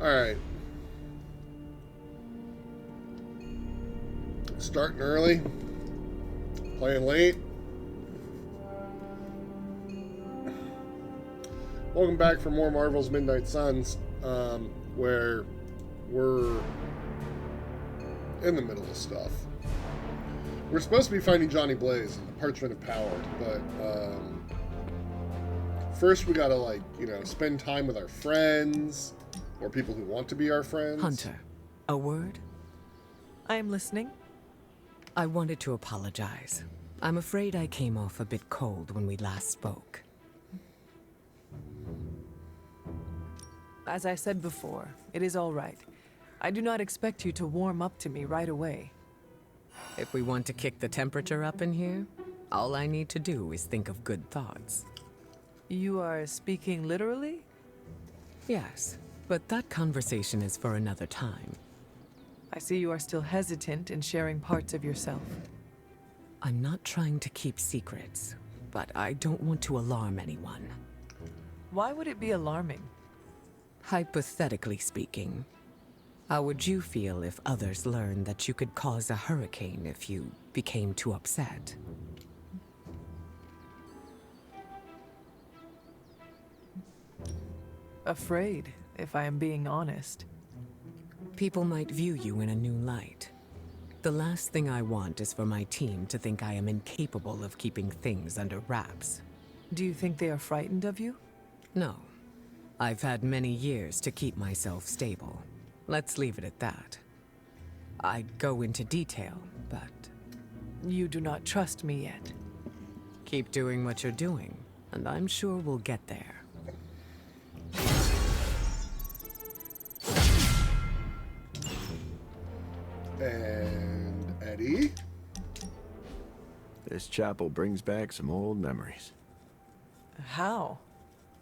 Alright. Starting early. Playing late. Welcome back for more Marvel's Midnight Suns, where we're in the middle of stuff. We're supposed to be finding Johnny Blaze and the Parchment of Power, but first we gotta, like, you know, spend time with our friends, or people who want to be our friends. Hunter, a word? I am listening. I wanted to apologize. I'm afraid I came off a bit cold when we last spoke. As I said before, it is all right. I do not expect you to warm up to me right away. If we want to kick the temperature up in here, all I need to do is think of good thoughts. You are speaking literally? Yes, but that conversation is for another time. I see you are still hesitant in sharing parts of yourself. I'm not trying to keep secrets, but I don't want to alarm anyone. Why would it be alarming? Hypothetically speaking, how would you feel if others learned that you could cause a hurricane if you became too upset? Afraid, if I am being honest. People might view you in a new light. The last thing I want is for my team to think I am incapable of keeping things under wraps. Do you think they are frightened of you? No. I've had many years to keep myself stable. Let's leave it at that. I'd go into detail, but... You do not trust me yet. Keep doing what you're doing, and I'm sure we'll get there. And Eddie? This chapel brings back some old memories. How?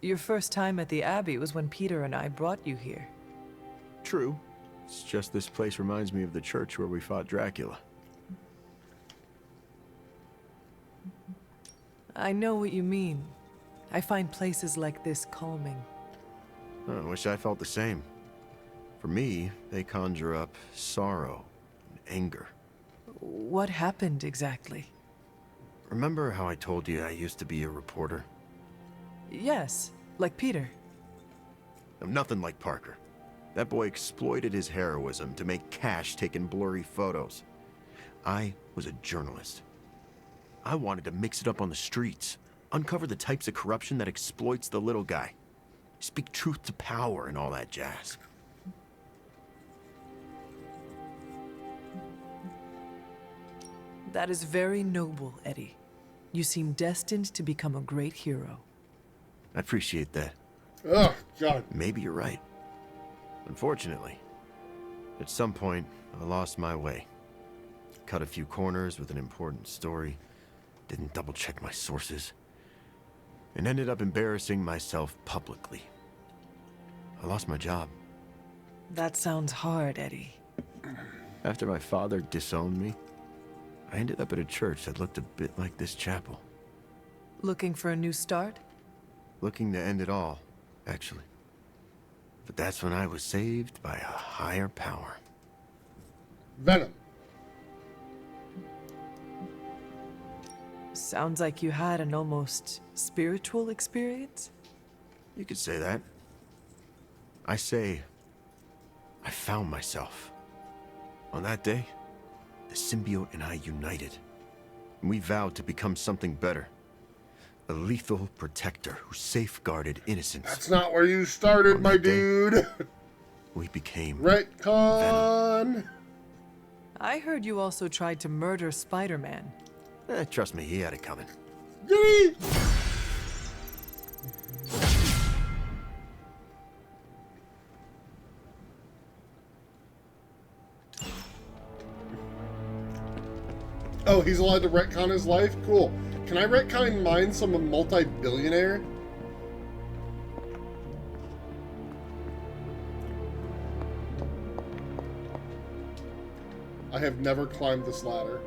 Your first time at the Abbey was when Peter and I brought you here. True. It's just this place reminds me of the church where we fought Dracula. I know what you mean. I find places like this calming. I wish I felt the same. For me, they conjure up sorrow and anger. What happened exactly? Remember how I told you I used to be a reporter? Yes, like Peter. I'm nothing like Parker. That boy exploited his heroism to make cash taking blurry photos. I was a journalist. I wanted to mix it up on the streets, uncover the types of corruption that exploits the little guy, speak truth to power and all that jazz. That is very noble, Eddie. You seem destined to become a great hero. I appreciate that. Oh, God. Maybe you're right. Unfortunately, at some point, I lost my way. Cut a few corners with an important story, didn't double-check my sources, and ended up embarrassing myself publicly. I lost my job. That sounds hard, Eddie. After my father disowned me, I ended up at a church that looked a bit like this chapel. Looking for a new start? Looking to end it all, actually. But that's when I was saved by a higher power. Venom. Sounds like you had an almost spiritual experience? You could say that. I say, I found myself. On that day, the symbiote and I united. And we vowed to become something better. A lethal protector who safeguarded innocence. That's not where you started, my dude. We became Retcon. Venom. I heard you also tried to murder Spider-Man. Trust me, he had it coming. Yay! Oh, he's allowed to retcon his life? Cool. Can I retcon mine some multi-billionaire? I have never climbed this ladder.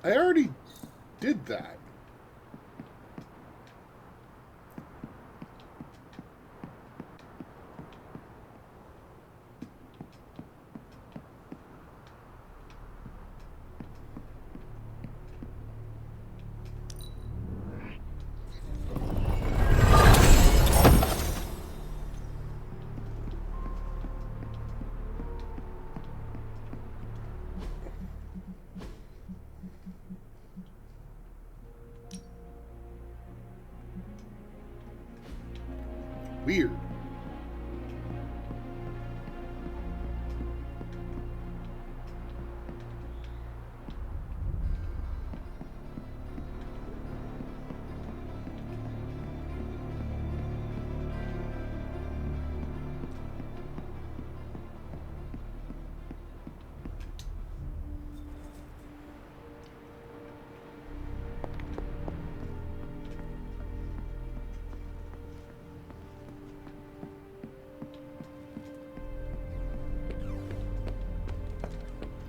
I already did that. Weird.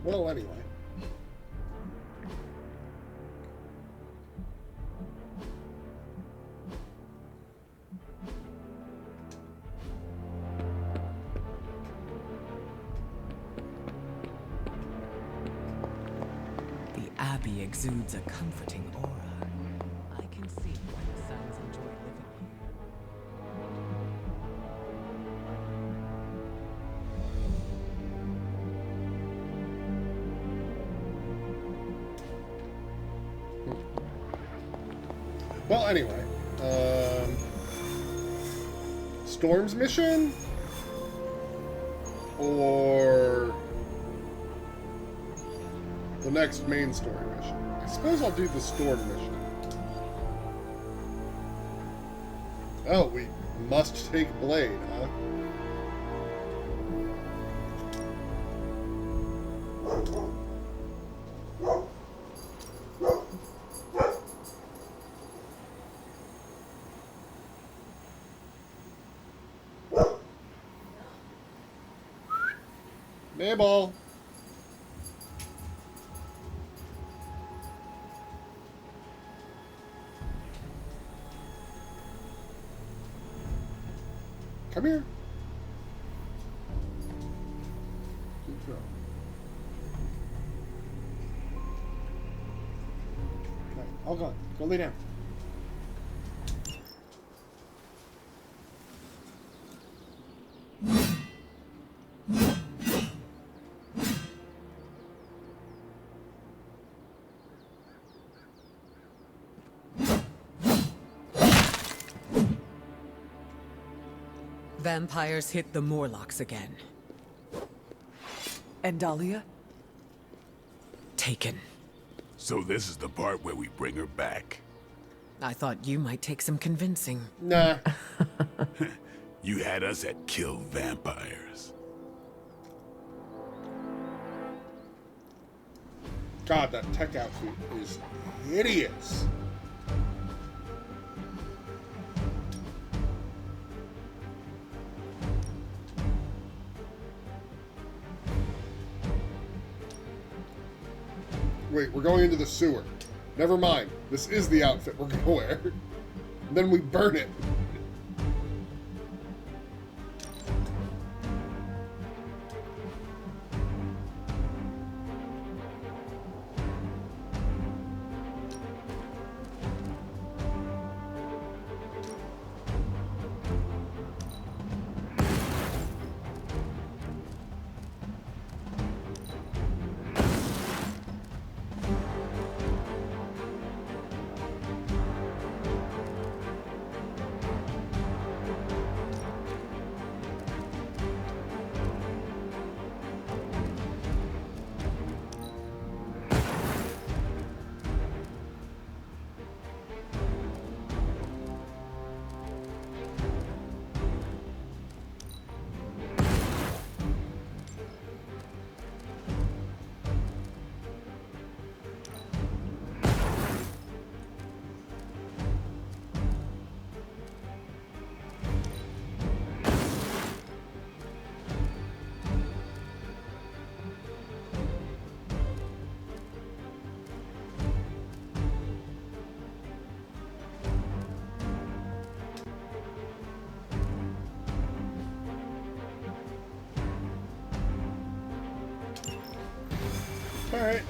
Well, anyway. The Abbey exudes a comforting aura. I can see why the sons enjoy living here. Well, anyway. Storm's mission? Or the next main story mission? I suppose I'll do the Storm mission. Oh, we must take Blade, huh? Mabel. Come here. Good girl. Okay, all gone. Go lay down. Vampires hit the Morlocks again. And Dahlia? Taken. So this is the part where we bring her back. I thought you might take some convincing. Nah. You had us at kill vampires. God, that tech outfit is hideous. Wait, we're going into the sewer. Never mind. This is the outfit we're gonna wear. Then we burn it. All right.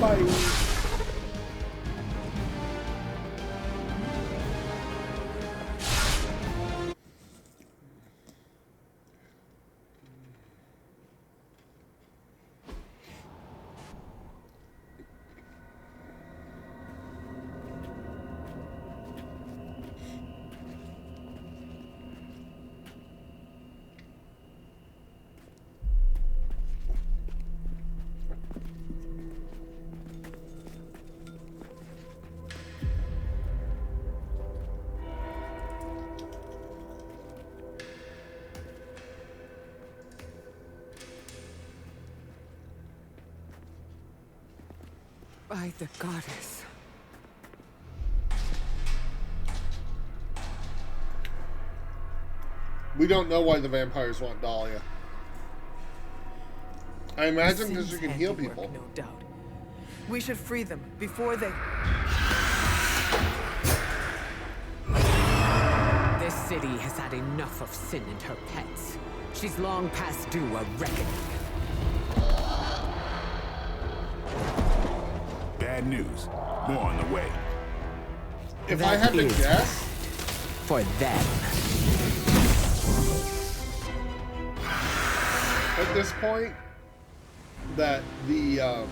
Bye. By the goddess. We don't know why the vampires want Dahlia. I imagine because you can heal Handiwork, people. no doubt. We should free them before they... This city has had enough of Sin and her pets. She's long past due a reckoning. Bad news. More on the way. If I had to is guess, for them. at this point, that the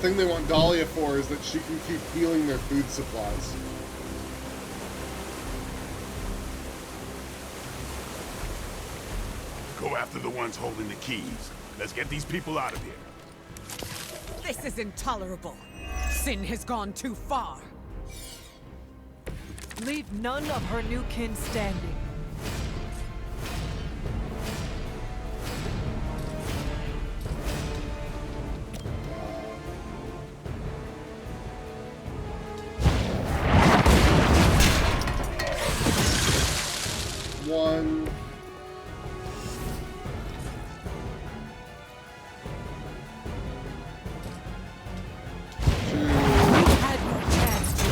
thing they want Dahlia for is that she can keep healing their food supplies. Go after the ones holding the keys. Let's get these people out of here. This is intolerable. Sin has gone too far. Leave none of her new kin standing. One. You had your chance to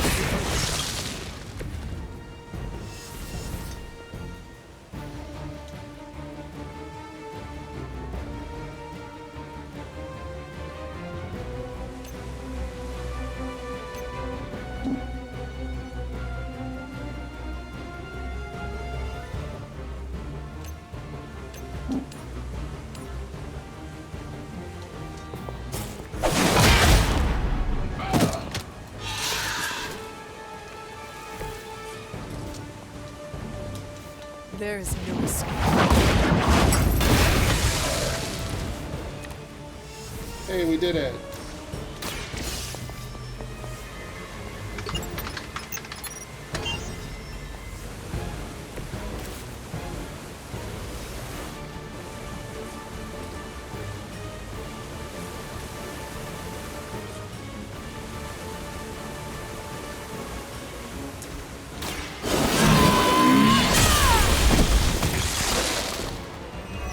There is no escape. Hey, we did it.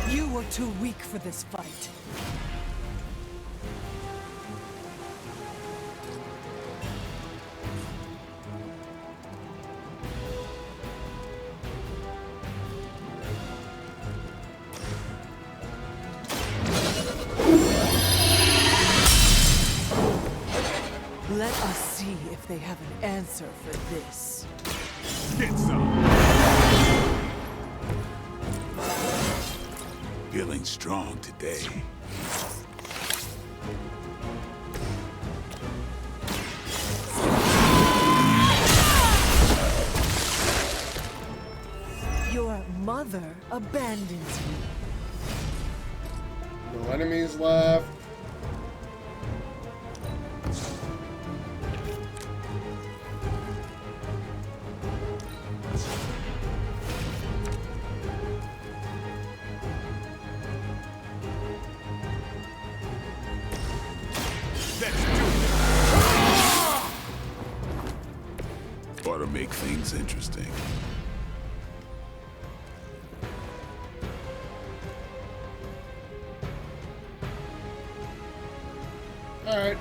You were too weak for this fight. Let us see if they have an answer for this. Get some. Feeling strong today. Your mother abandons you. No enemies left. Let's do it. Ought to make things interesting. Alright.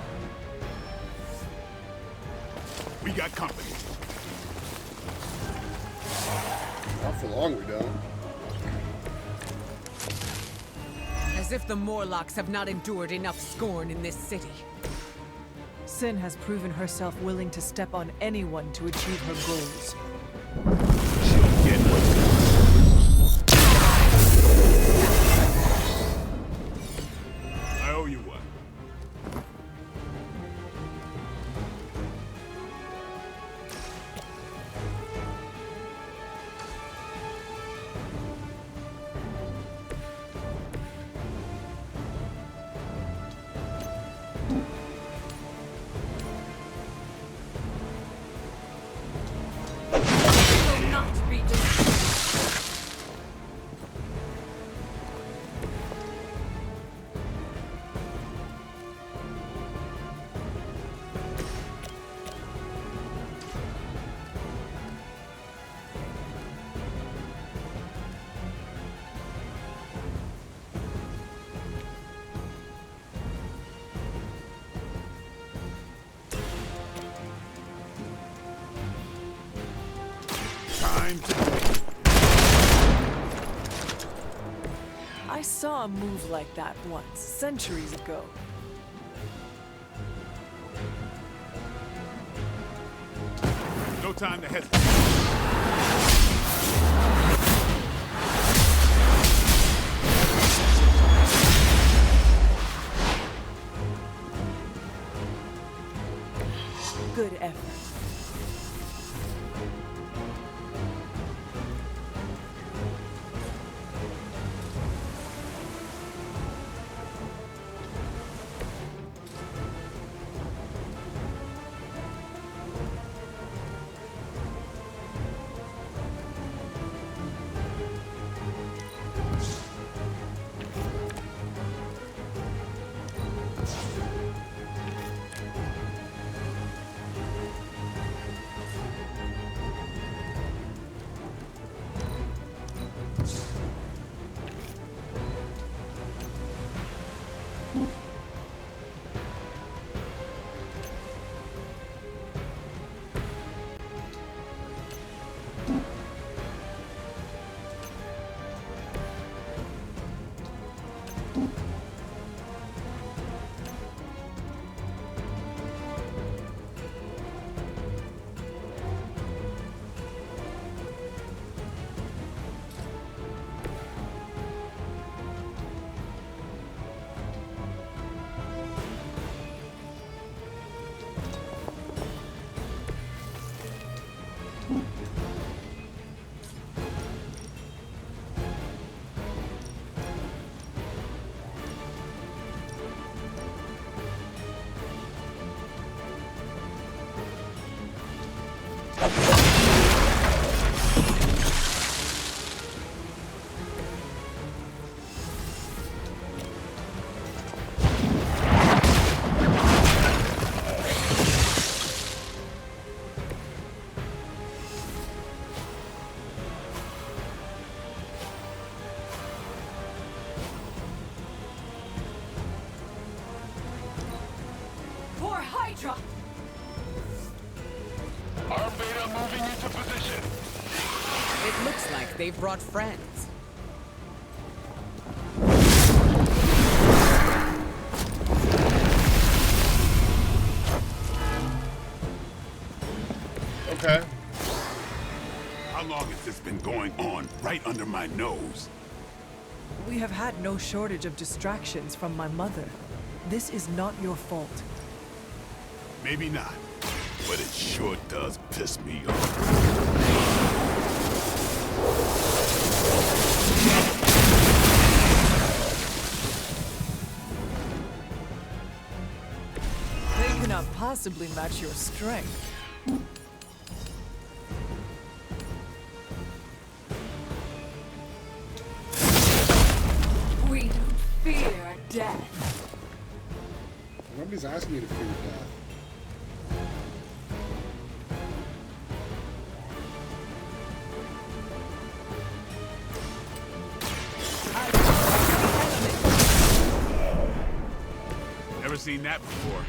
We got company. Not for long, we don't. As if the Morlocks have not endured enough scorn in this city. Sin has proven herself willing to step on anyone to achieve her goals. She'll get what's I owe you one. Will not be denied. Time to I saw a move like that once, centuries ago. no time to hesitate. Good effort. For Hydra! Our beta moving into position. It looks like they've brought friends. Okay. How long has this been going on right under my nose? We have had no shortage of distractions from my mother. This is not your fault. Maybe not, but it sure does piss me off. They cannot possibly match your strength. We don't fear death. Nobody's asking you to fear death. Ever seen that before.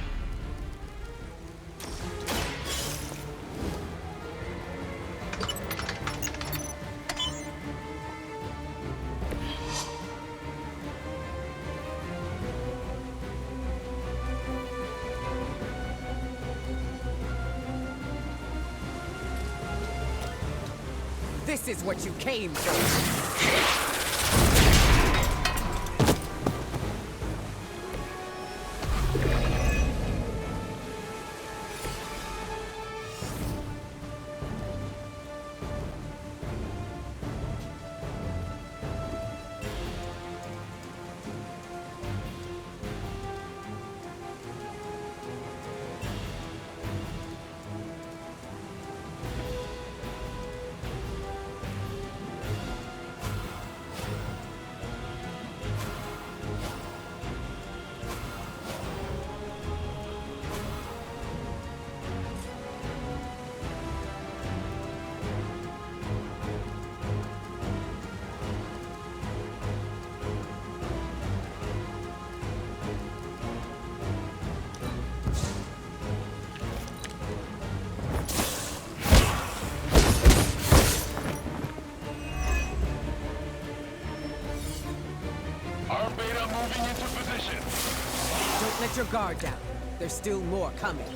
This is what you came for. Arm beta moving into position. Don't let your guard down. There's still more coming.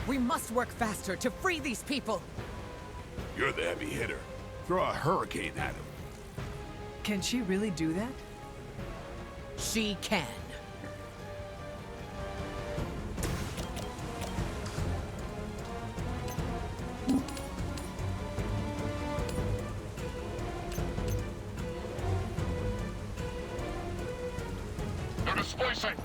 We must work faster to free these people. You're the heavy hitter. Throw a hurricane at him. Can she really do that? She can. They're displacing.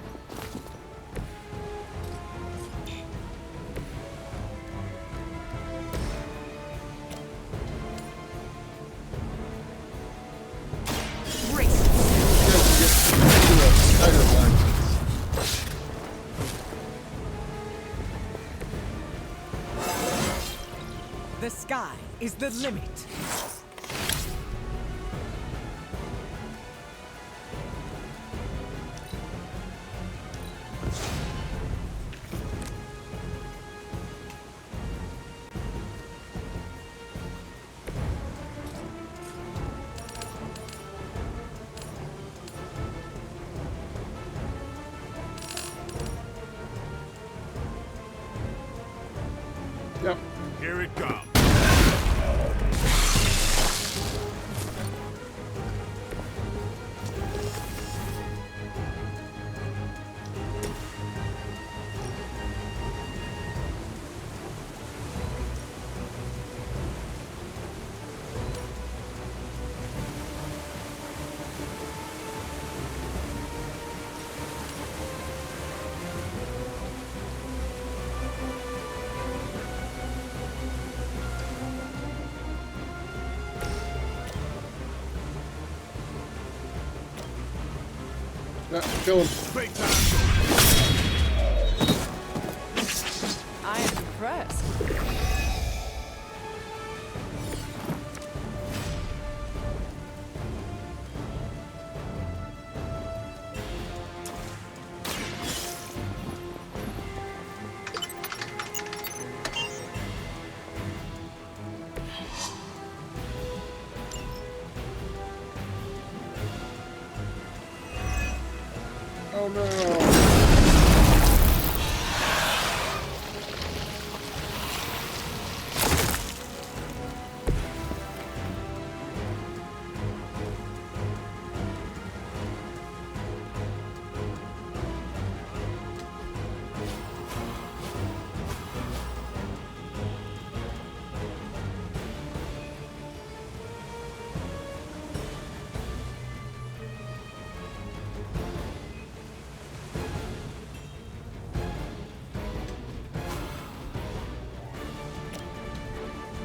The sky is the limit. Yep. Here it comes. Yeah, kill him. Big time. I am impressed. Oh no.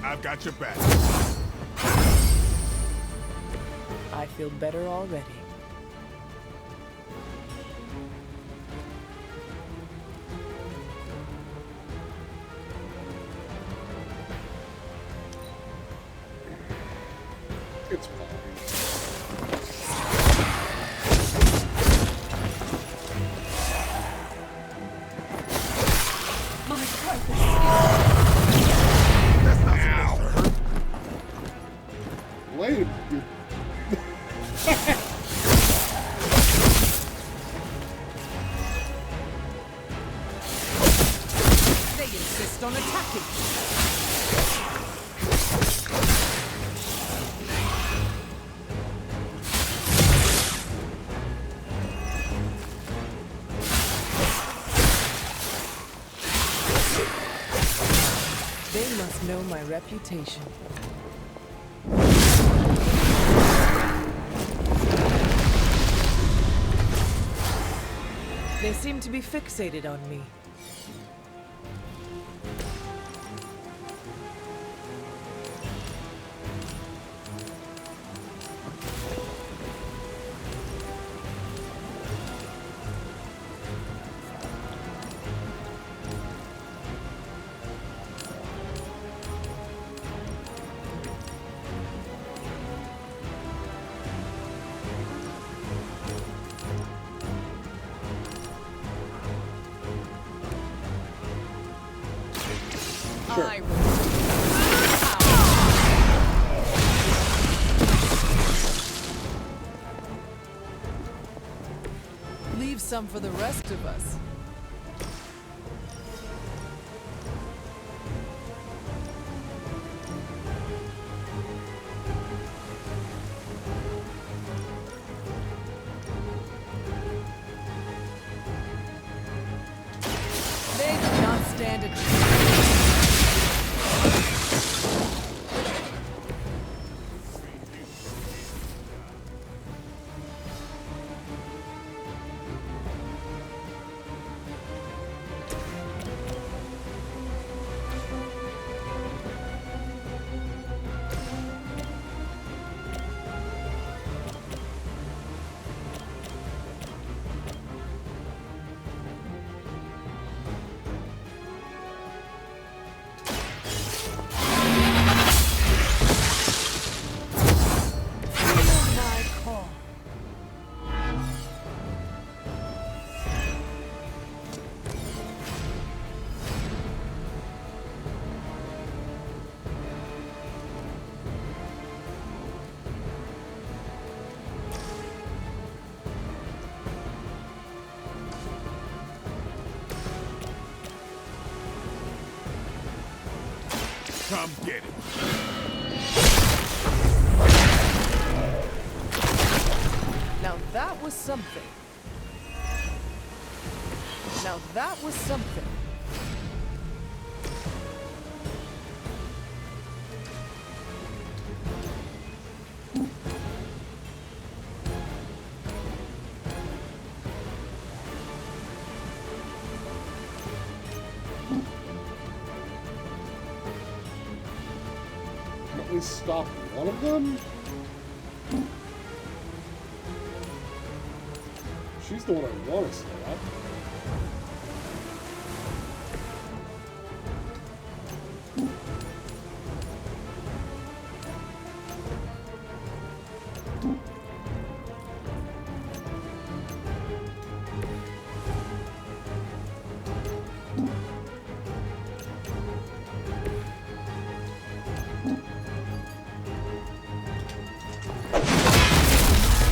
I've got your back. I feel better already. It's fine. They insist on attacking. They must know my reputation. They seem to be fixated on me. Sure. I will. Leave some for the rest of us. They do not stand a chance. My call. Come get it. Now that was something. Now that was something. At least stop one of them? She's the one I want to stop.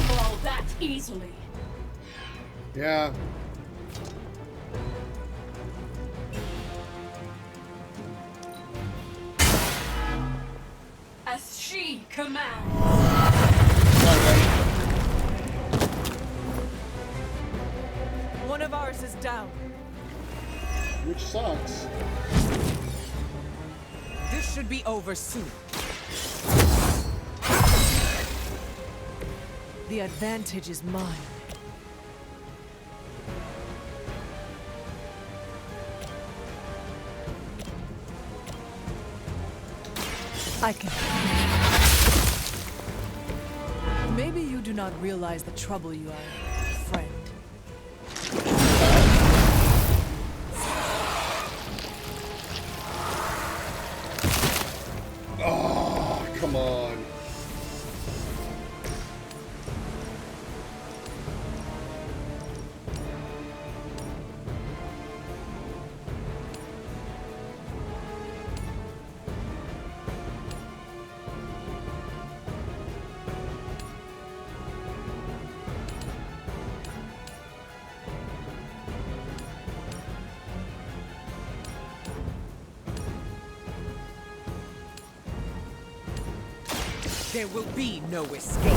Fall that easily. Yeah. As she commands. One of ours is down. Which sucks. This should be over soon. The advantage is mine. I can. Maybe you do not realize the trouble you are in, friend. Oh, come on. There will be no escape.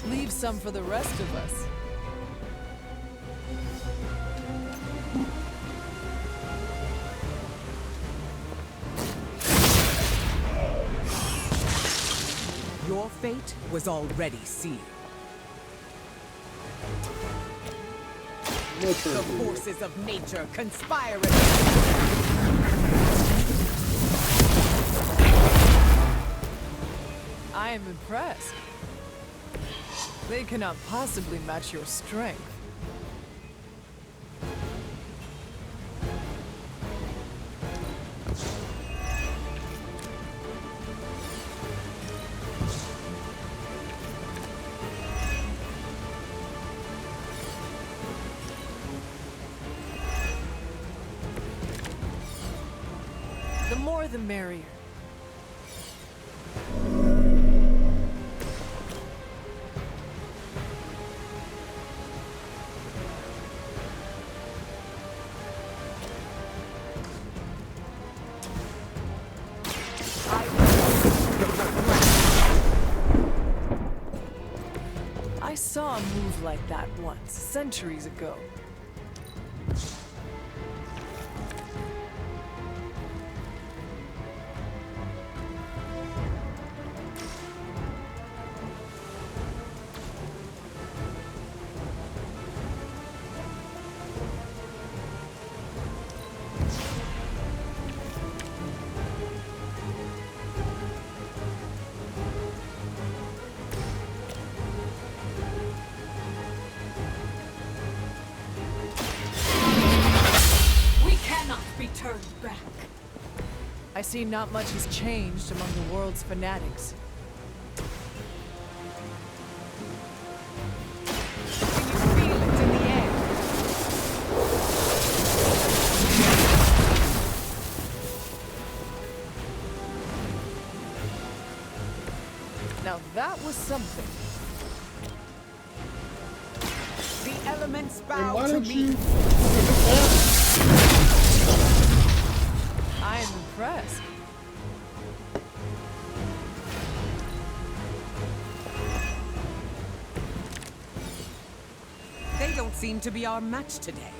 Leave some for the rest of us. Your fate was already sealed. No turn The for you. forces of nature conspire. I am impressed. They cannot possibly match your strength. The more the merrier. I saw a move like that once, centuries ago. We cannot be turned back. I see not much has changed among the world's fanatics. Can you feel it in the air? Now that was something. The elements And bow why to don't me. you? I am impressed. They don't seem to be our match today.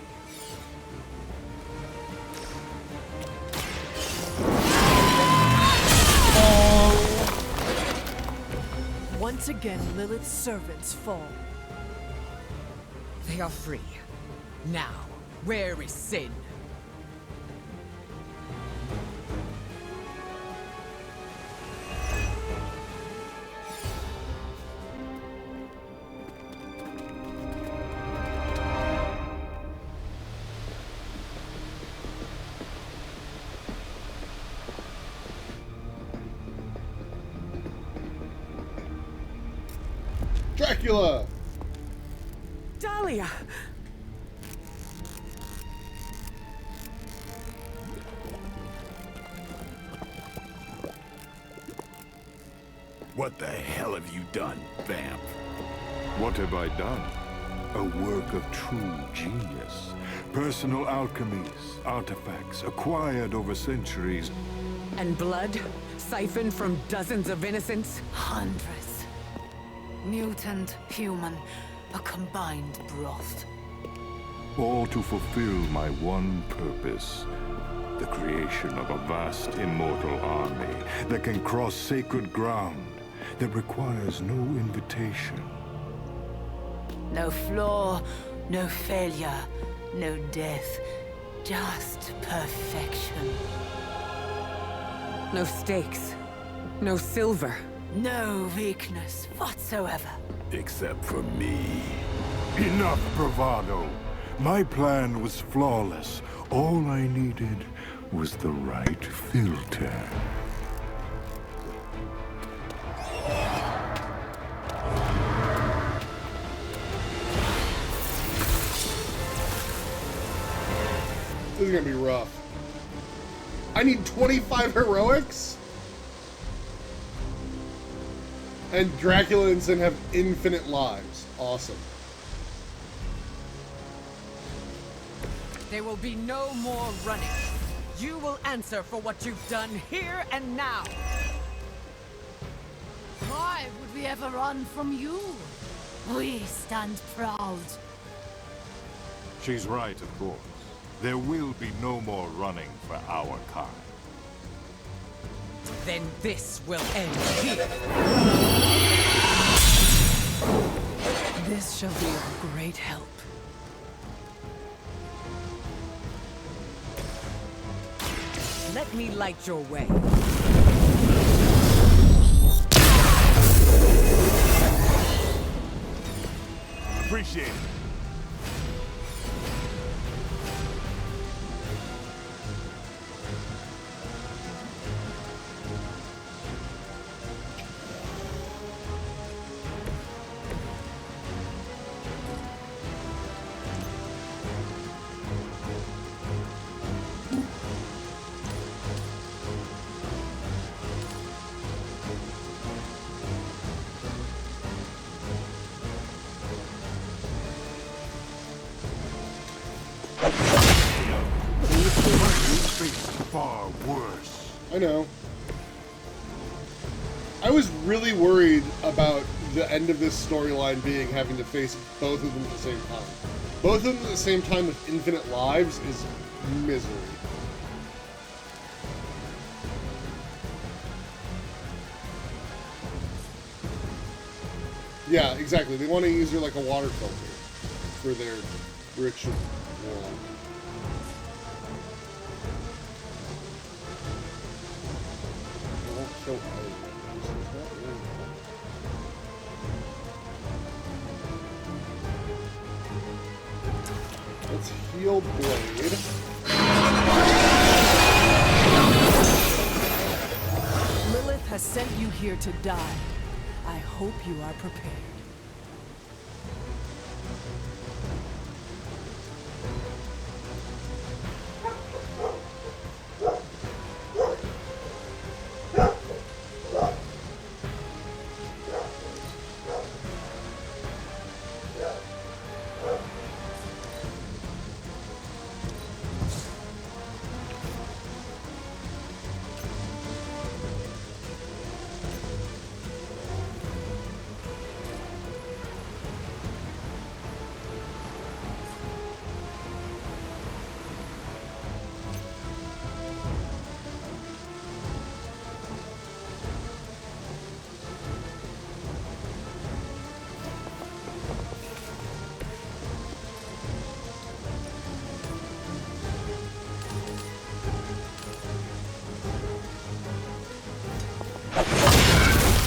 Once again, Lilith's servants fall. They are free. Now, where is Sin? Dracula. Dahlia! What the hell have you done, vamp? What have I done? A work of true genius. Personal alchemies, artifacts acquired over centuries. And blood? Siphoned from dozens of innocents? Hundreds. Mutant, human, a combined broth. All to fulfill my one purpose. The creation of a vast immortal army that can cross sacred ground, that requires no invitation. No flaw, no failure, no death. Just perfection. No stakes. No silver. No weakness whatsoever. Except for me. Enough bravado. My plan was flawless. All I needed was the right filter. This is gonna be rough. I need 25 heroics? And Dracula and Sin have infinite lives. Awesome. There will be no more running. You will answer for what you've done here and now. Why would we ever run from you? We stand proud. She's right, of course. There will be no more running for our kind. Then this will end here. This shall be of great help. Let me light your way. Appreciate it. Far worse. I know. I was really worried about the end of this storyline being having to face both of them at the same time. Both of them at the same time with infinite lives is misery. Yeah, exactly. They want to use her like a water filter for their ritual. Let's heal Blade. Lilith has sent you here to die. I hope you are prepared.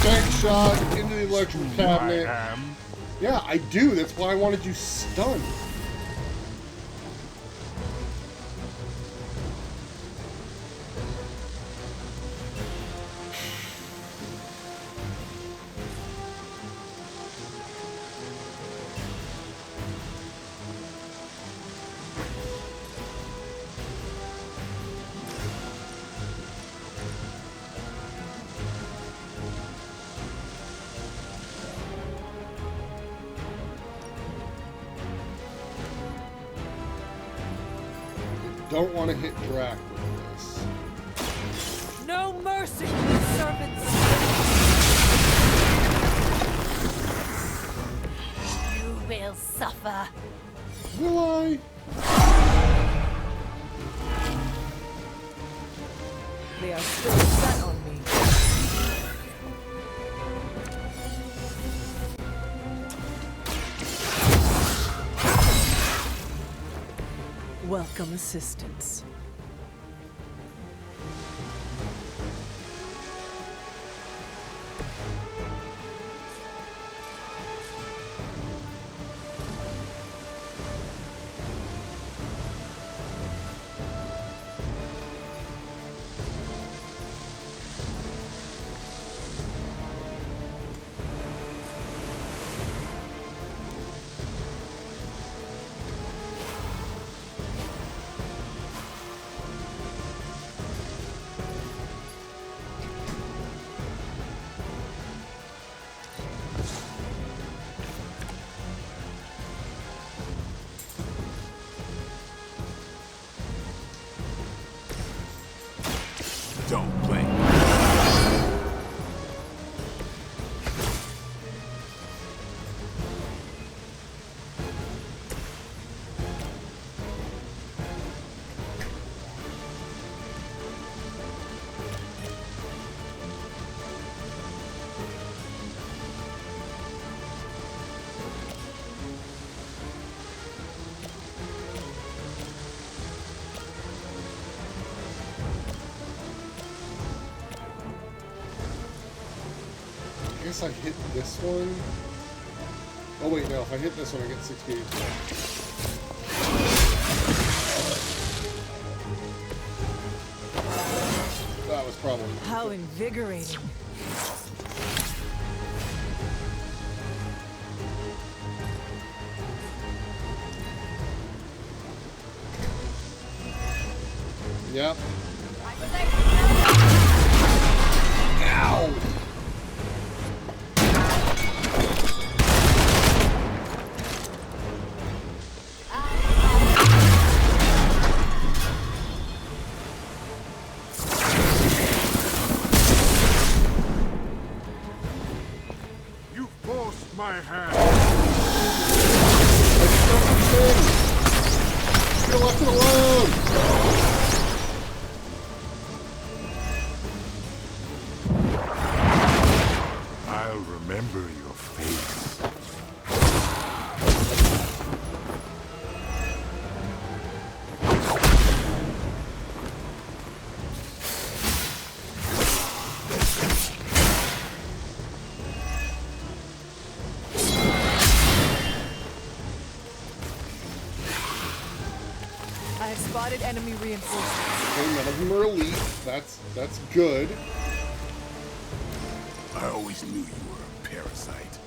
Bank shot into the electrical cabinet. Yeah, I do. That's why I wanted you stunned. Don't want to hit Drac with this. No mercy, servants! You will suffer. Will I? They are still set on me. Welcome assistance. Don't blame me. I guess I hit this one. Oh wait, no, if I hit this one I get 68 points. That was probably... How invigorating. Yep. Ow! You forced my hand. You left it alone! I'll remember your face. I have spotted enemy reinforcements. Okay, none of them are elite. That's good. I always knew you were a parasite.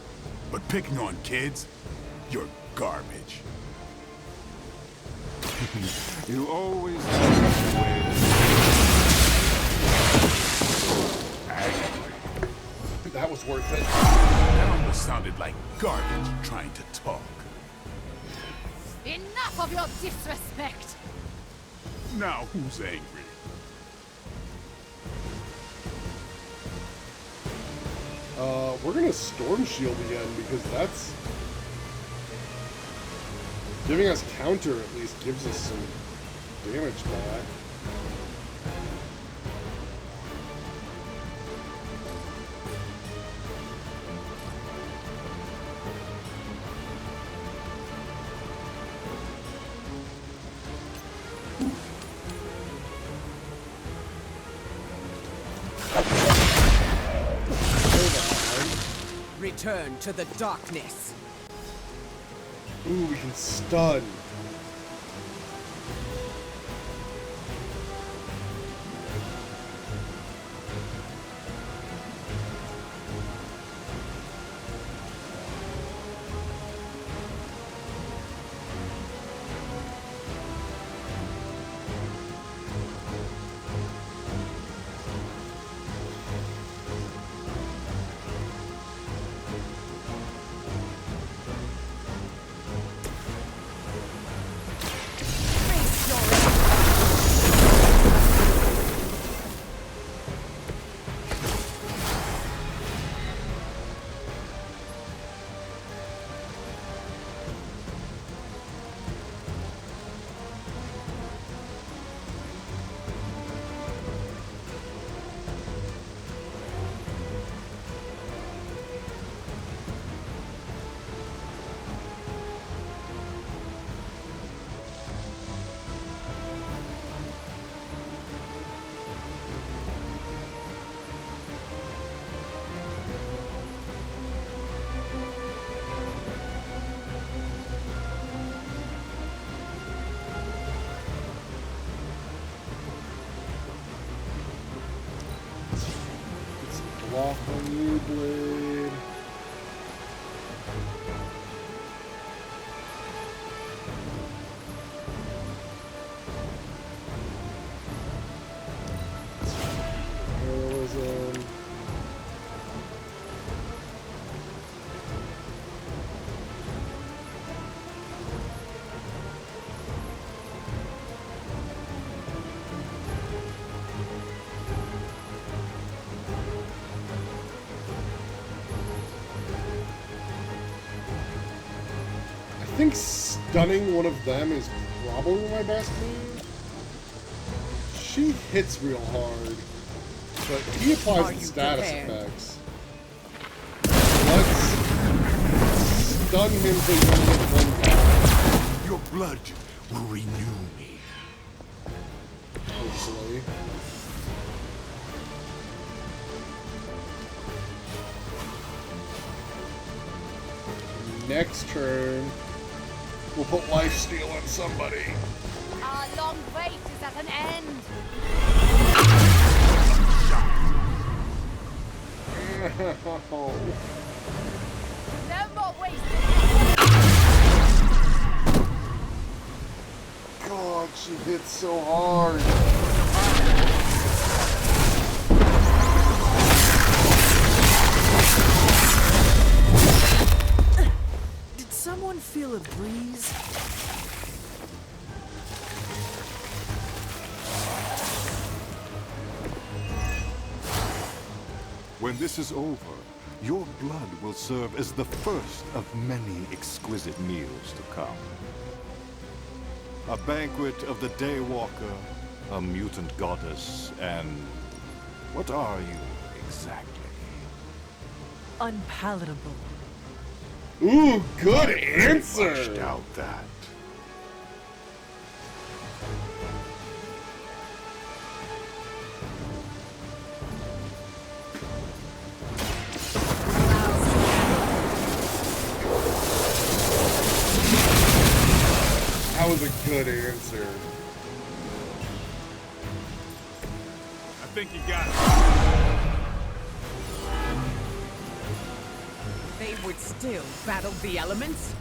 But picking on kids, you're garbage. You always have a way. That was worth it. That almost sounded like garbage trying to talk. Enough of your disrespect! Now who's angry? We're gonna Storm Shield again because that's giving us counter, at least gives us some damage back. Return to the darkness. Ooh, we can stun. Block on you, Blade. Heroism. think stunning one of them is probably my best move. She hits real hard, but he applies the status effects. Let's stun him for one time. Your blood will renew me. Hopefully. Next turn, we'll put lifesteal on somebody. Our long wait is at an end. No more wasting. God, she hits so hard. Did someone feel a breeze? When this is over, your blood will serve as the first of many exquisite meals to come. A banquet of the Daywalker, a mutant goddess, and what are you exactly? Unpalatable. Ooh, good answer. Flushed out that. That was a good answer. I think you got it. They would still battle the elements?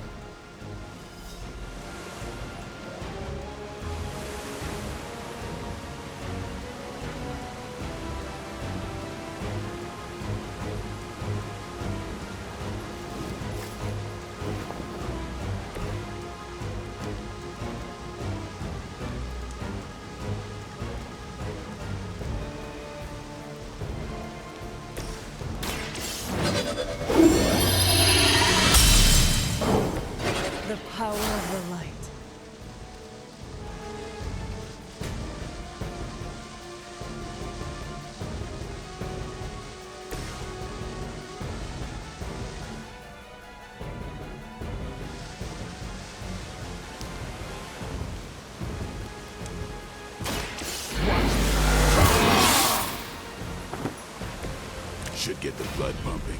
The power of the light. Should get the blood pumping.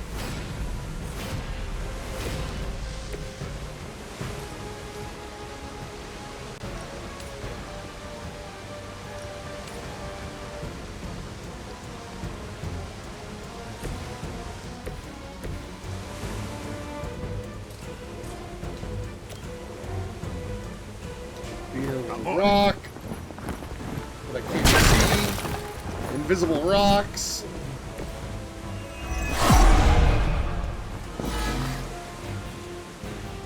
Rock. That I can't see. Invisible rocks.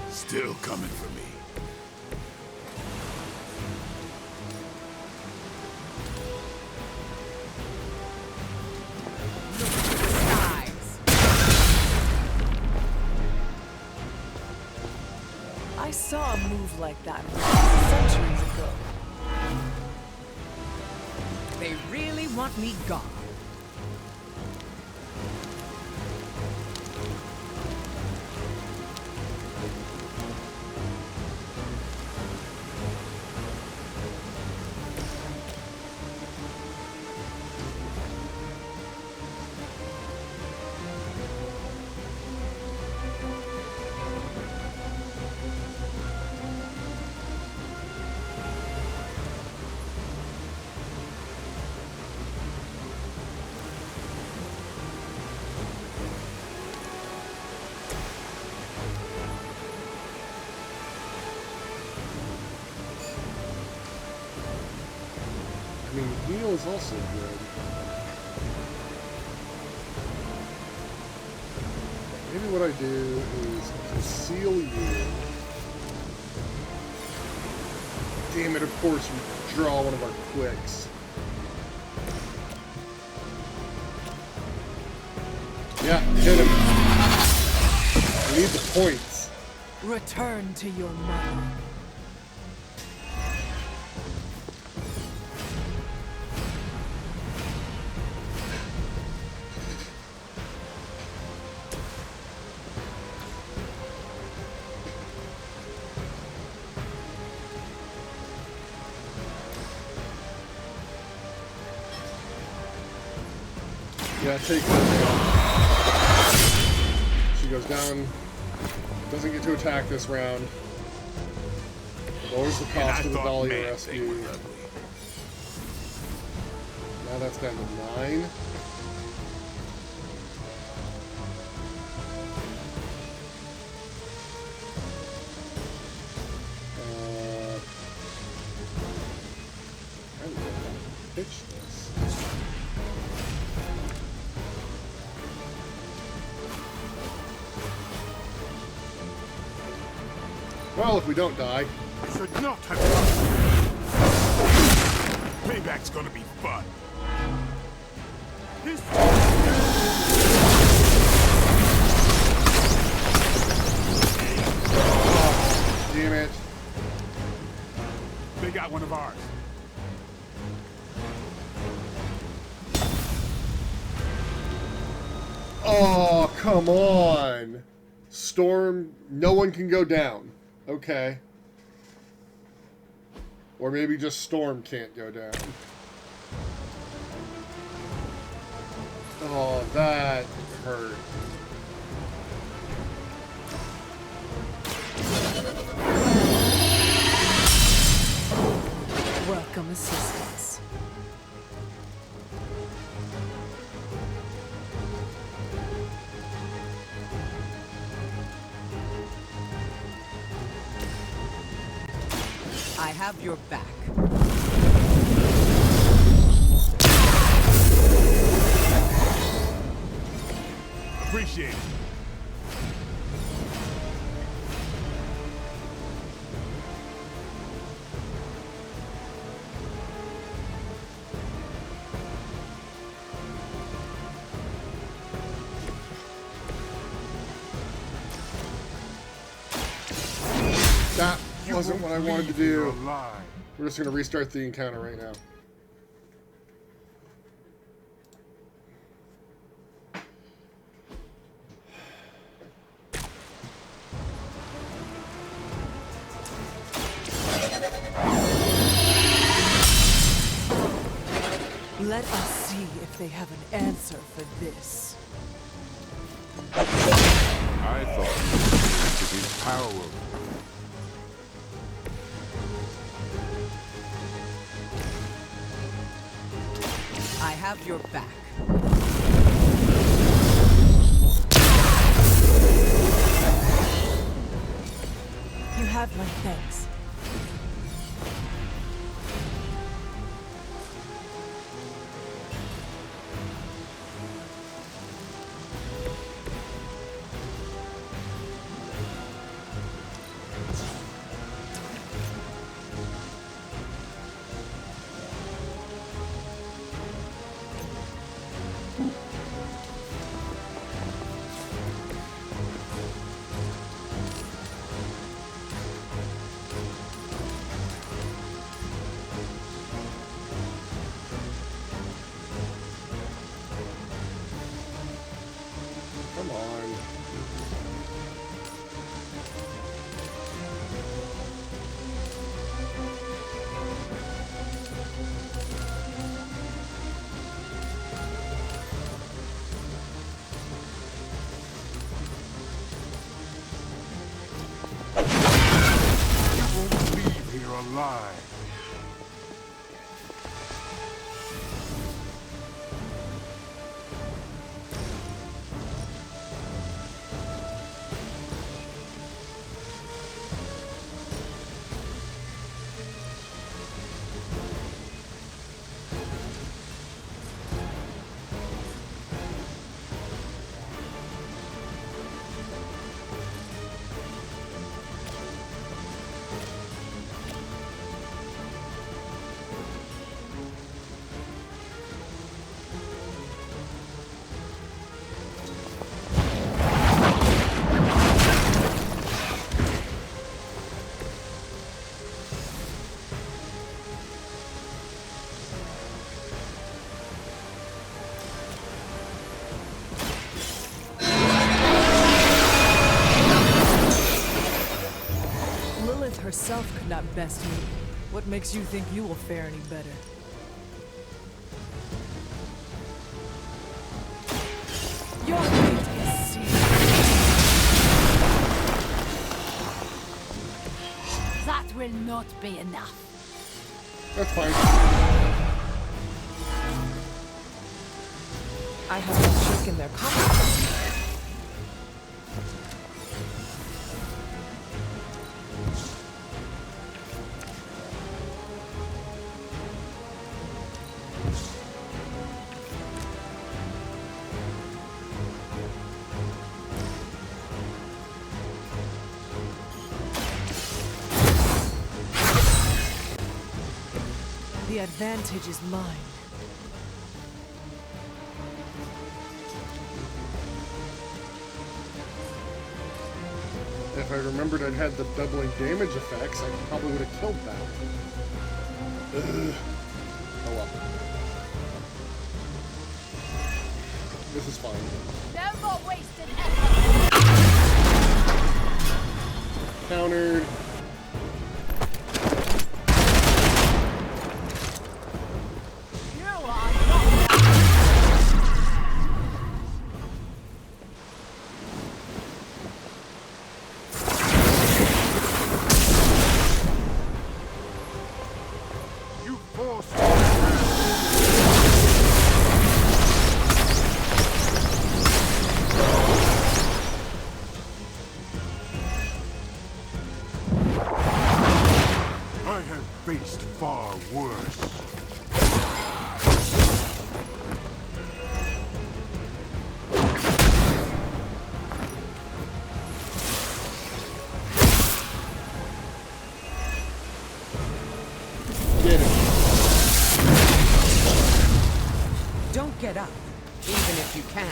Still coming for me. I saw a move like that centuries ago. They really want me gone. I mean, heal is also good. Maybe what I do is conceal you. Damn it, of course we draw one of our quicks. Yeah, hit him. We need the points. Return to your mother. Yeah, take her. She goes down. Doesn't get to attack this round. Lowers the cost of the Dahlia rescue. Now that's down to 9. I don't know how to pitch this. Well, if we don't die. I should not have done. Payback's gonna be fun. Oh, damn it. They got one of ours. Oh, come on. Storm, no one can go down. Okay. Or maybe just Storm can't go down. Oh, that hurt. Welcome assistance. I have your back. Appreciate it. That wasn't what I wanted to do. Alive. We're just going to restart the encounter right now. Let us see if they have an answer for this. I thought it is power. I have your back. You have my thanks. Come on. You won't leave here alive. yourself could not best me. What makes you think you will fare any better? Your fate is sealed. That will not be enough. That's fine. I have not shaken their confidence. The advantage is mine. If I remembered I'd had the doubling damage effects, I probably would have killed that. Ugh. Oh well. This is fine. No more wasted effort. Countered. You are not. You forced I have faced far worse. Get it. Don't get up, even if you can.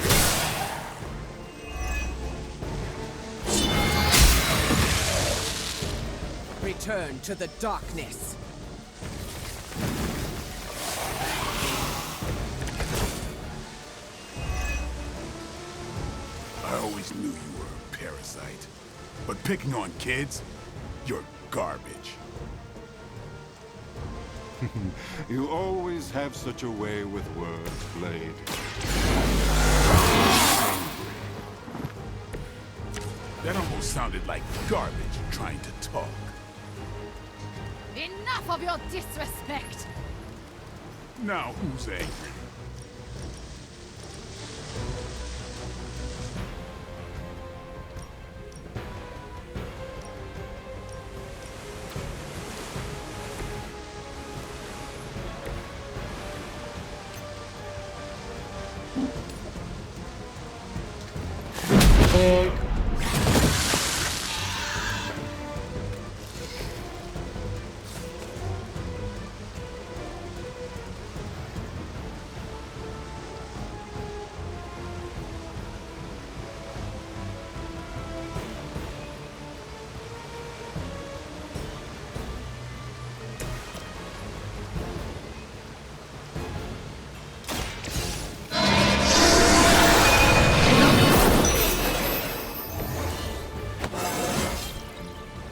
Return to the darkness. I always knew you were a parasite. But picking on kids, you're garbage. You always have such a way with words, Blade. That almost sounded like garbage trying to talk. Enough of your disrespect. Now who's angry?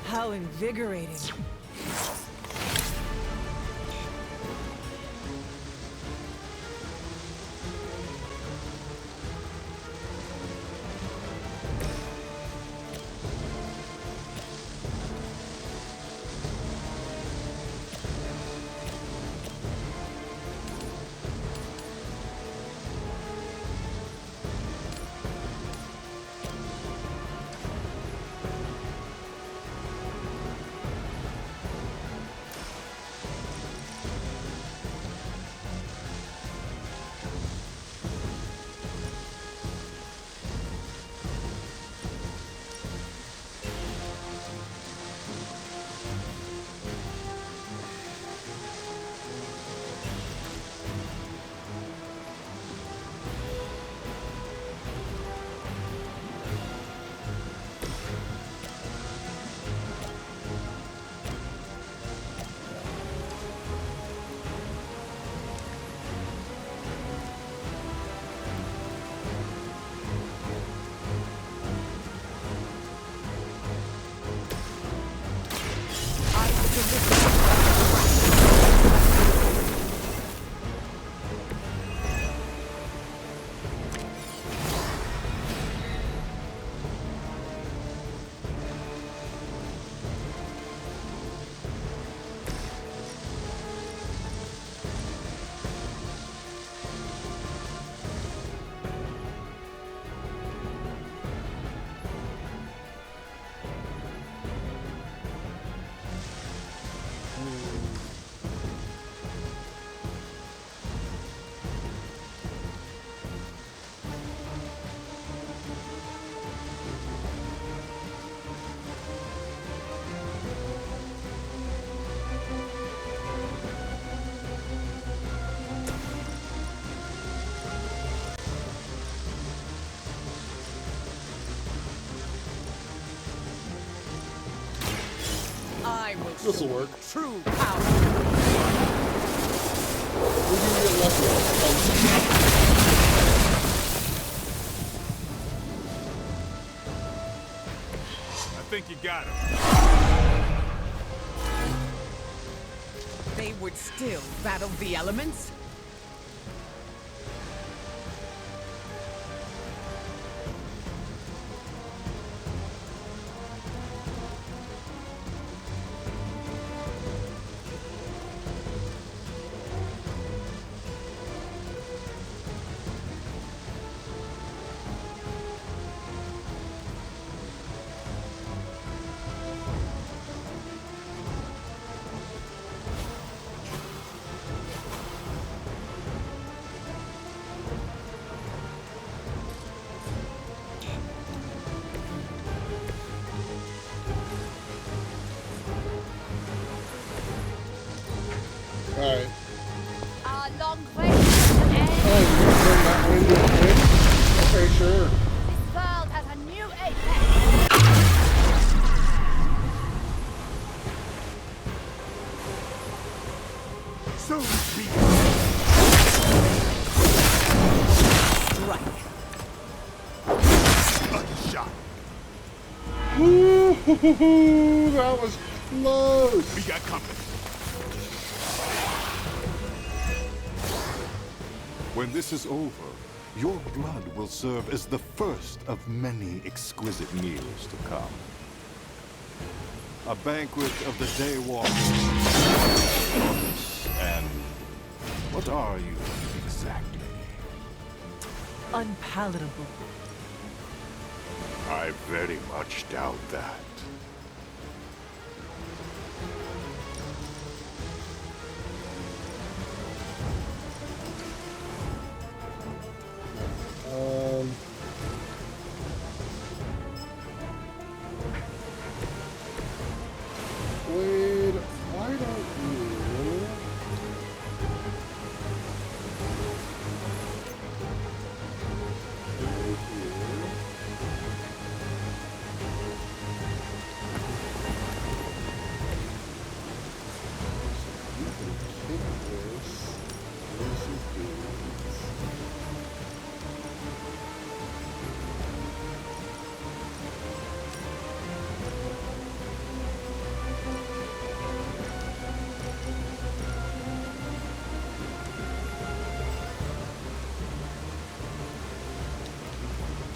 How invigorating. I will This'll work. true power. Maybe we get lucky. I think you got him. They would still battle the elements? Alright. Our long race Oh, you're gonna turn that one into a thing? Okay, sure. This world has a new apex. So be Strike. a shot. Ooh, that was close. We got company. When this is over, your blood will serve as the first of many exquisite meals to come. A banquet of the Daywalkers. And what are you exactly? Unpalatable. I very much doubt that. Wade, why don't you...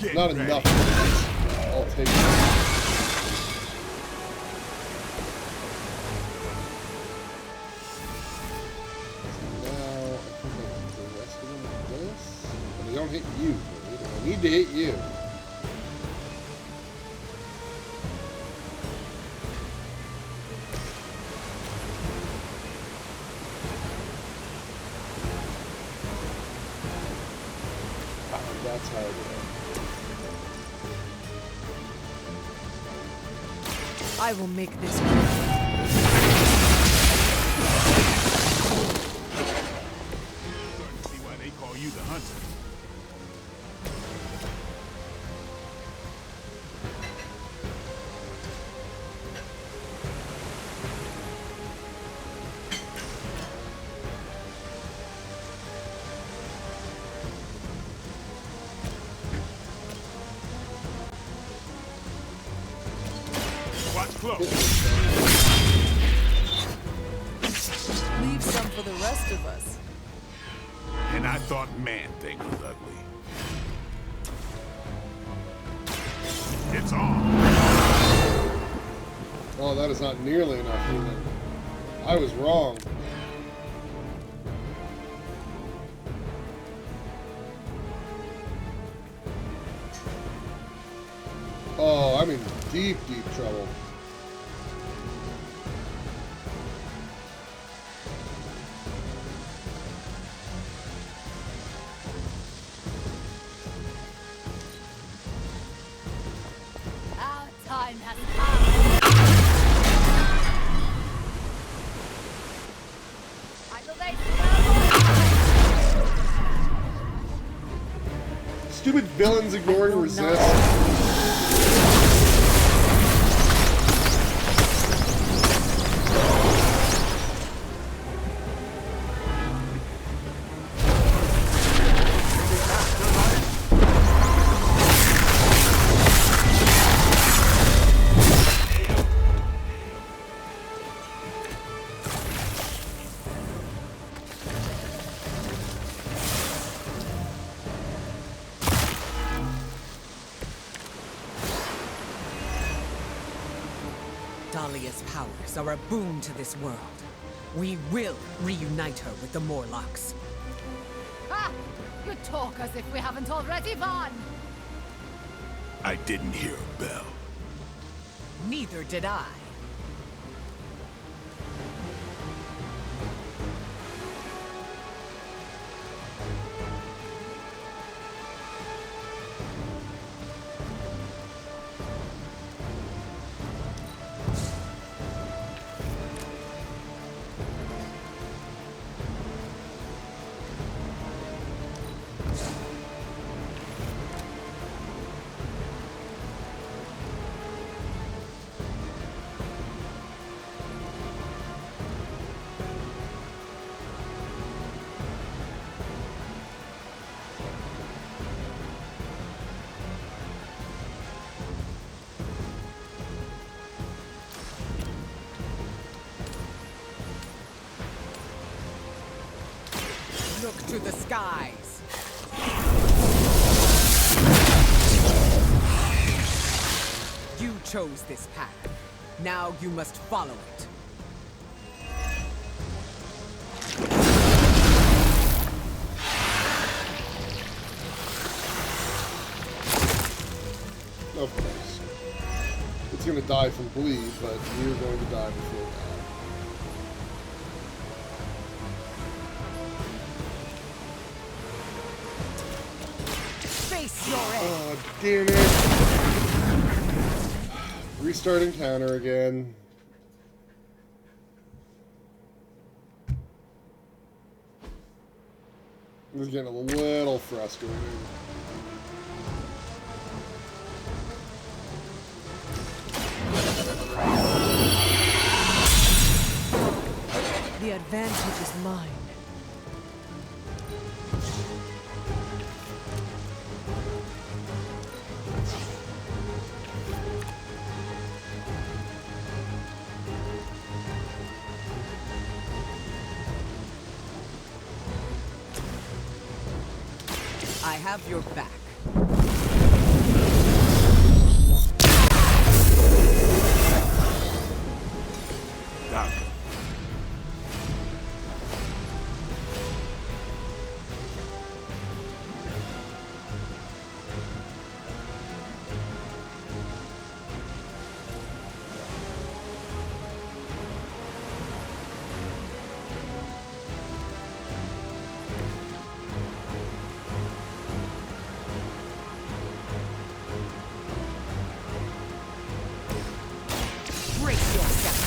Get Not ready. enough. I'll take it. Now, I think I can do the rest of them with this. But I don't hit you, Wade. I need to hit you. That's how I do it. I will make this. Starting to see why they call you the hunter. Watch close. Leave some for the rest of us. And I thought Man-Thing was ugly. It's on. Oh, that is not nearly enough, even. I was wrong. Oh, I'm in deep, deep trouble. Our time has come. I will wait for Stupid villains ignoring will resist. Lydia's powers are a boon to this world. We will reunite her with the Morlocks. Ha! You talk as if we haven't already won! I didn't hear a bell. Neither did I. Look to the skies. You chose this path. Now you must follow it. Of course. It's gonna die from bleed, but you're going to die before that. Face your end. Oh, damn it. Restart encounter again. This is getting a little frustrating. The advantage is mine. I have your back. Doc. Brace yourself.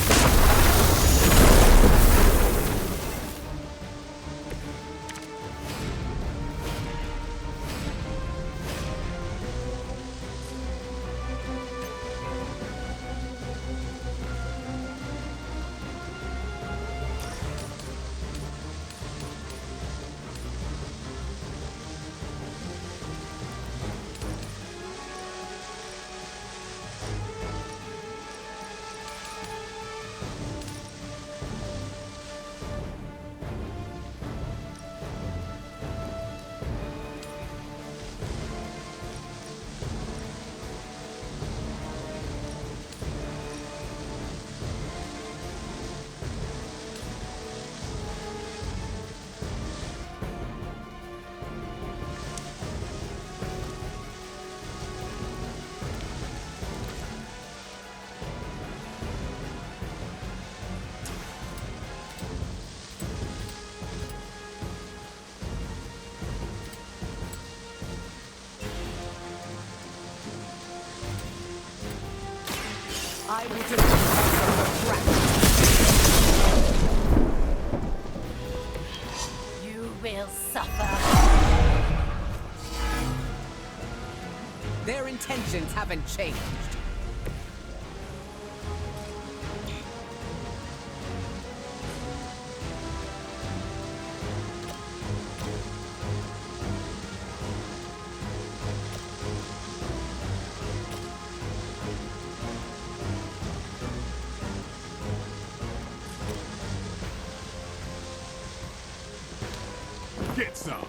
I will deliver from the grasp. You will suffer. Their intentions haven't changed. Get some.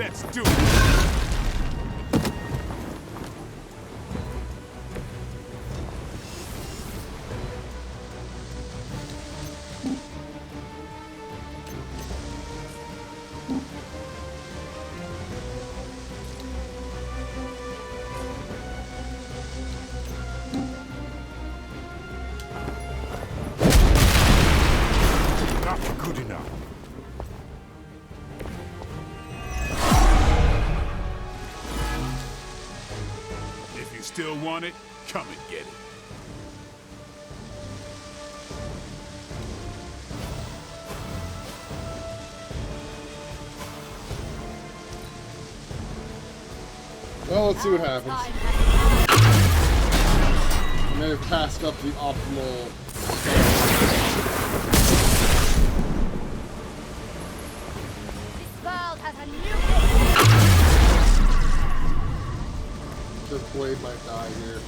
Let's do it. Not good enough. If you still want it, come and get it. Well, let's see what happens. I may have passed up the optimal This world has a new This blade might die here.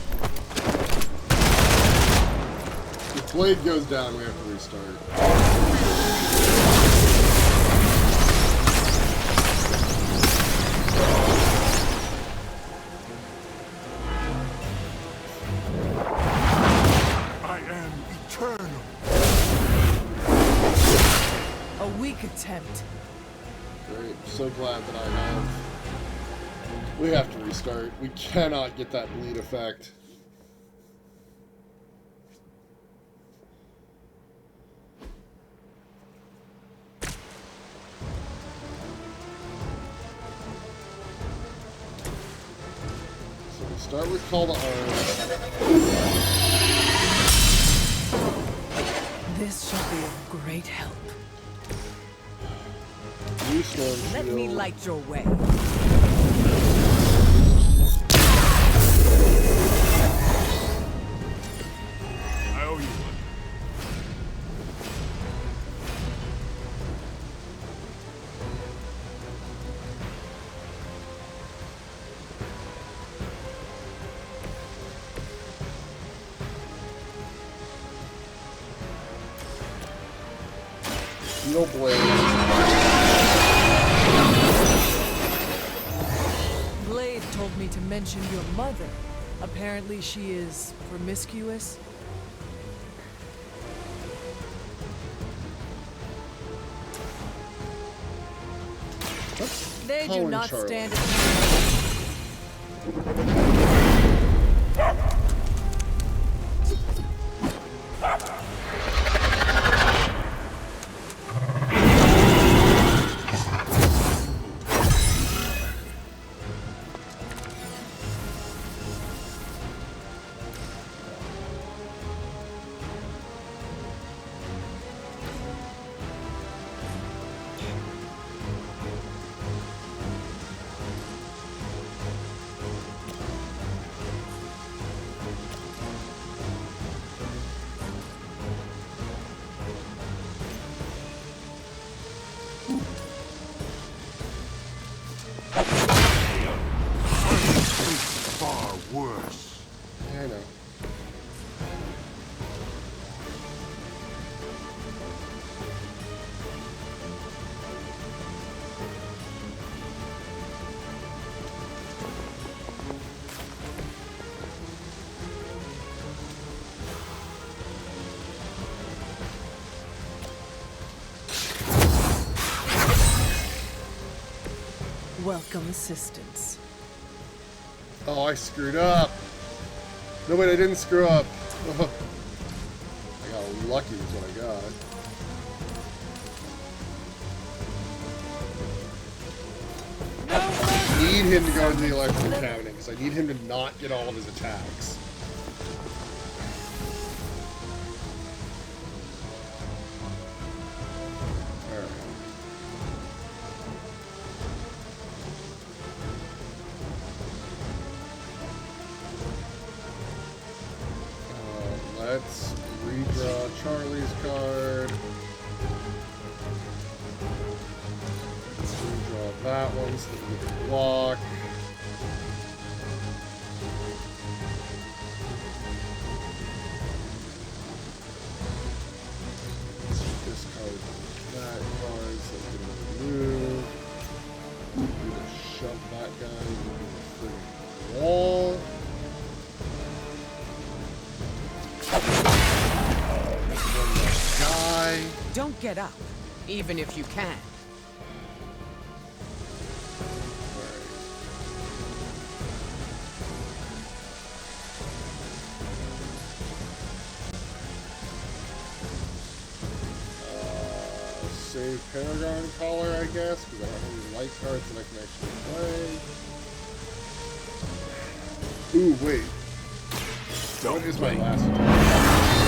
If blade goes down, we have to restart. I am eternal. A weak attempt. Great. So glad that I have. We have to restart. We cannot get that bleed effect. So we start with Call to Arms. This shall be of great help. New Storm Let me Shield. light your way. I owe you one. Steel Blade. Blade told me to mention your mother. Apparently she is promiscuous. They do Calling not Charlie. stand Far worse. Yeah, I know. welcome assistance. Oh, I screwed up. No, wait, I didn't screw up. I got lucky is what I got. I need him to go into the electrical cabinet because I need him to not get all of his attacks. Alright. Let's redraw Charlie's card. Let's redraw that one so that we can block. Let's discard that card so we can move. Do the get up, even if you can. Save Paragon Collar, I guess, because I don't have any light cards that I can actually play. Ooh, wait. What is my last attack?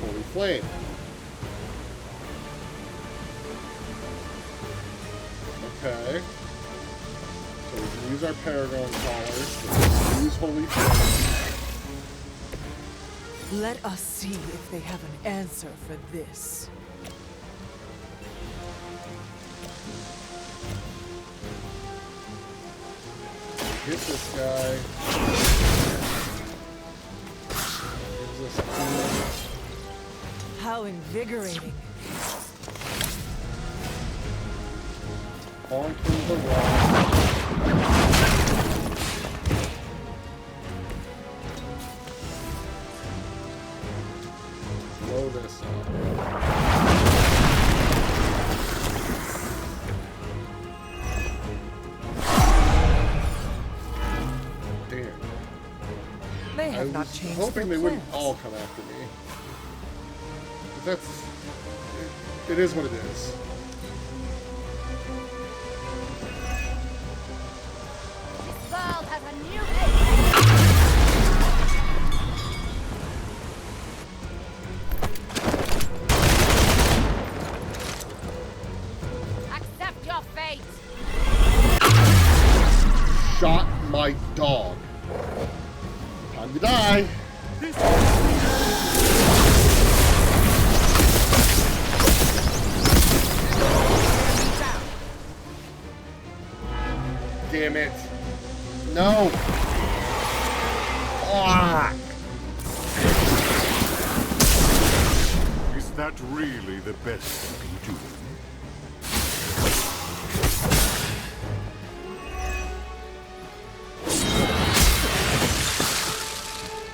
Holy Flame. Okay. So we can use our Paragon Collars. We can use Holy Flame. Let us see if they have an answer for this. Hit this guy. Gives us How invigorating. onto the wall. Blow this up. Damn. They I have not was changed hoping their they wouldn't plans. all come after me. But that's... It is what it is. This world has a new age. Accept your fate. Shot my dog. Time to die. Damn it. No. Ah. Is that really the best you can do?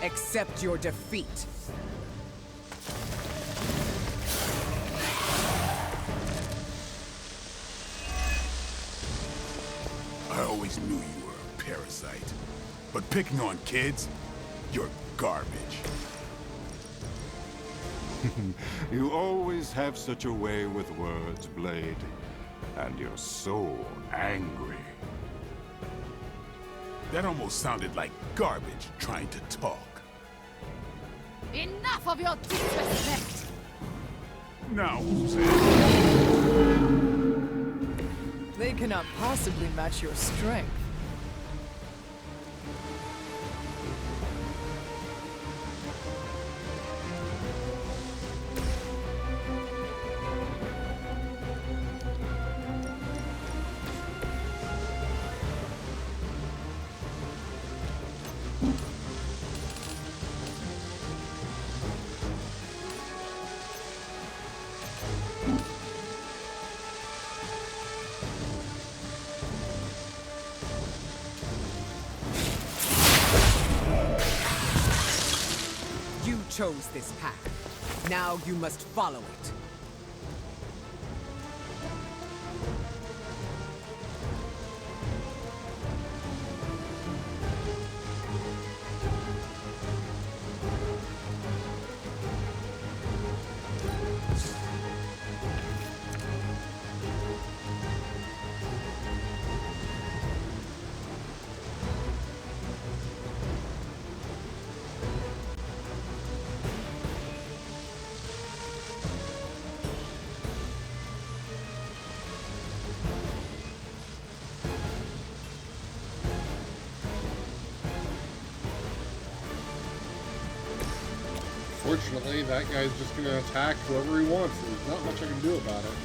Accept your defeat. I always knew you were a parasite. But picking on kids, you're garbage. You always have such a way with words, Blade. And you're so angry. That almost sounded like garbage trying to talk. Enough of your disrespect. Now who's angry? They cannot possibly match your strength. You chose this path. Now you must follow it. Fortunately, that guy's just going to attack whoever he wants. There's not much I can do about it.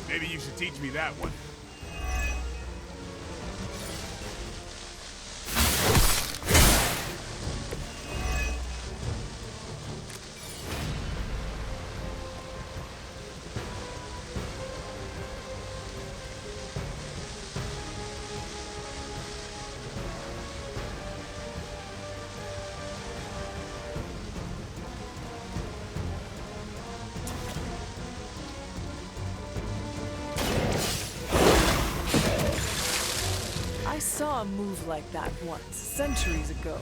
Maybe you should teach me that one. saw a move like that once, centuries ago.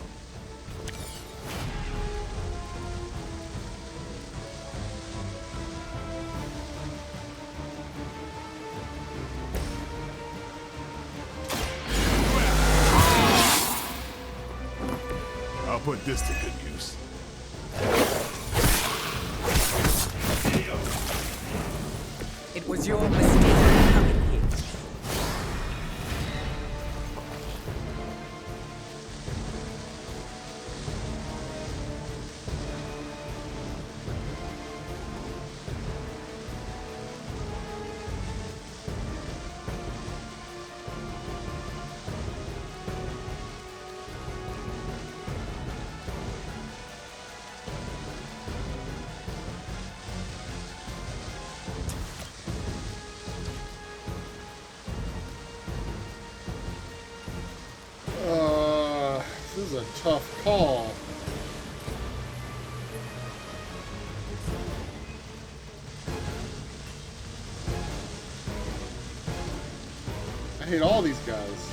I'll put this to good use. It was your mistake coming here. This is a tough call. I hate all these guys.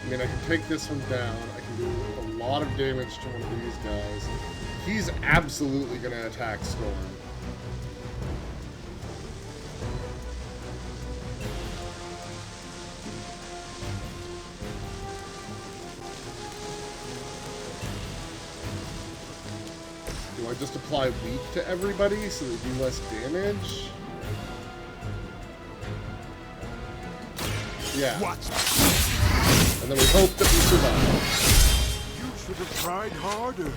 I mean, I can take this one down. I can do a lot of damage to one of these guys. He's absolutely going to attack Storm. Do I just apply weak to everybody so they do less damage? Yeah. Watch. And then we hope that we survive. You should have tried harder.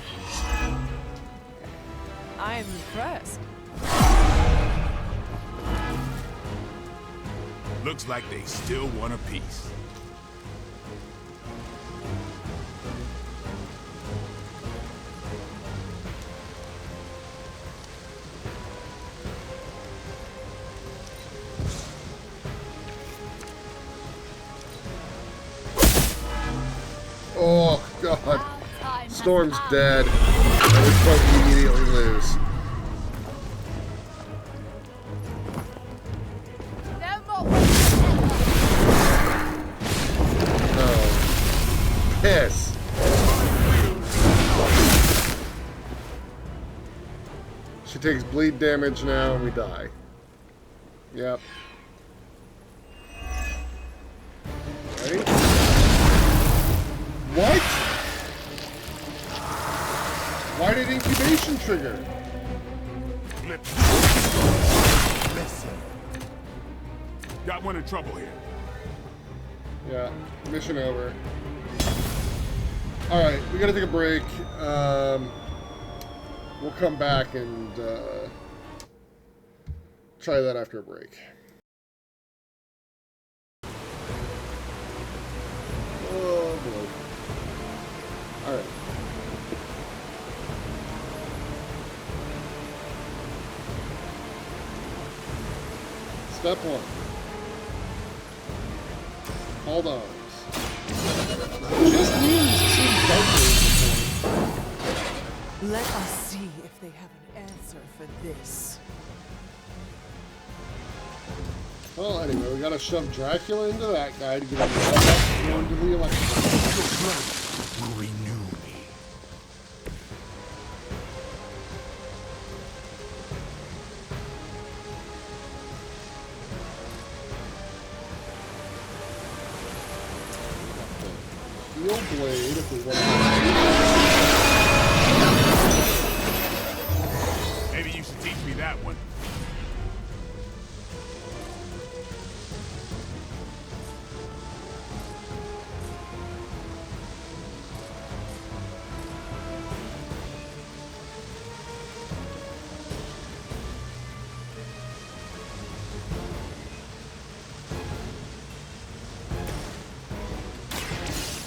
I am impressed. Looks like they still want a piece. Oh, God. Storm's dead. At which point we immediately lose. Oh. Piss. She takes bleed damage now and we die. Yep. Ready? What? Why did incubation trigger? Listen. Got one in trouble here. Yeah, mission over. Alright, we gotta take a break. We'll come back and try that after a break. Oh boy. Alright. Step 1. Hold on. Just means to see darker. Let us see if they have an answer for this. Well, anyway, we gotta shove Dracula into that guy to get him going to the election. Your blood will renew me. Steel blade if we want to. Maybe you should teach me that one.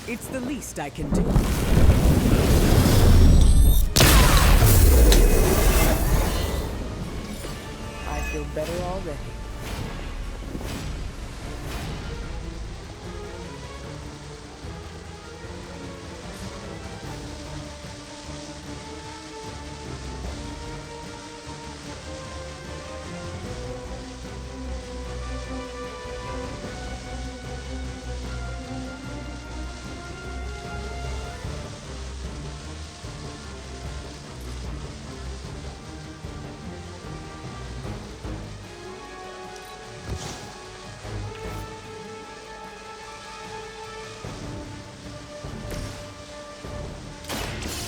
It's the least I can do. I feel better already.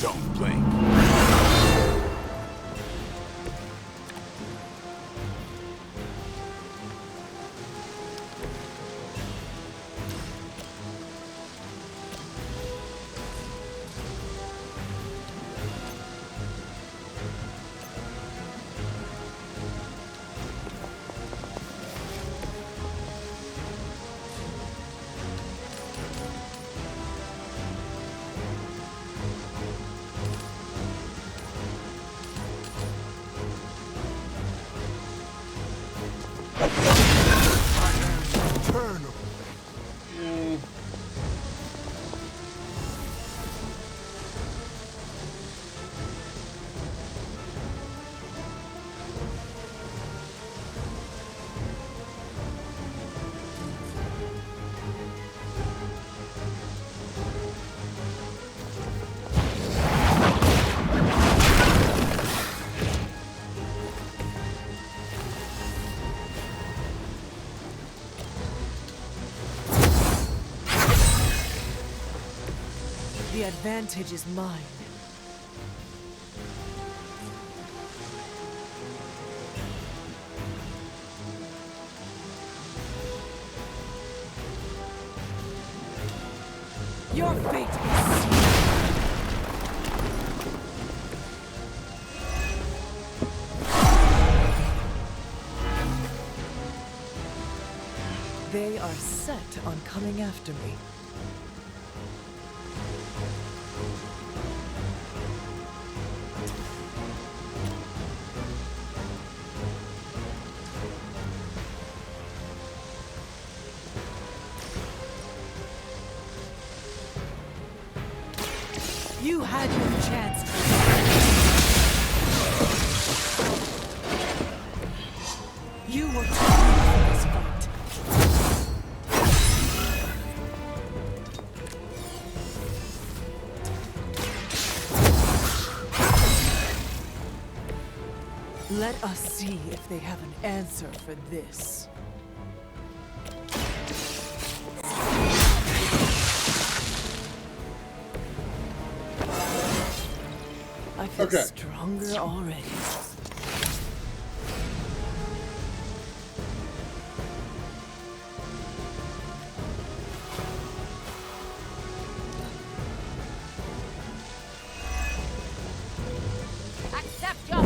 Don't blink. The advantage is mine. Your fate is sealed. They are set on coming after me. You had your chance. You were too weak for this fight. Let us see if they have an answer for this. I feel Okay. stronger already. Accept your...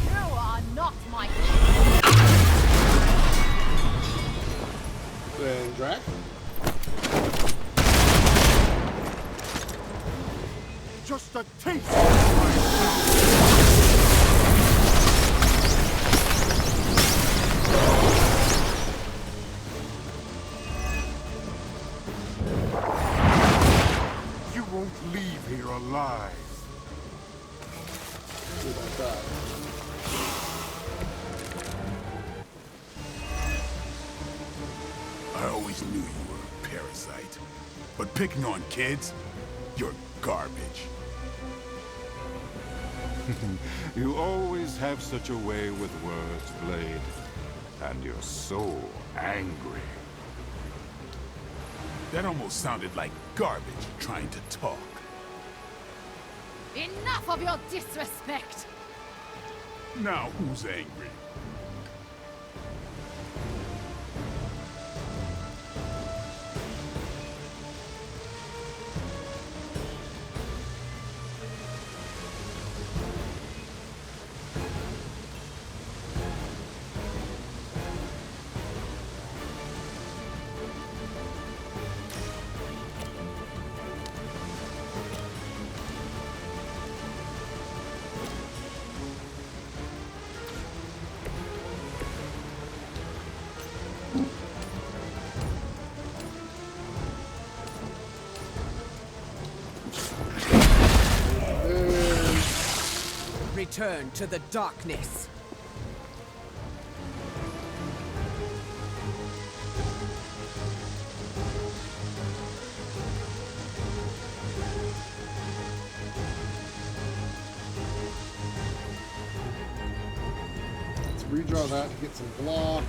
You are not my... Then Drac. Just a taste of my You won't leave here alive. See about that. I always knew you were a parasite. But picking on kids, you're garbage. You always have such a way with words, Blade. And you're so angry. That almost sounded like garbage trying to talk. Enough of your disrespect! Now who's angry? Return to the darkness. Let's redraw that to get some block.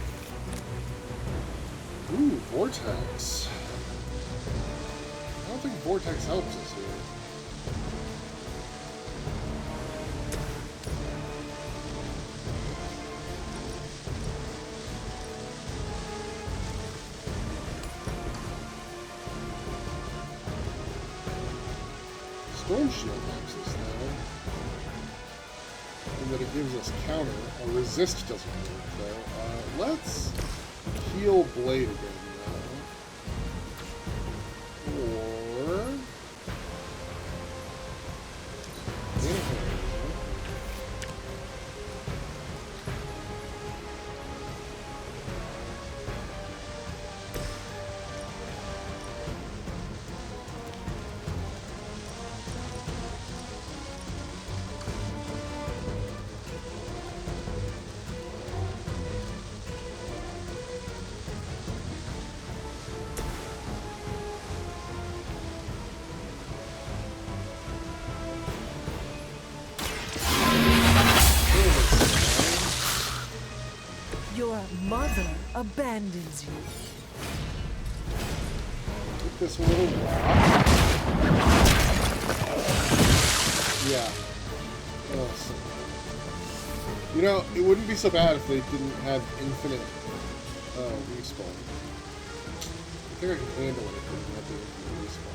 Ooh, Vortex. I don't think Vortex helps us here. Storm Shield helps us though. And that it gives us counter. A resist doesn't work though. Let's heal Blade again though. Or Your mother abandons you. get this little rock. Yeah. Awesome. You know, it wouldn't be so bad if they didn't have infinite respawn. I think I can handle it if they didn't have the infinite respawn.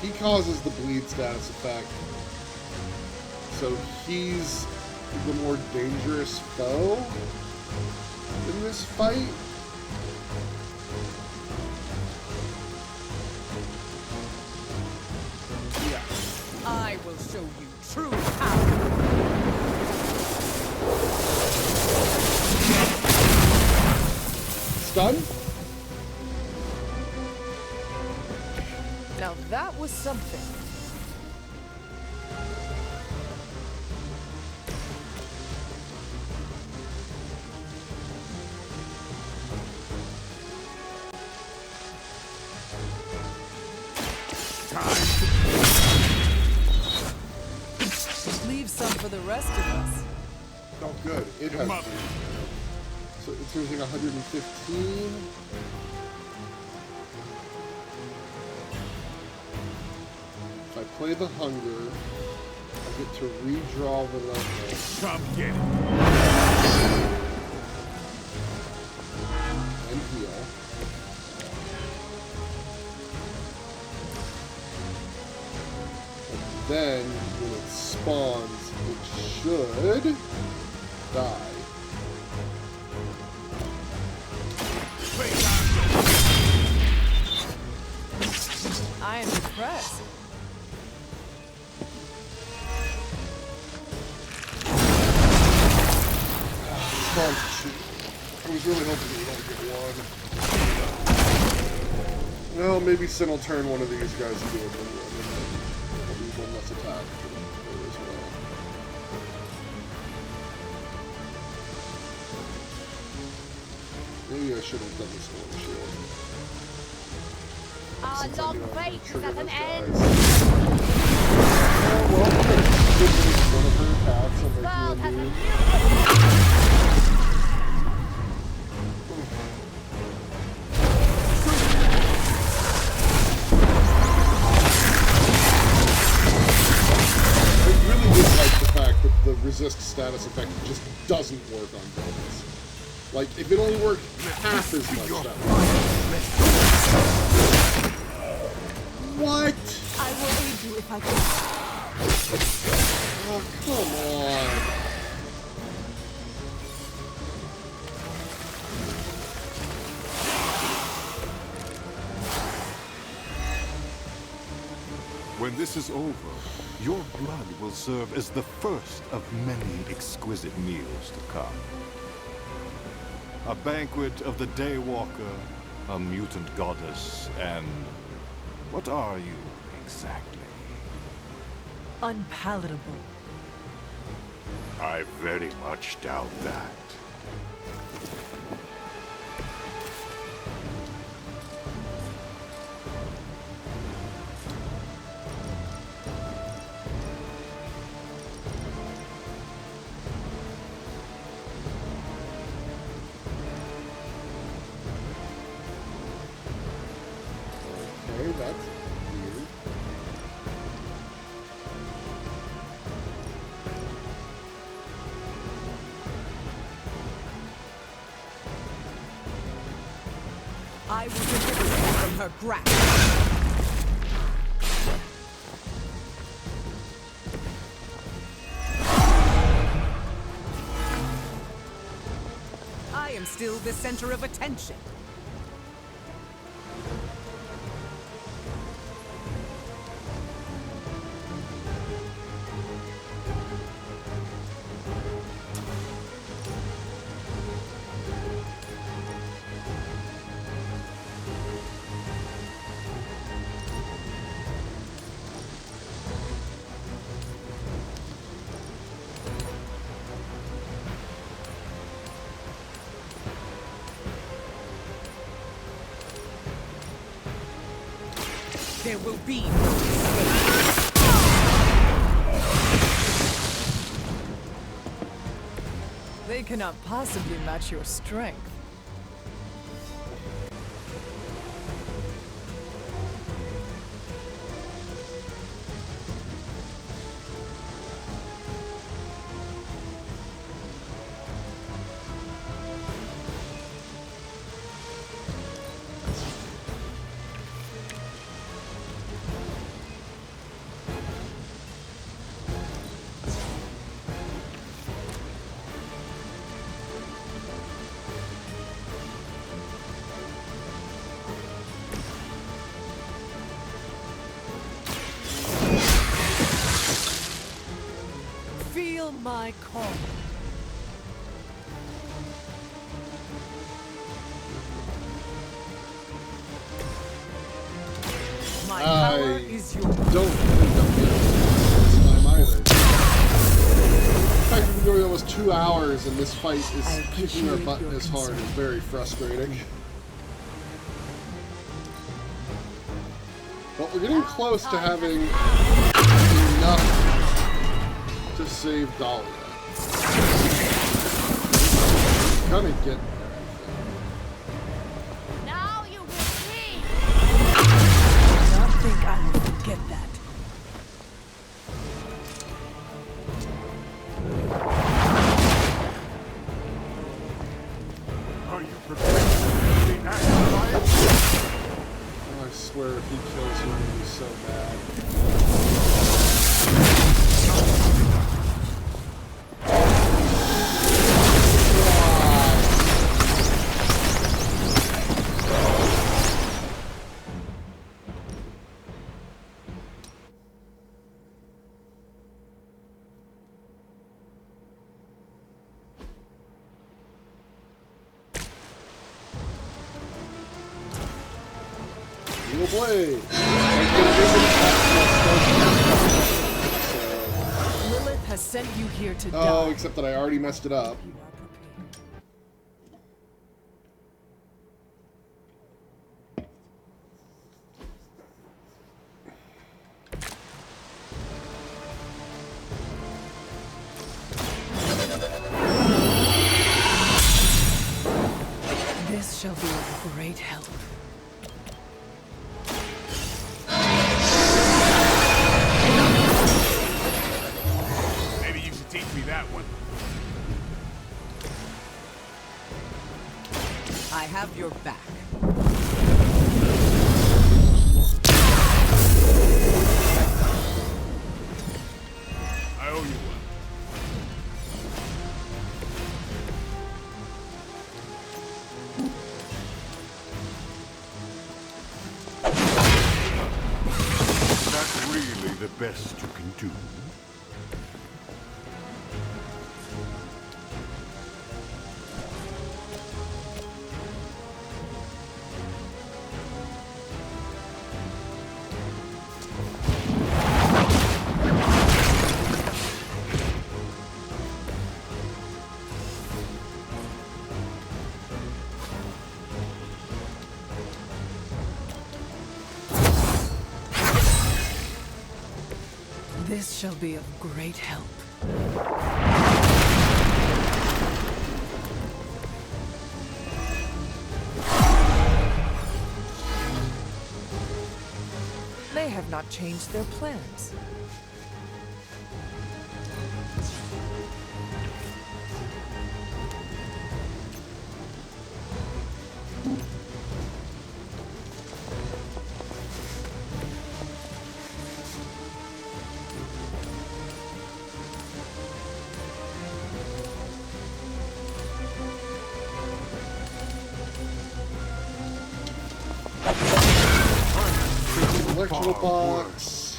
He causes the bleed status effect, so he's the more dangerous foe in this fight. I will show you true power. Stun? Now that was something. Leave some for the rest of us. Oh, good. It has. So it's using 115. If I play the hunger, I get to redraw the level. Come get it. And heal. And then, when it spawns, it should die. I am impressed. Spawns cheap. I was really hoping we don't get one. Well, maybe Sin will turn one of these guys into a minion, and then I'll use one less attack for as well. Maybe I should have done this Storm Shield. Our Since I long knew I was wait gonna is trigger at an those end. guys. Well, I'm gonna give one of her attacks on World making has a a new. new I really dislike the fact that the resist status effect just doesn't work on builds. Like, if it only worked half as much, that would. What? I will aid you if I can. Oh, Oh, come on. When this is over, your blood will serve as the first of many exquisite meals to come. A banquet of the Daywalker, a mutant goddess, and... what are you, exactly? Unpalatable. I very much doubt that. Okay, that's weird. I will deliver her from her grasp. I am still the center of attention. There will be no escape. They cannot possibly match your strength. Feel my call. My power is yours. Don't think I'm getting this time either. The fact that we're going almost 2 hours and this fight is kicking our butt this hard is very frustrating. But we're getting close to having enough to save Dahlia. Gonna get there. Now you will see. I don't think I will forget that. Are you prepared to be annihilated? Oh, I swear if he kills him, he'll be so bad. Evil Blade! Lilith has sent you here to die. Oh, except that I already messed it up. You are prepared. This shall be of great help. Maybe you should teach me that one. I have your back. I owe you one. best you can do? This shall be of great help. They have not changed their plans. Electrical box.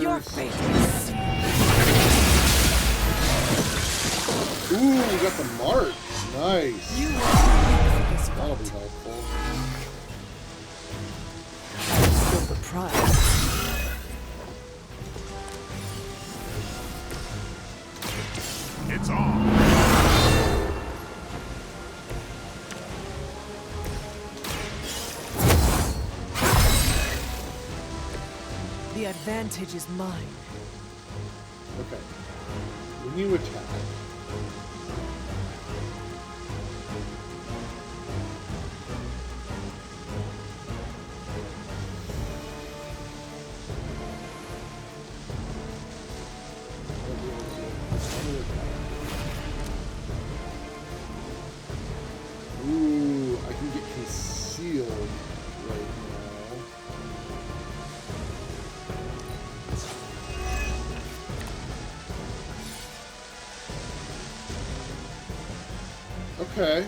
Your fate is sealed. Ooh, we got the mark. Nice. You are too weak for this That'll be fight. helpful. Still the prize. It's on. The advantage is mine. Okay. When you attack, ooh, I can get concealed right now. Okay.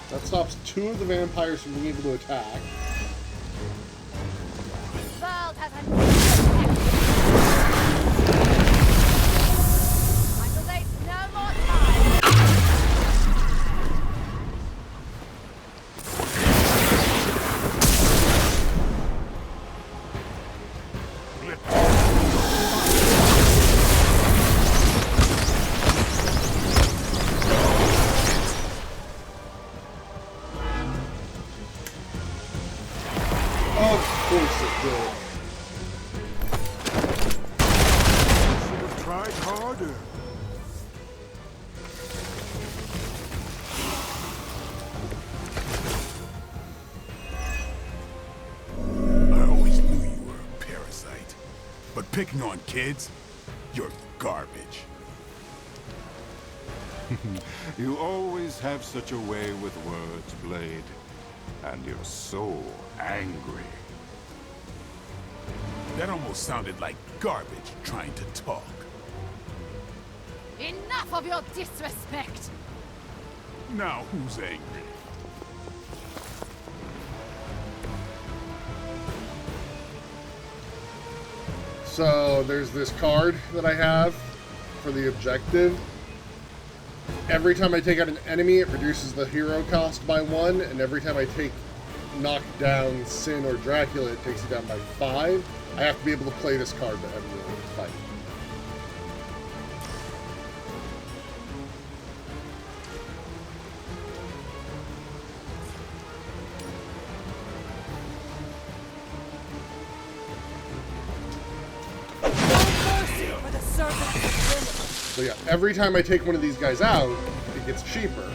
That stops 2 of the vampires from being able to attack. This world has a I shall waste no more time. Of course it did. Should have tried harder. I always knew you were a parasite. But picking on kids, you're garbage. You always have such a way with words, Blade. And you're so angry. That almost sounded like garbage trying to talk. Enough of your disrespect! Now who's angry? So there's this card that I have for the objective. Every time I take out an enemy, it reduces the hero cost by 1, and every time I knock down Sin or Dracula, it takes it down by 5. I have to be able to play this card to end the fight. Mercy for the servants of Lilith. So yeah, every time I take one of these guys out, it gets cheaper.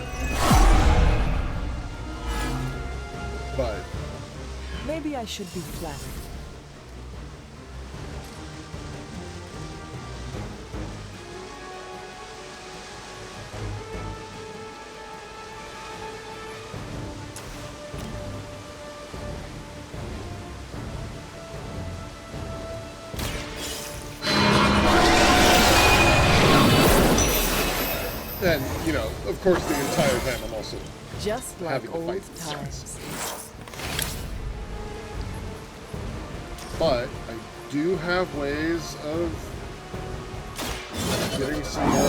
But Maybe I should be flattered. Of course, the entire time I'm also Just like having to old fight these times. sucks. But I do have ways of getting some more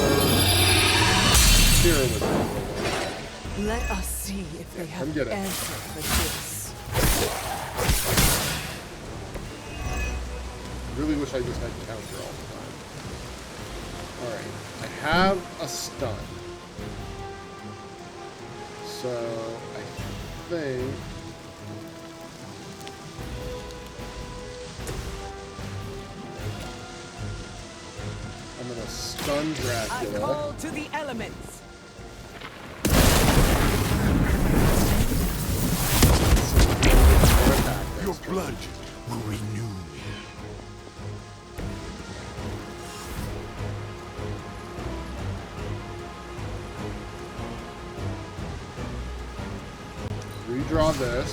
heroism. Let us see if they have I'm getting it. answer for this. Really wish I just had counter all the time. Alright, I have a stun. So, I think... I'm gonna stun I Dracula. call to the elements. Your blood will renew me. Redraw this.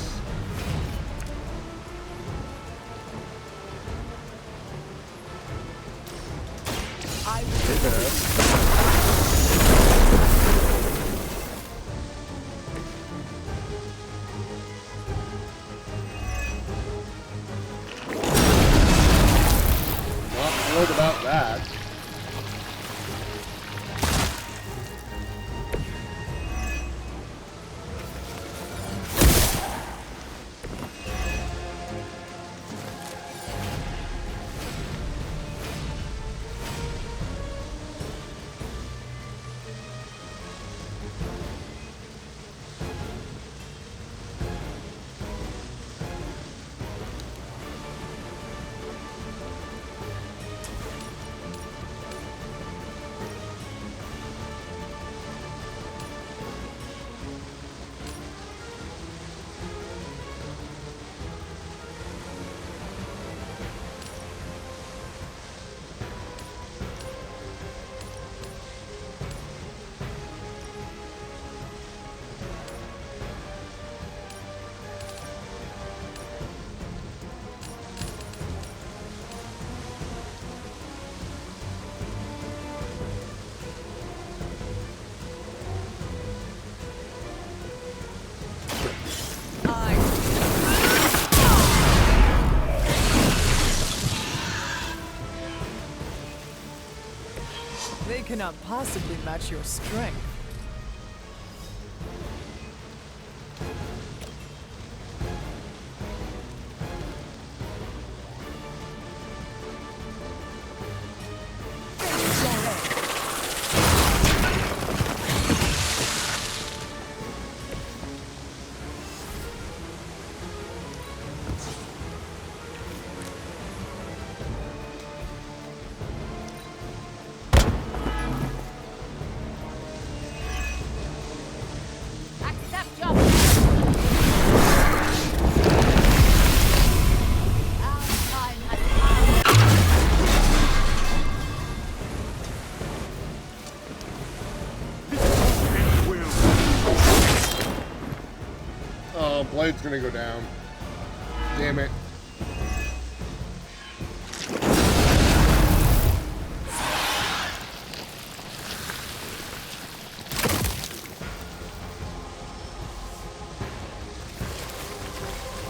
I will Hit this. Not thrilled about that. They cannot possibly match your strength. Accept your... Our time has Oh, Blade's gonna go down. Damn it.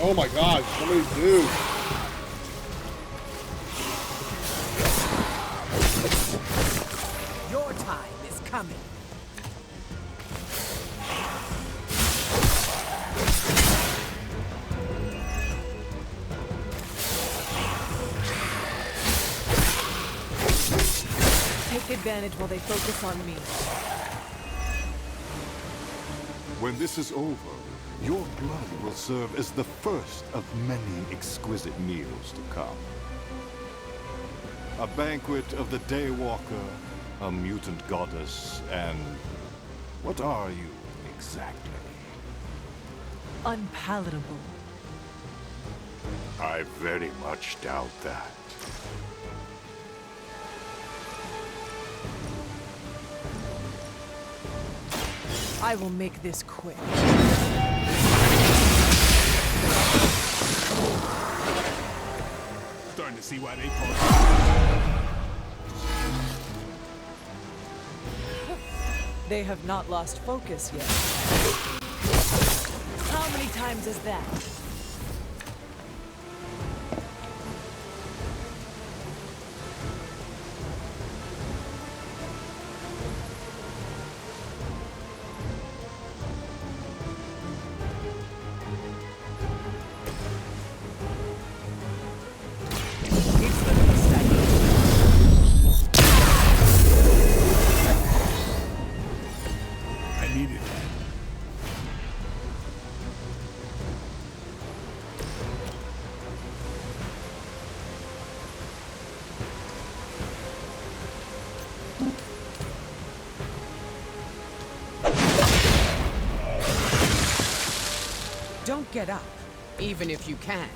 Oh my god, so many dudes. Your time is coming. Take advantage while they focus on me. When this is over, your blood will serve as the first of many exquisite meals to come. A banquet of the Daywalker, a mutant goddess, and... what are you exactly? Unpalatable. I very much doubt that. I will make this quick. Starting to see why they call it. They have not lost focus yet. How many times is that? I needed that. Don't get up, even if you can.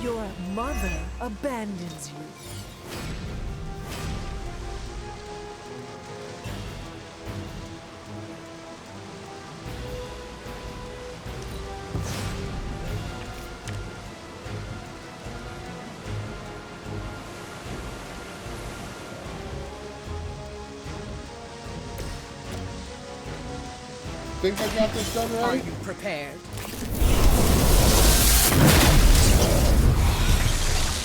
Your mother abandons you. Think I got this done Are right? you prepared?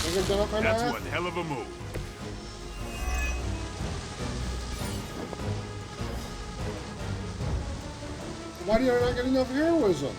Think I've done it my That's math? one hell of a move. Why do I not get enough heroism?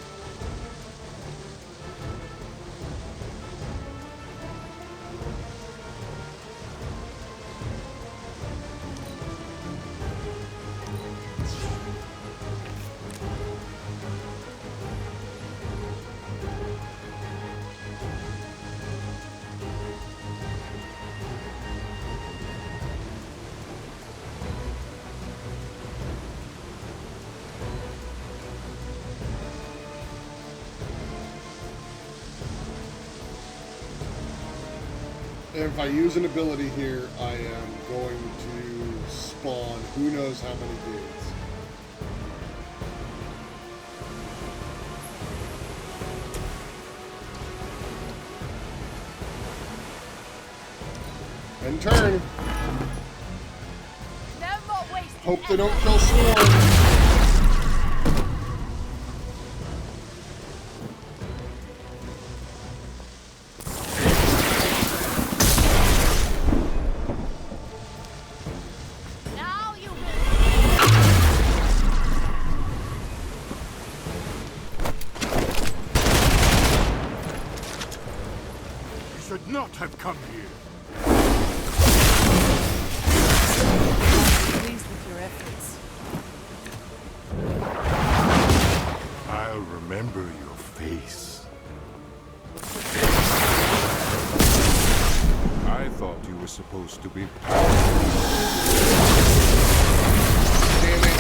If I use an ability here, I am going to spawn who knows how many dudes. And turn. No more wasted. Hope they don't kill Swarm. Now you will. You should not have come here. Pleased with your efforts. I'll remember your face. I thought you were supposed to be powerful. Damn it.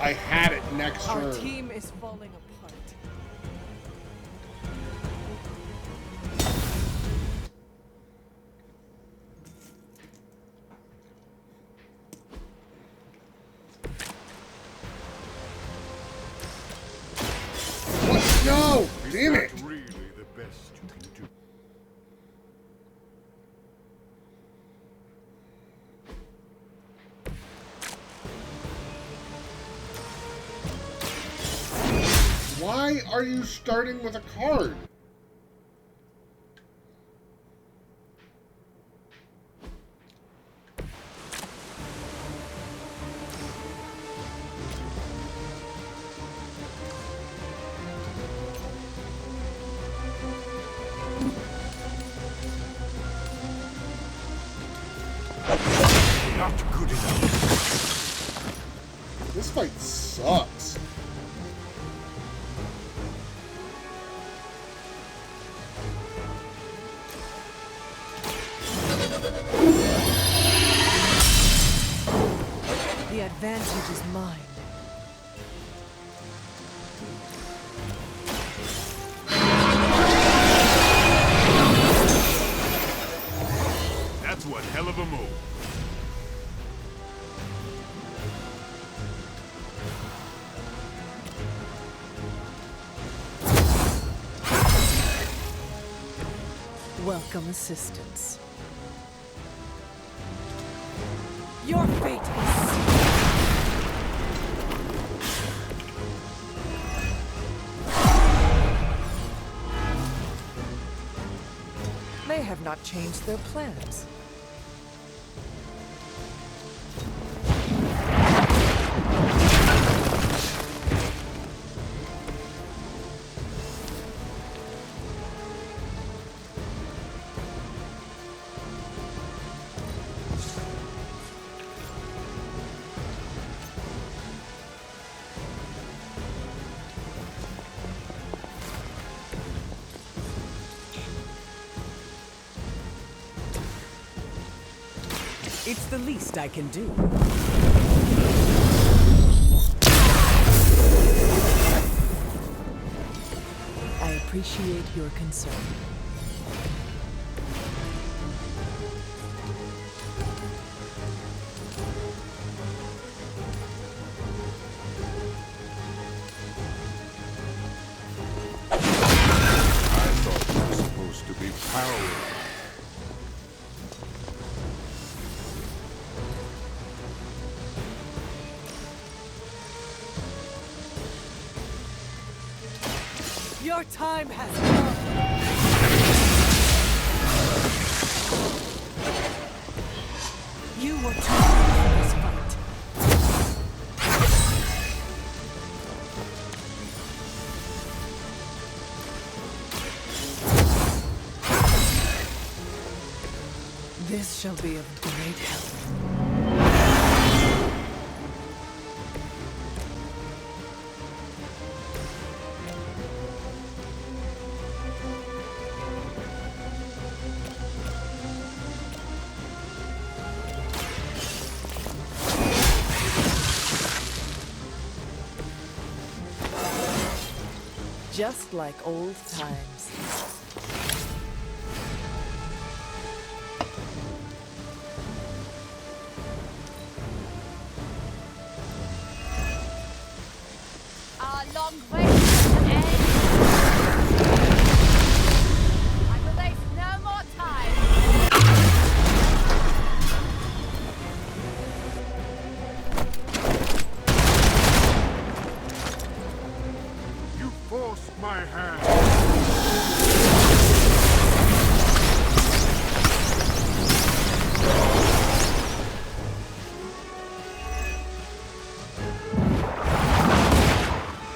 I had it next Our turn. team is falling apart. What? No! Is Damn that it! really the best you can do? Why are you starting with a card? Not good enough. This fight sucks. The advantage is mine. That's one hell of a move. Welcome assistance. Your fate is They have not changed their plans. It's the least I can do. I appreciate your concern. I thought you were supposed to be powerful. Your time has come. You were too weak for this fight. This shall be of great help. Just like old times. Our long wait is an end. I will waste no more time. You forced my hand.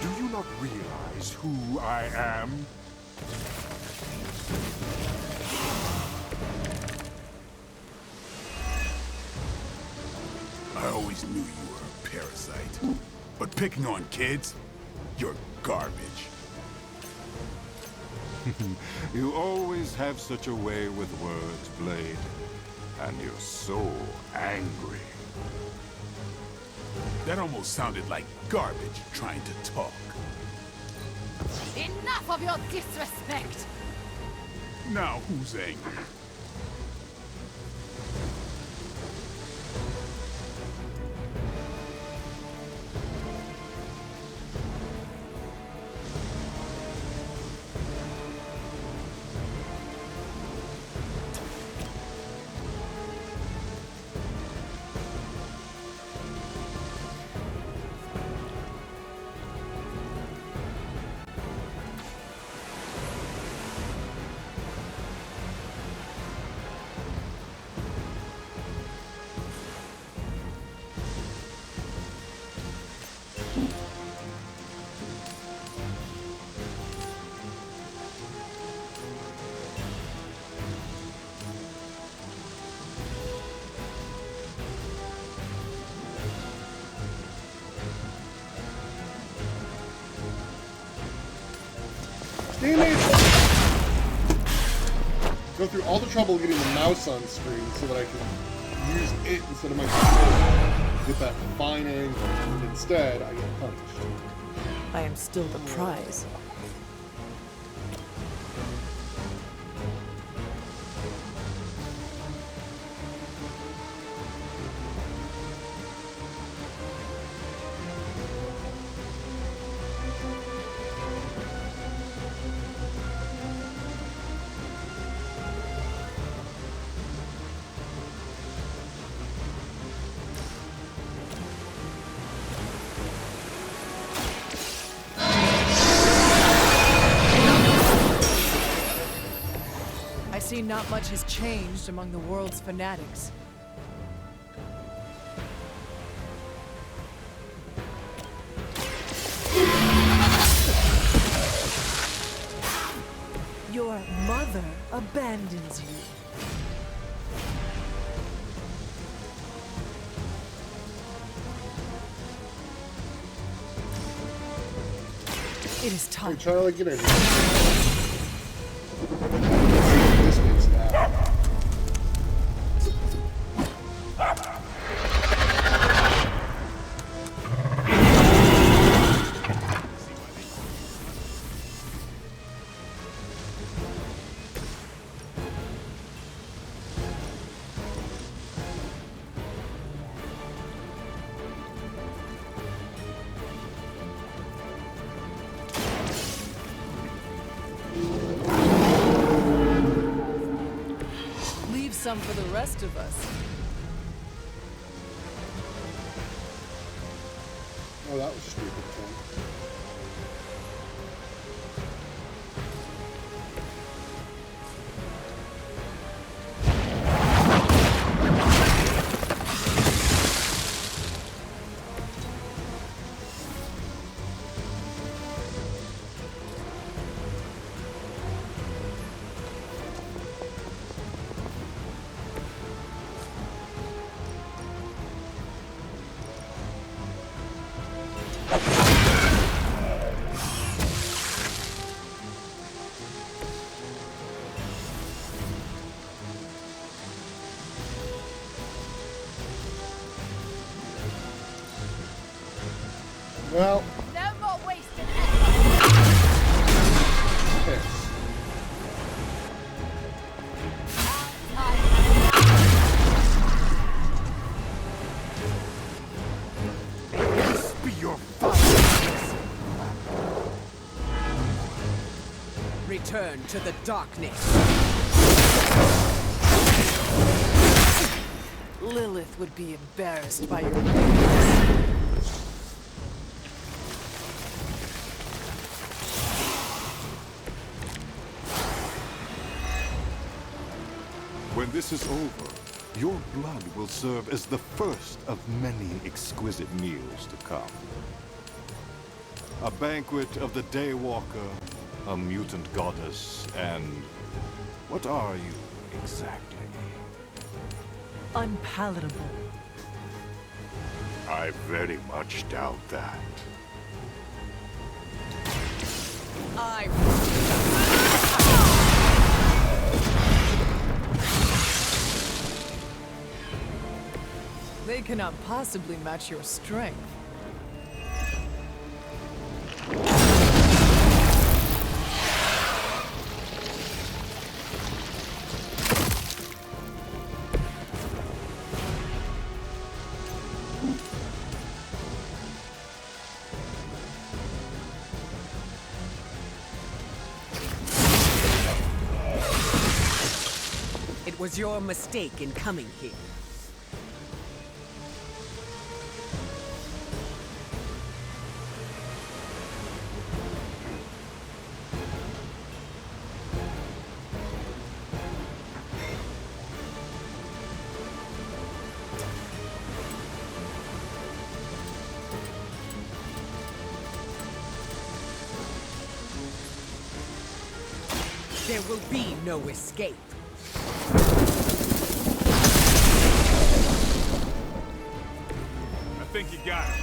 Do you not realize who I am? I always knew you were a parasite. But picking on kids? You're garbage. You always have such a way with words, Blade. And you're so angry. That almost sounded like garbage trying to talk. Enough of your disrespect. Now who's angry? Damn it! Go through all the trouble getting the mouse on screen so that I can use it instead of my controller. Get that fine angle. And instead, I get punched. I am still the prize. not much has changed among the world's fanatics. Your mother abandons you. It is Hey, time. Charlie, get in here. This gets down. Leave some for the rest of us. Oh, that was stupid, Tim. Well, No more wasted effort. yes. This be your final. Return to the darkness. Lilith would be embarrassed by your weakness. When this is over, your blood will serve as the first of many exquisite meals to come. A banquet of the Daywalker, a mutant goddess, and... what are you exactly? Unpalatable. I very much doubt that. They cannot possibly match your strength. It was your mistake in coming here. There will be no escape. I think you got it.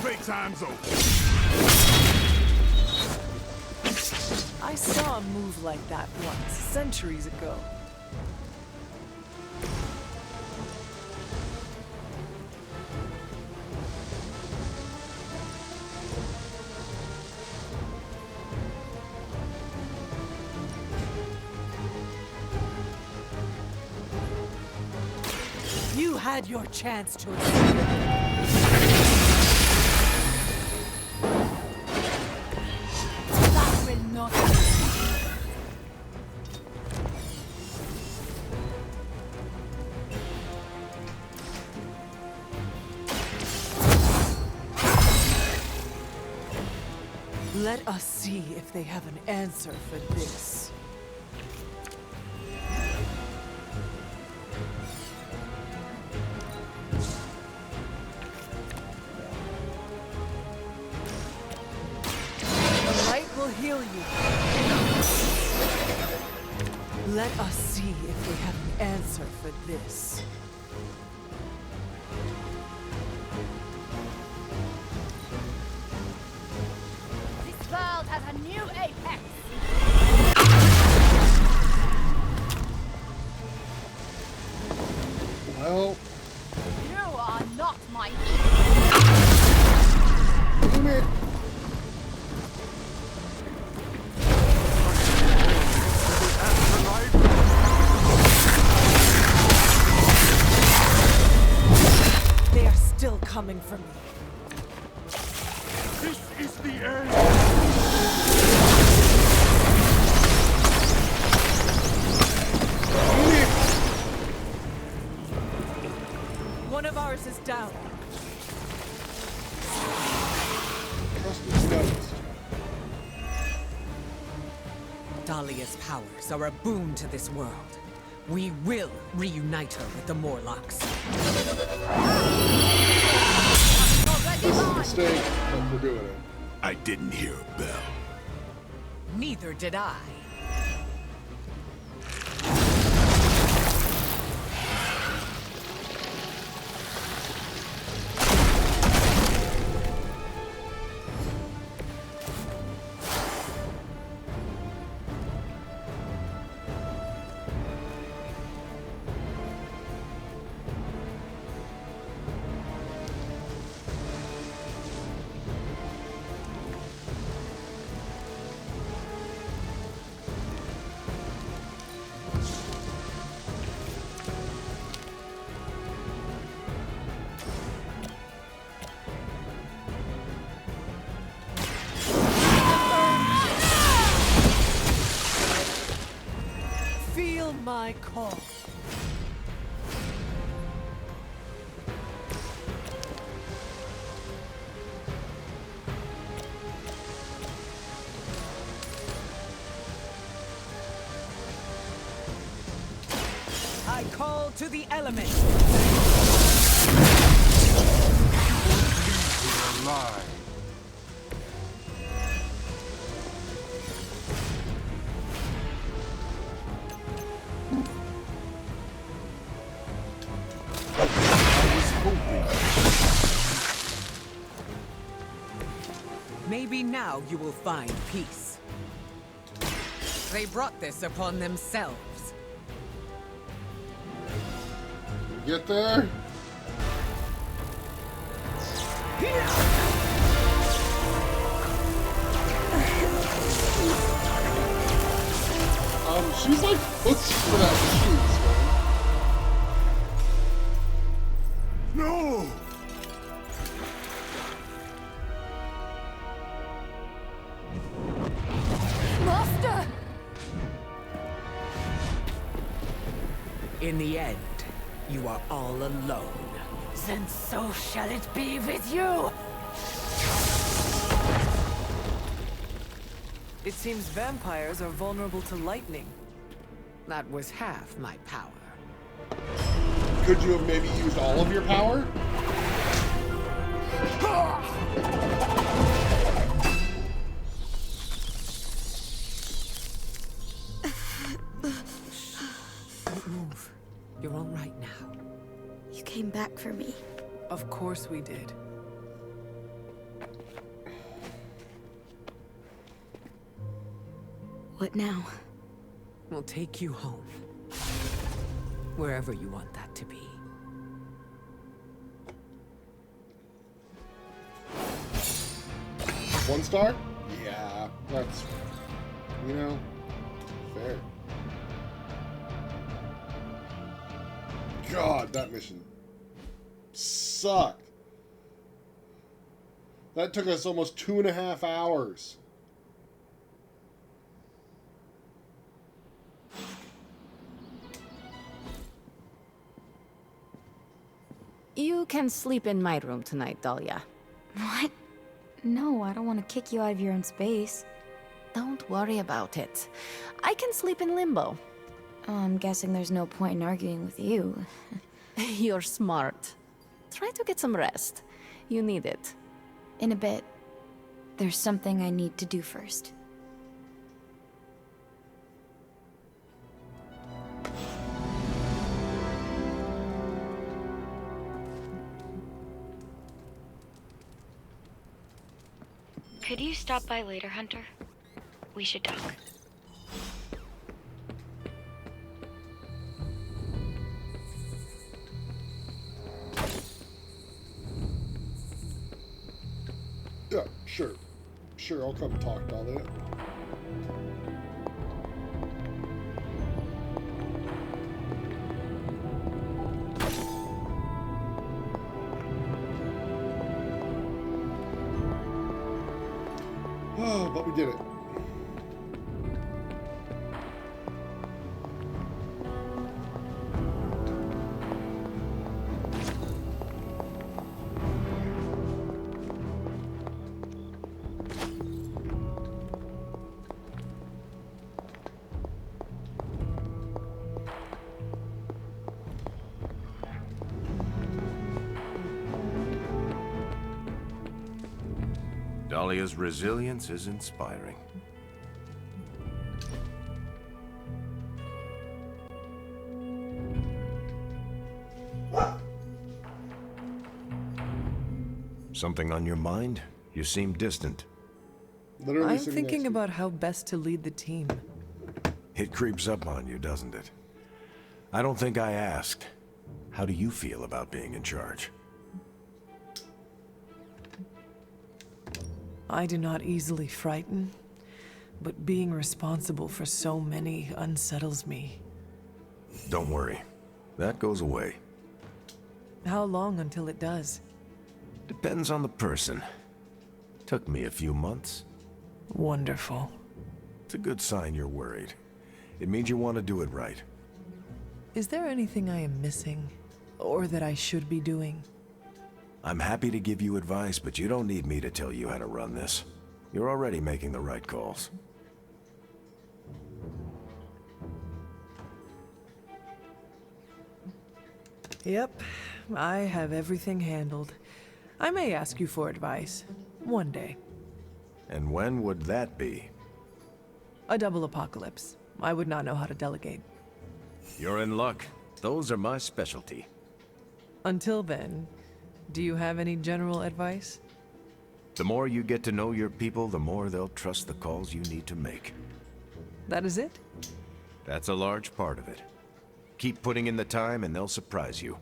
Playtime's over. I saw a move like that once, centuries ago. You had your chance to escape. Not. Let us see if they have an answer for this. The light will heal you. Let us see if they have an answer for this. This world has a new apex. Well, You are not my damn it. They are still coming for me. This is the end! One of ours is down. Trust me, notes. Dahlia's powers are a boon to this world. We will reunite her with the Morlocks. already This is a on. mistake, but we're doing it. I didn't hear a bell. Neither did I. Feel my call. I call to the elements. We're alive. Maybe now you will find peace. They brought this upon themselves. Get there? She's like hooked for that machine, No! Master! In the end, you are all alone. Then so shall it be with you! It seems vampires are vulnerable to lightning. That was half my power. Could you have maybe used all of your power? Don't move. You're all right now. You came back for me. Of course we did. What now? We'll take you home. Wherever you want that to be. One star? Yeah, that's, you know, fair. God, that mission sucked. That took us almost 2.5 hours. You can sleep in my room tonight, Dahlia. What? No, I don't want to kick you out of your own space. Don't worry about it. I can sleep in limbo. Oh, I'm guessing there's no point in arguing with you. You're smart. Try to get some rest. You need it. In a bit. There's something I need to do first. Could you stop by later, Hunter? We should talk. Yeah, sure. Sure, I'll come talk about it. Oh, but we did it. Dahlia's resilience is inspiring. Something on your mind? You seem distant. Literally I'm sitting thinking next to about how best to lead the team. It creeps up on you, doesn't it? I don't think I asked. How do you feel about being in charge? I do not easily frighten, but being responsible for so many unsettles me. Don't worry. That goes away. How long until it does? Depends on the person. Took me a few months. Wonderful. It's a good sign you're worried. It means you want to do it right. Is there anything I am missing? Or that I should be doing? I'm happy to give you advice, but you don't need me to tell you how to run this. You're already making the right calls. Yep, I have everything handled. I may ask you for advice. One day. And when would that be? A double apocalypse. I would not know how to delegate. You're in luck. Those are my specialty. Until then, do you have any general advice? The more you get to know your people, the more they'll trust the calls you need to make. That is it? That's a large part of it. Keep putting in the time and they'll surprise you.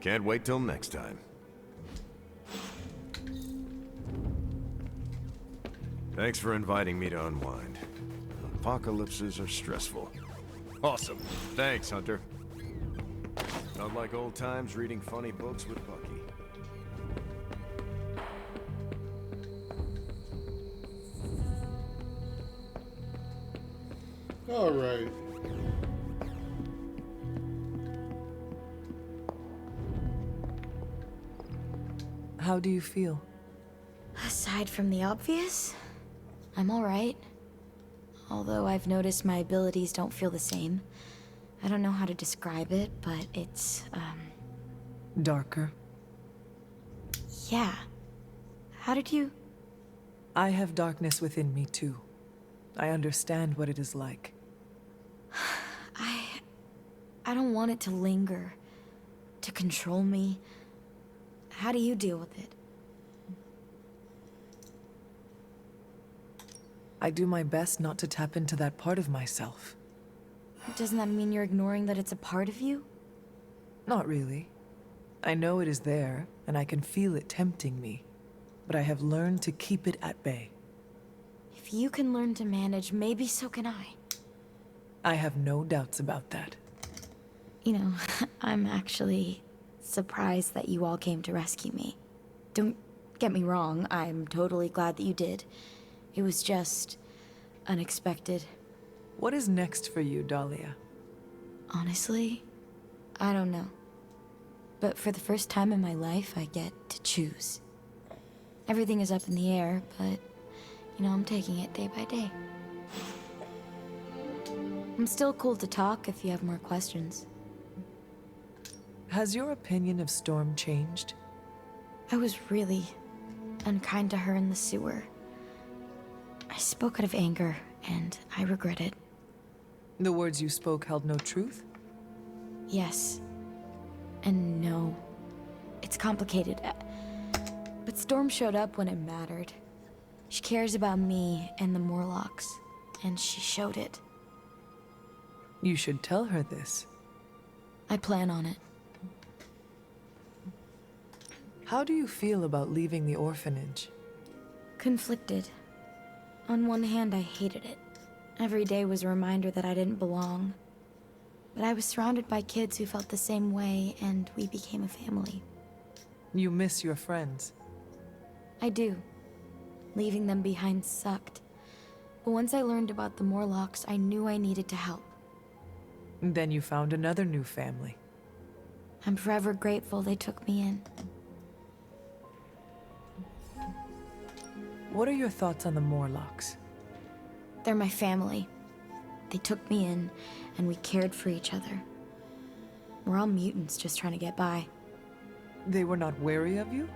Can't wait till next time. Thanks for inviting me to unwind. Apocalypses are stressful. Awesome. Thanks, Hunter. Not like old times reading funny books with Bucky. All right. How do you feel? Aside from the obvious, I'm alright. Although I've noticed my abilities don't feel the same. I don't know how to describe it, but it's, Darker. Yeah. How did you... I have darkness within me too. I understand what it is like. I don't want it to linger, to control me. How do you deal with it? I do my best not to tap into that part of myself. Doesn't that mean you're ignoring that it's a part of you? Not really. I know it is there, and I can feel it tempting me. But I have learned to keep it at bay. If you can learn to manage, maybe so can I. I have no doubts about that. You know, I'm actually surprised that you all came to rescue me. Don't get me wrong, I'm totally glad that you did. It was just unexpected. What is next for you, Dahlia? Honestly, I don't know. But for the first time in my life, I get to choose. Everything is up in the air, but, you know, I'm taking it day by day. I'm still cool to talk if you have more questions. Has your opinion of Storm changed? I was really unkind to her in the sewer. I spoke out of anger, and I regret it. The words you spoke held no truth? Yes. And no. It's complicated. But Storm showed up when it mattered. She cares about me and the Morlocks, and she showed it. You should tell her this. I plan on it. How do you feel about leaving the orphanage? Conflicted. On one hand, I hated it. Every day was a reminder that I didn't belong. But I was surrounded by kids who felt the same way, and we became a family. You miss your friends. I do. Leaving them behind sucked. But once I learned about the Morlocks, I knew I needed to help. Then you found another new family. I'm forever grateful they took me in. What are your thoughts on the Morlocks? They're my family. They took me in, and we cared for each other. We're all mutants just trying to get by. They were not wary of you?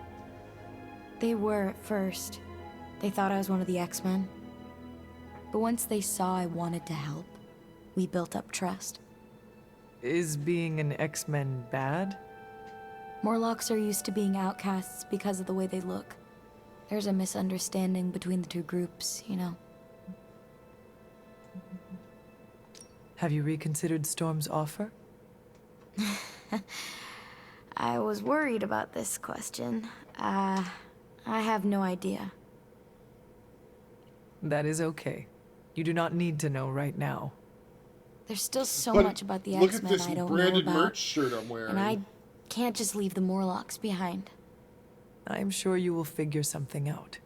They were at first. They thought I was one of the X-Men. But once they saw I wanted to help, we built up trust. Is being an X-Men bad? Morlocks are used to being outcasts because of the way they look. There's a misunderstanding between the two groups, you know. Have you reconsidered Storm's offer? I was worried about this question. I have no idea. That is okay. You do not need to know right now. There's still so But much about the look X-Men at this I don't know branded about. merch shirt I'm wearing. And I can't just leave the Morlocks behind. I'm sure you will figure something out.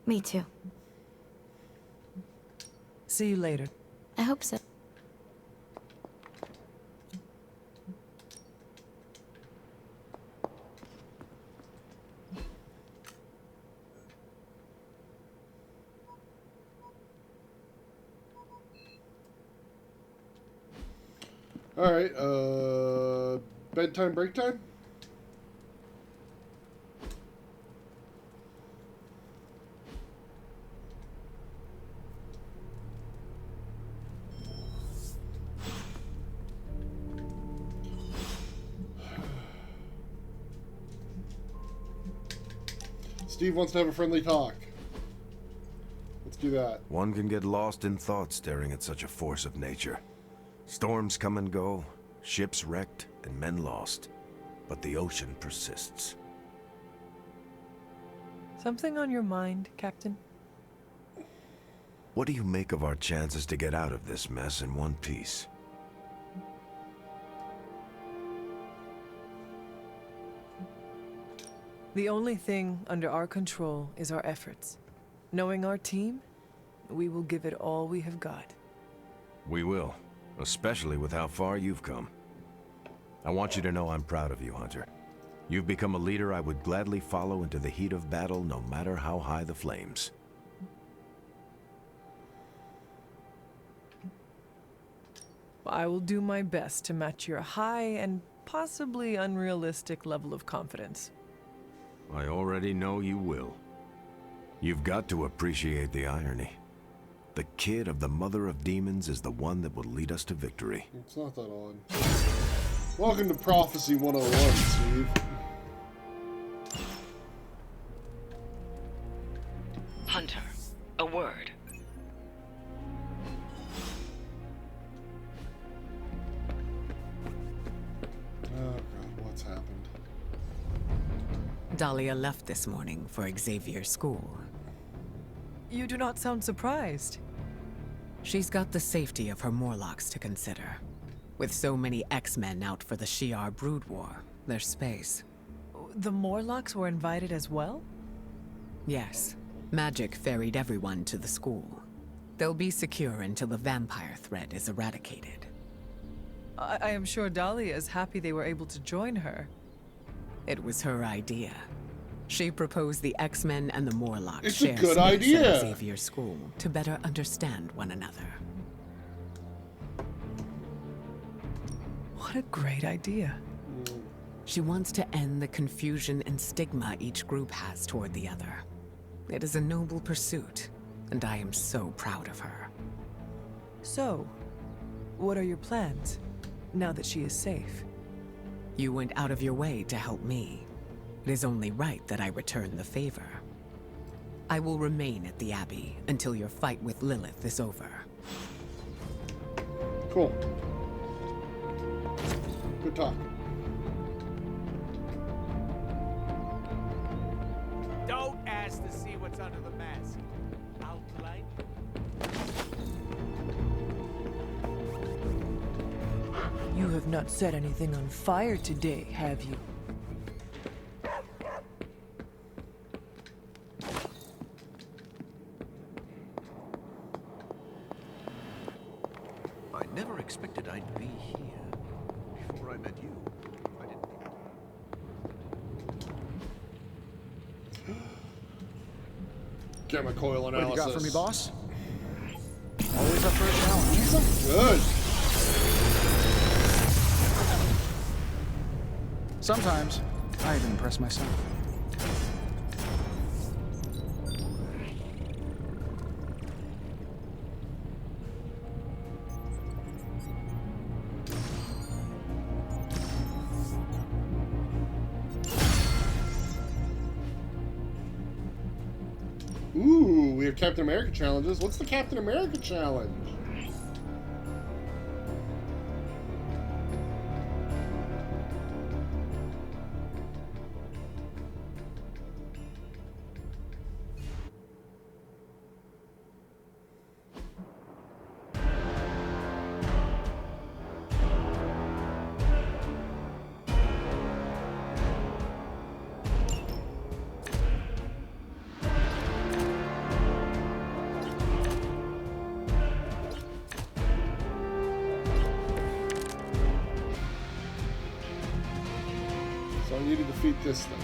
Me too. See you later. I hope so. All right, bedtime, break time? Steve wants to have a friendly talk. Let's do that. One can get lost in thought staring at such a force of nature. Storms come and go, ships wrecked, and men lost. But the ocean persists. Something on your mind, Captain? What do you make of our chances to get out of this mess in one piece? The only thing under our control is our efforts. Knowing our team, we will give it all we have got. We will, especially with how far you've come. I want you to know I'm proud of you, Hunter. You've become a leader I would gladly follow into the heat of battle, no matter how high the flames. I will do my best to match your high and possibly unrealistic level of confidence. I already know you will. You've got to appreciate the irony. The kid of the Mother of Demons is the one that will lead us to victory. It's not that odd. Welcome to Prophecy 101, Steve. Hunter, a word. Oh god, what's happened? Dahlia left this morning for Xavier's school. You do not sound surprised. She's got the safety of her Morlocks to consider. With so many X-Men out for the Shi'ar Brood War, there's space. The Morlocks were invited as well? Yes. Magic ferried everyone to the school. They'll be secure until the vampire threat is eradicated. I am sure Dahlia is happy they were able to join her. It was her idea. She proposed the X-Men and the Morlocks It's a share good space idea. at Xavier's school to better understand one another. What a great idea. She wants to end the confusion and stigma each group has toward the other. It is a noble pursuit, and I am so proud of her. So, what are your plans, now that she is safe? You went out of your way to help me. It is only right that I return the favor. I will remain at the Abbey until your fight with Lilith is over. Cool. Good talk. Don't ask to see what's under the mask. Outline. You have not set anything on fire today, have you? I never expected I'd be here before I met you. I didn't. Gamma coil analysis. What have you got for me, boss? Always up for a challenge. Good. Sometimes, I even impress myself. Ooh, we have Captain America challenges. What's the Captain America challenge? So I need to defeat this thing.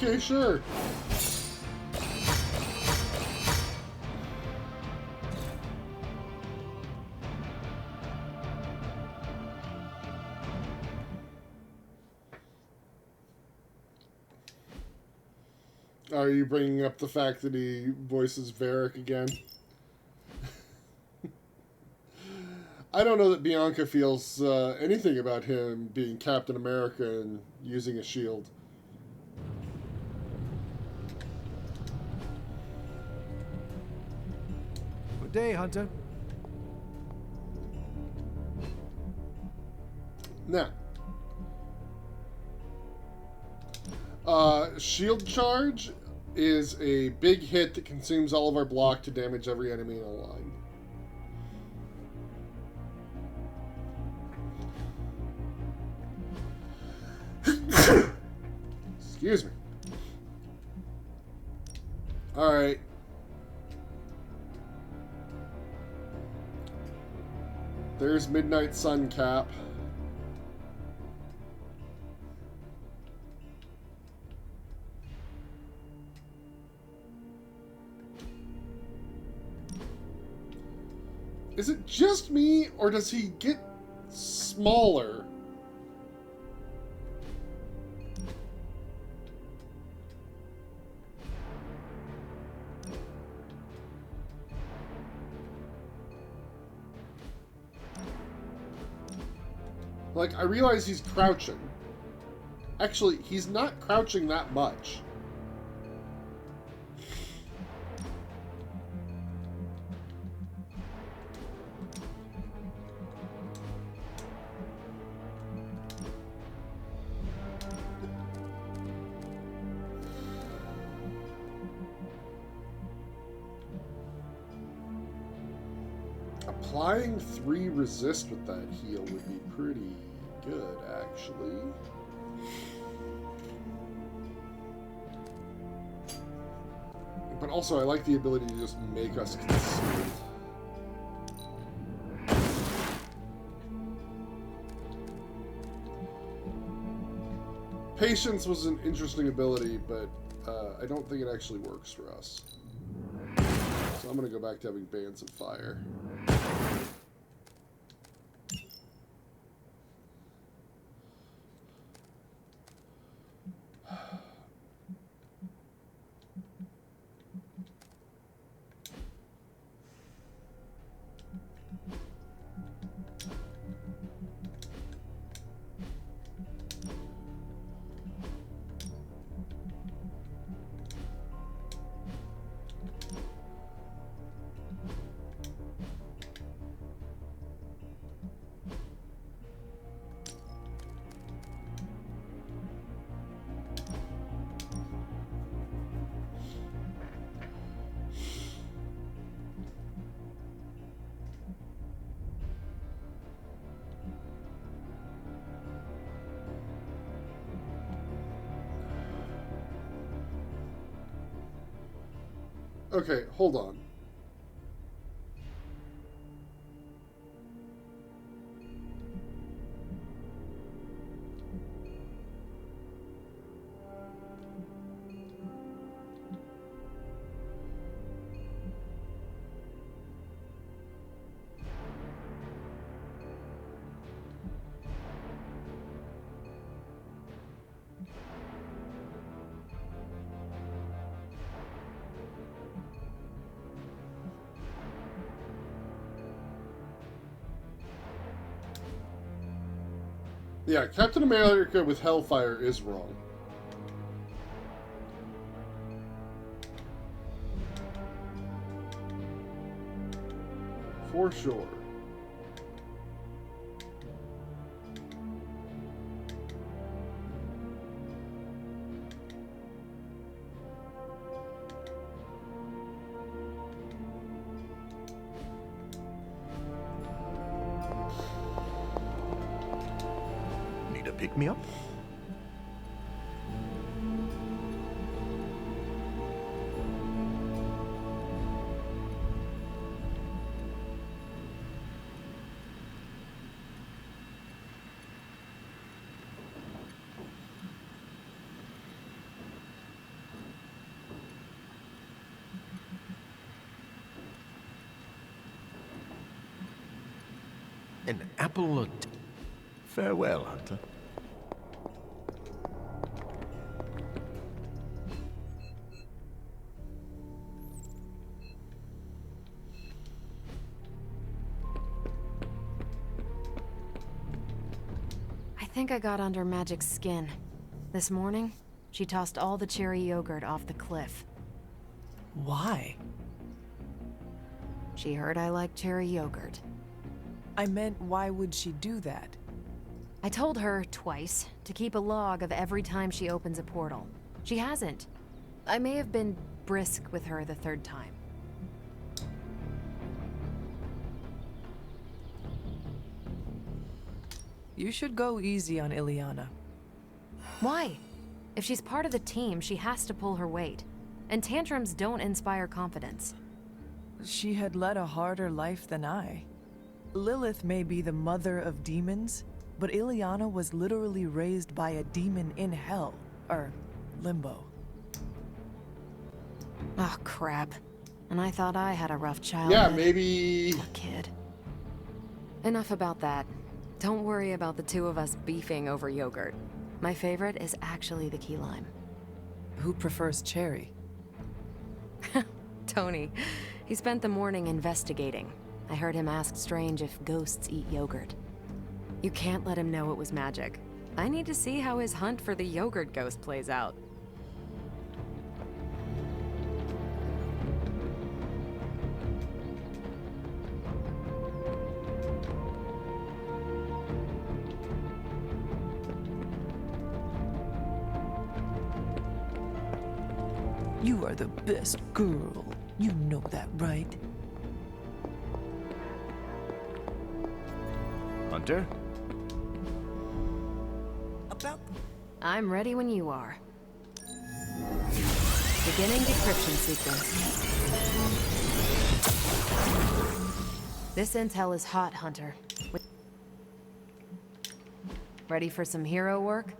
Okay, sure. Are you bringing up the fact that he voices Varric again? I don't know that Bianca feels anything about him being Captain America and using a shield. Good day, Hunter. Now, shield charge is a big hit that consumes all of our block to damage every enemy in a line. Excuse me. Alright. There's Midnight Sun Cap. Is it just me, or does he get smaller? Like, I realize he's crouching. Actually, he's not crouching that much. Applying 3 resist with that heal would be pretty good, actually. But also, I like the ability to just make us concealed. Patience was an interesting ability, but I don't think it actually works for us. So I'm going to go back to having bands of fire. Okay, hold on. Yeah, Captain America with Hellfire is wrong. For sure. Pick me up? An apple. Farewell, Hunter. I think I got under Magic's skin. This morning, she tossed all the cherry yogurt off the cliff. Why? She heard I like cherry yogurt. I meant, why would she do that? I told her twice to keep a log of every time she opens a portal. She hasn't. I may have been brisk with her the third time. You should go easy on Ileana. Why? If she's part of the team, she has to pull her weight. And tantrums don't inspire confidence. She had led a harder life than I. Lilith may be the mother of demons, but Ileana was literally raised by a demon in hell, or limbo. Oh, crap. And I thought I had a rough childhood. Yeah, maybe... Poor kid. Enough about that. Don't worry about the two of us beefing over yogurt. My favorite is actually the key lime. Who prefers cherry? Tony. He spent the morning investigating. I heard him ask Strange if ghosts eat yogurt. You can't let him know it was magic. I need to see how his hunt for the yogurt ghost plays out. You are the best girl. You know that, right? Hunter? I'm ready when you are. Beginning decryption sequence. This intel is hot, Hunter. Ready for some hero work?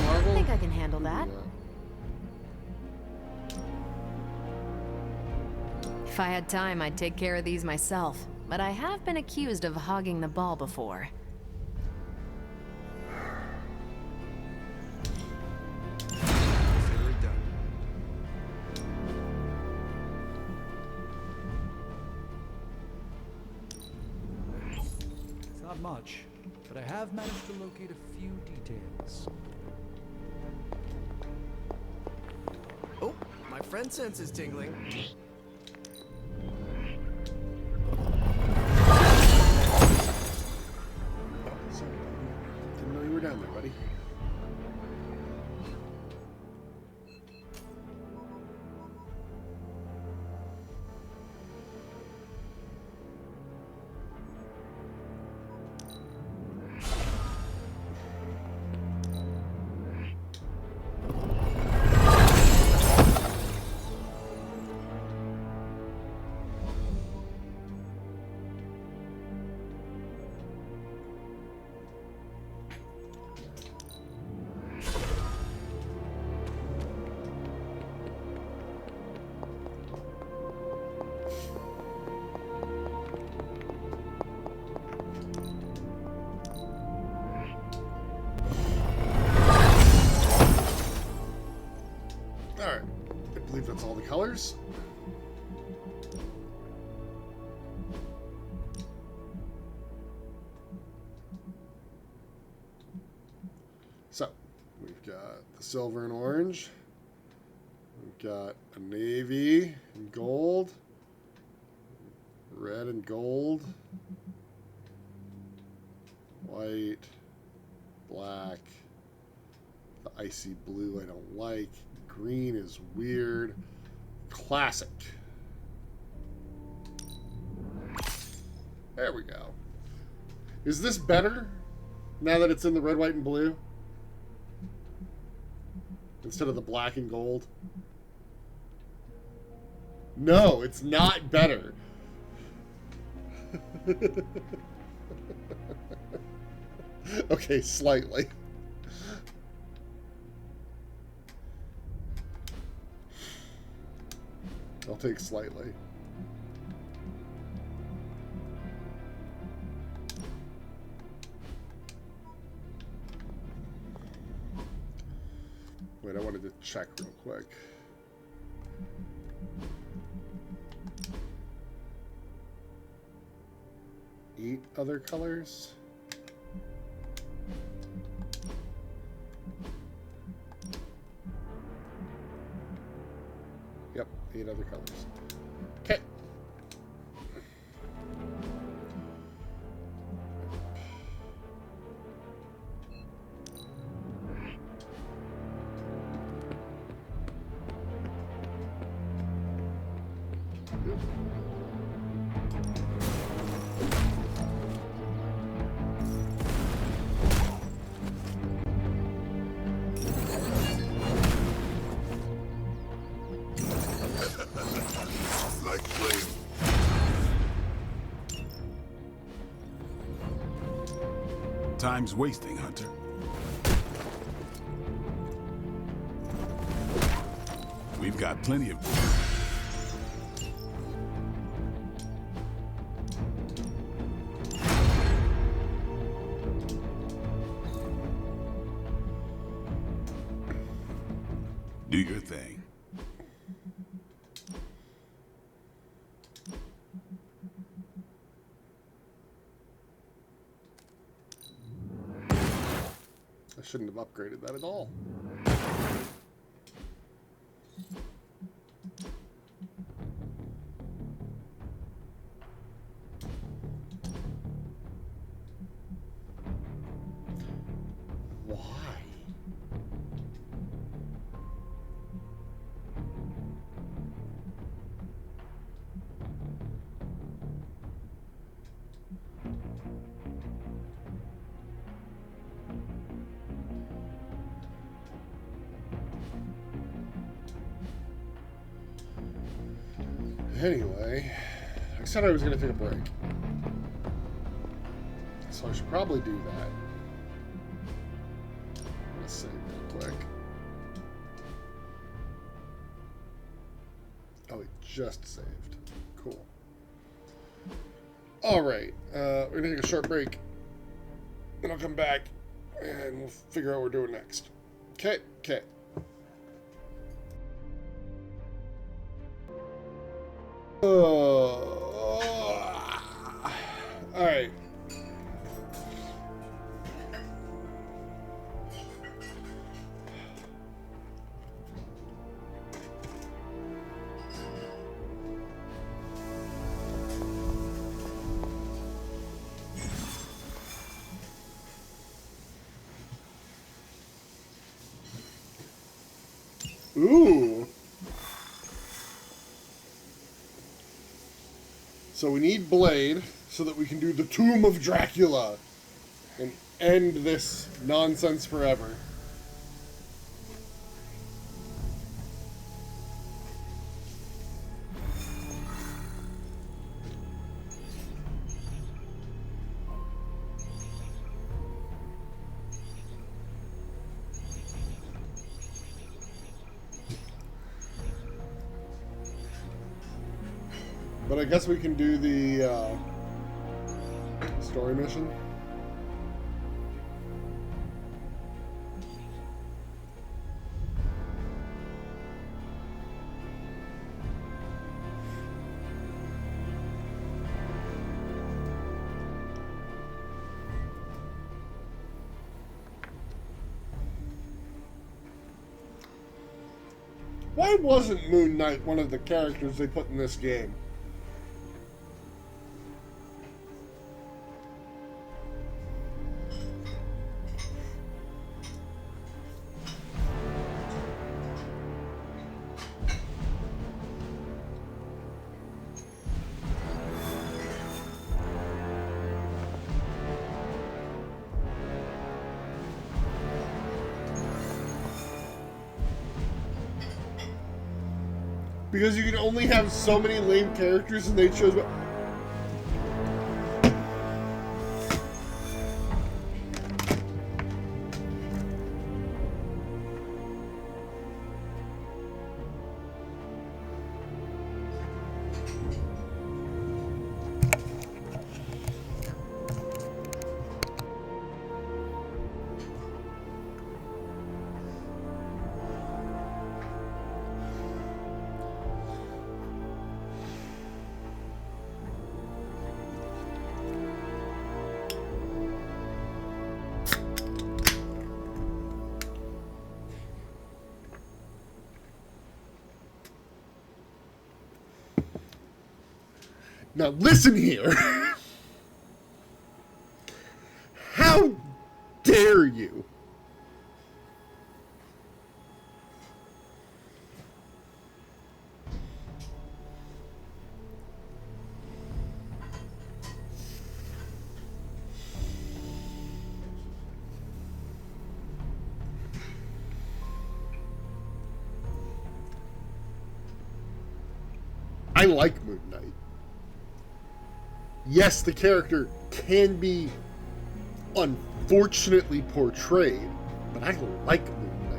I think I can handle that. If I had time, I'd take care of these myself, but I have been accused of hogging the ball before. It's not much, but I have managed to locate a few details. Oh, my friend sense is tingling. Didn't know you were down there, buddy. Alright, I believe that's all the colors. So, we've got the silver and orange. We've got a navy and gold. Red and gold. White. Black. The icy blue I don't like. Green is weird. Classic. There we go. Is this better now that it's in the red, white, and blue? instead of the black and gold. No, it's not better. Okay, slightly. I'll take slightly. Wait, I wanted to check real quick. Eat other colors? Yep, 8 other colors. Okay. Like flame. Time's wasting, Hunter. We've got plenty of... Do your thing. I shouldn't have upgraded that at all. Why? Anyway, I said I was going to take a break. So I should probably do that. Let's save real quick. Oh, it just saved. Cool. Alright, we're going to take a short break. Then I'll come back and we'll figure out what we're doing next. Okay, okay. Alright. Ooh. So we need Blade so that we can do the Tomb of Dracula and end this nonsense forever. But I guess we can do the story mission. Why wasn't Moon Knight one of the characters they put in this game? Because you can only have so many lame characters, and they chose. Now listen here. How dare you? I like Moon Knight. Yes, the character can be unfortunately portrayed, but I like Moon Knight.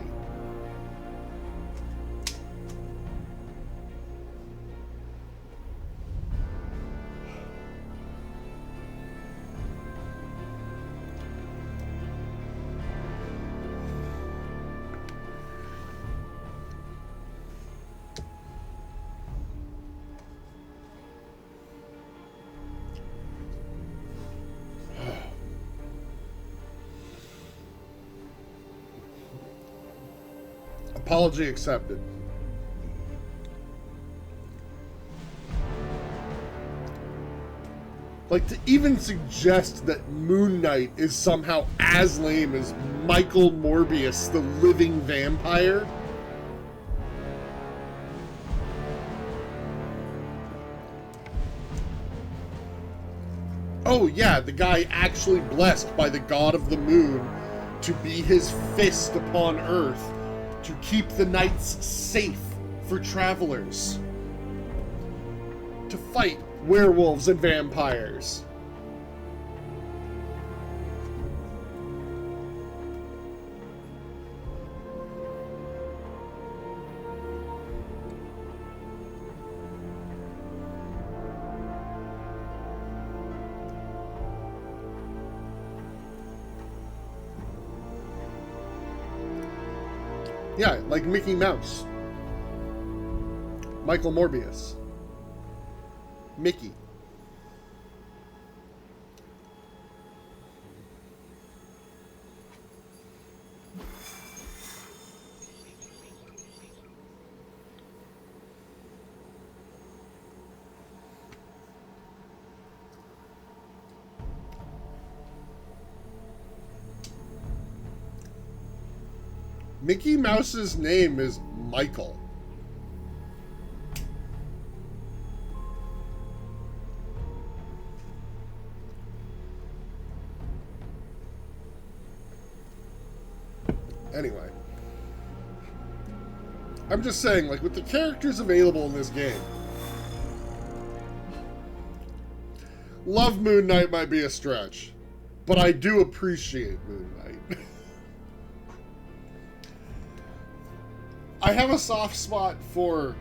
Apology accepted. Like, to even suggest that Moon Knight is somehow as lame as Michael Morbius, the living vampire. Oh yeah, the guy actually blessed by the god of the moon to be his fist upon Earth to keep the nights safe for travelers. To fight werewolves and vampires. Yeah, like Mickey Mouse. Michael Morbius. Mickey. Mickey Mouse's name is Michael. Anyway. I'm just saying, like, with the characters available in this game, love Moon Knight might be a stretch, but I do appreciate Moon Knight. I have a soft spot for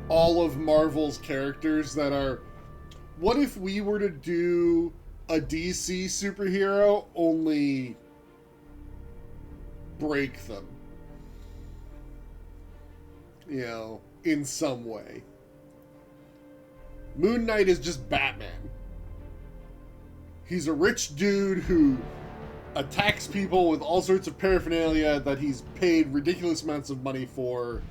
all of Marvel's characters that are, what if we were to do a DC superhero, only break them? You know, in some way. Moon Knight is just Batman. He's a rich dude who attacks people with all sorts of paraphernalia that he's paid ridiculous amounts of money for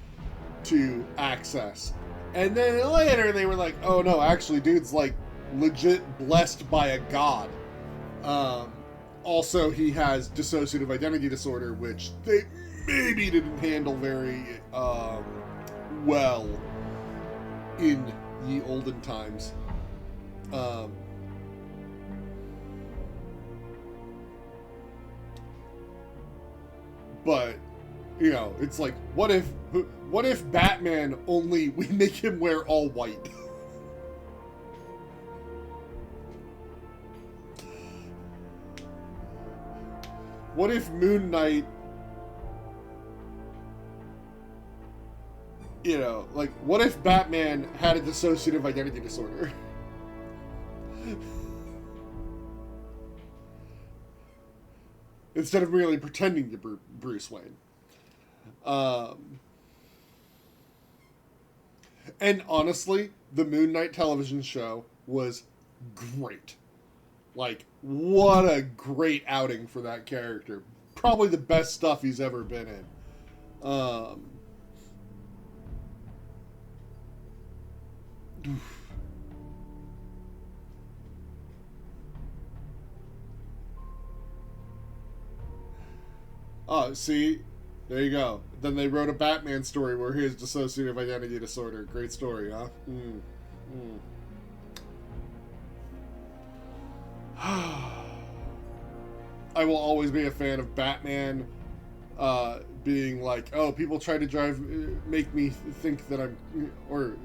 to access. And then later they were like, oh no, actually dude's like legit blessed by a god. Also, he has dissociative identity disorder, which they maybe didn't handle very well in ye olden times. But You know, it's like, what if Batman only, we make him wear all white? What if Moon Knight, you know, like, what if Batman had a dissociative identity disorder? Instead of merely pretending to be Bruce Wayne. And honestly, the Moon Knight television show was great. Like, what a great outing for that character. Probably the best stuff he's ever been in. Oh, see? There you go. Then they wrote a Batman story where he has dissociative identity disorder. Great story, huh? I will always be a fan of Batman being like, oh, people try to make me think that I'm, or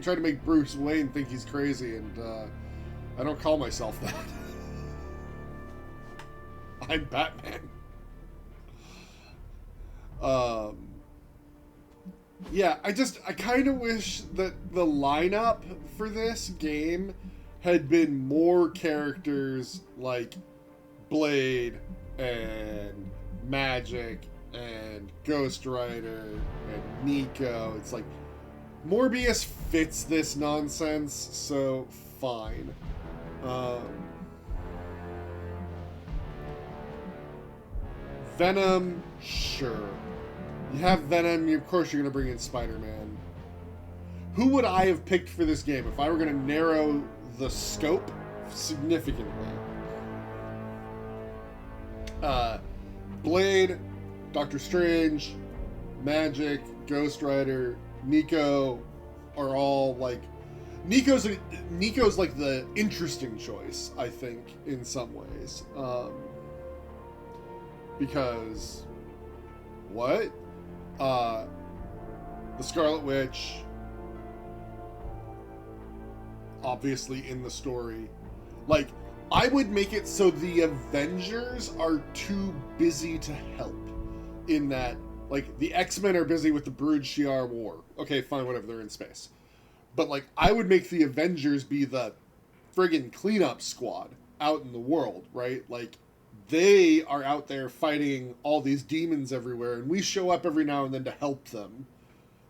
try to make Bruce Wayne think he's crazy, and I don't call myself that. I'm Batman. Yeah, I kind of wish that the lineup for this game had been more characters like Blade and Magic and Ghost Rider and Nico. It's like, Morbius fits this nonsense, so fine. Venom, sure. You have Venom, of course you're going to bring in Spider-Man. Who would I have picked for this game if I were going to narrow the scope significantly? Blade, Doctor Strange, Magic, Ghost Rider, Nico are all like... Nico's like the interesting choice, I think, in some ways. Because... what? The Scarlet Witch, obviously in the story. Like, I would make it so the Avengers are too busy to help. In that, like, the X-Men are busy with the Brood Shi'ar War. Okay, fine, whatever, they're in space. But, like, I would make the Avengers be the friggin' cleanup squad out in the world, right? Like, they are out there fighting all these demons everywhere, and we show up every now and then to help them.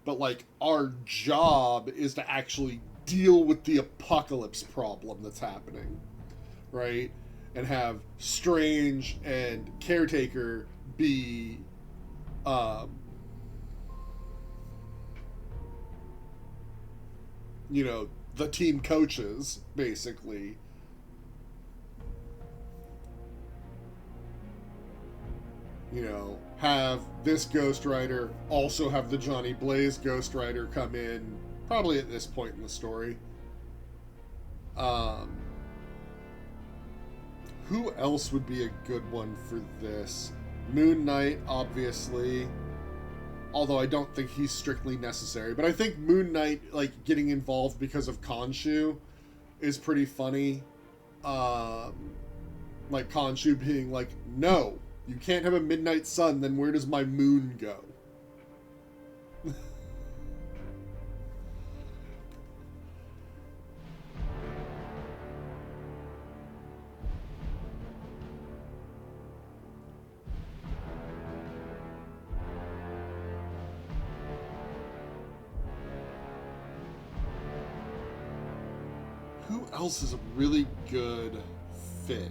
But, like, our job is to actually deal with the apocalypse problem that's happening, right? And have Strange and Caretaker be, you know, the team coaches, basically. You know, have this Ghost Rider also have the Johnny Blaze Ghost Rider come in, probably at this point in the story. Who else would be a good one for this? Moon Knight, obviously. Although I don't think he's strictly necessary. But I think Moon Knight, like, getting involved because of Khonshu is pretty funny. Like, Khonshu being like, no, you can't have a midnight sun, then where does my moon go? Who else is a really good fit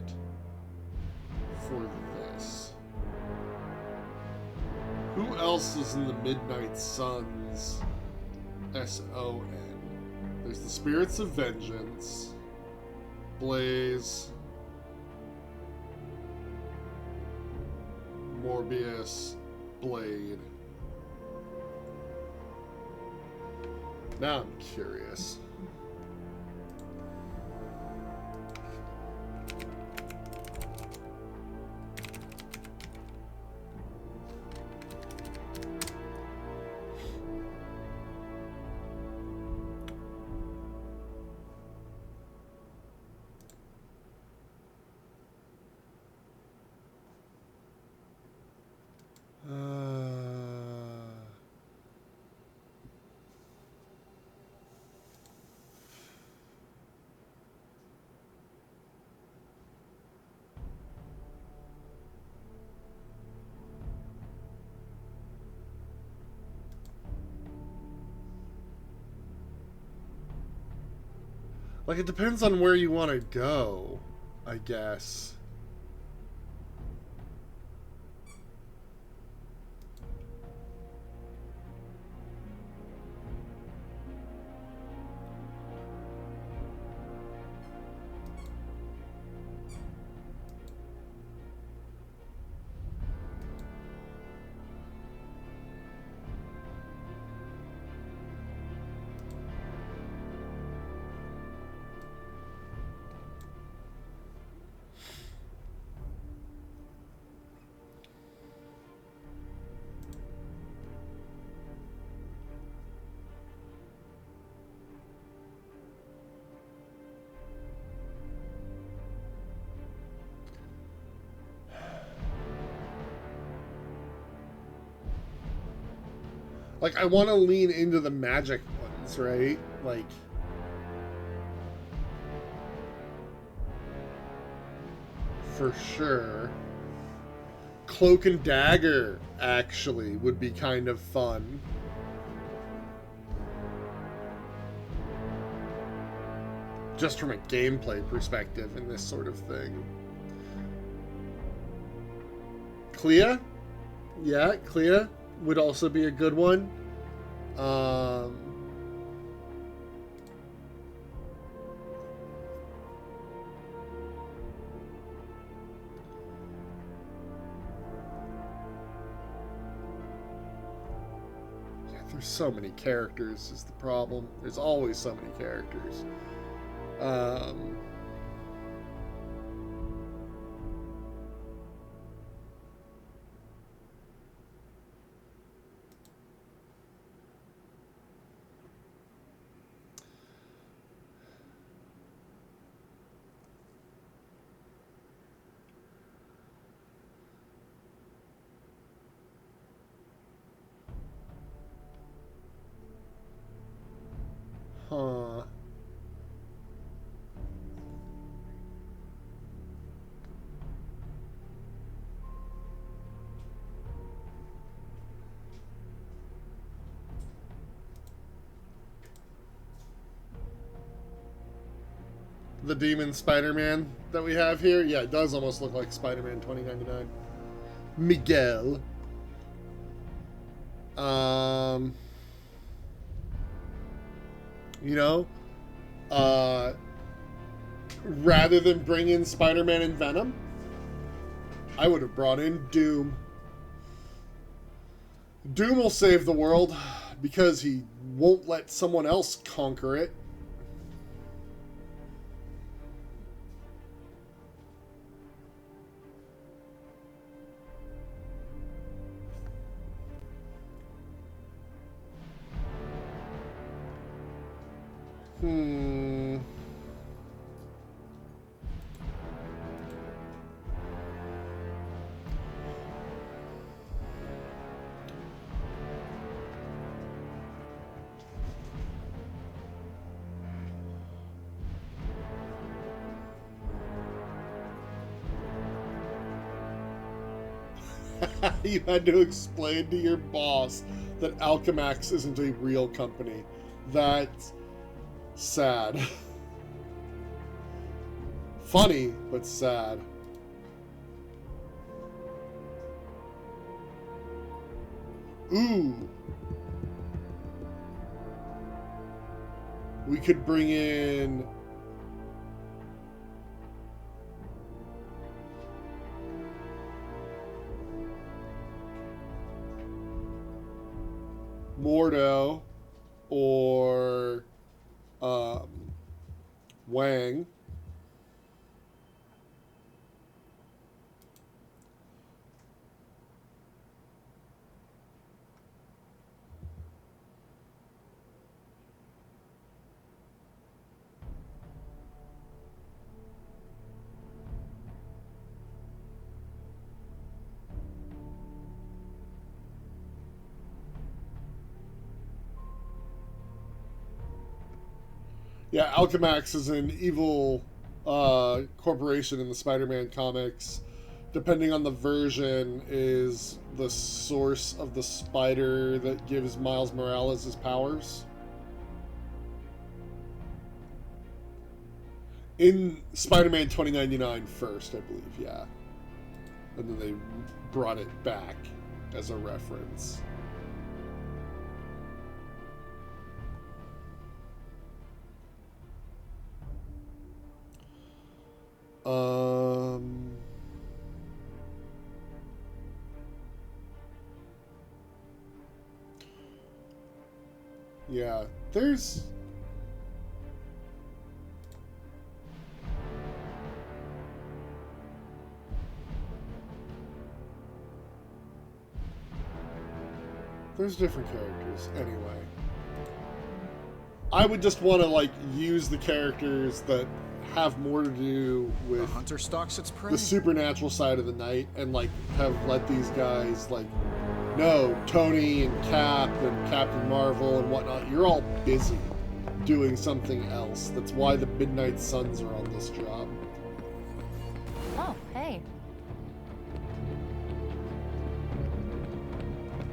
for this? Who else is in the Midnight Suns SON? There's the Spirits of Vengeance, Blaze, Morbius, Blade. Now I'm curious. Like, it depends on where you want to go, I guess. Like, I want to lean into the magic ones, right? Like, for sure. Cloak and Dagger, actually, would be kind of fun. Just from a gameplay perspective in this sort of thing. Clea? Yeah, Clea would also be a good one. Yeah, there's so many characters is the problem. There's always so many characters. Huh. The Demon Spider-Man that we have here, yeah, it does almost look like Spider-Man 2099. Miguel. You know, rather than bring in Spider-Man and Venom, I would have brought in Doom. Doom will save the world because he won't let someone else conquer it. You had to explain to your boss that Alchemax isn't a real company. That's sad. Funny, but sad. Ooh. We could bring in... Mordo or Wang. Yeah, Alchemax is an evil corporation in the Spider-Man comics. Depending on the version, is the source of the spider that gives Miles Morales his powers. in Spider-Man 2099 first, I believe, yeah. And then they brought it back as a reference. Yeah, there's... There's different characters, anyway. I would just want to, like, use the characters that have more to do with the hunter stalks its prey. The supernatural side of the night, and, like, have let these guys, like, no, Tony and Cap and Captain Marvel and whatnot, you're all busy doing something else. That's why the Midnight Suns are on this job. Oh, hey.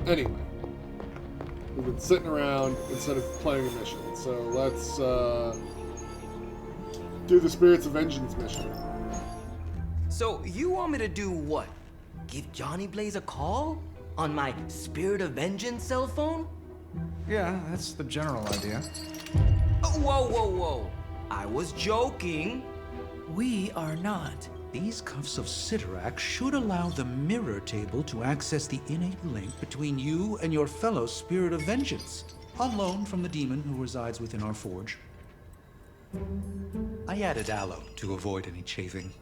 Anyway, we've been sitting around instead of playing a mission, so let's do the Spirits of Vengeance mission. So you want me to do what? Give Johnny Blaze a call? On my Spirit of Vengeance cell phone? Yeah, that's the general idea. Oh, whoa, whoa, whoa. I was joking. We are not. These cuffs of Cyttorak should allow the mirror table to access the innate link between you and your fellow Spirit of Vengeance, on loan from the demon who resides within our forge. I added aloe to avoid any chafing.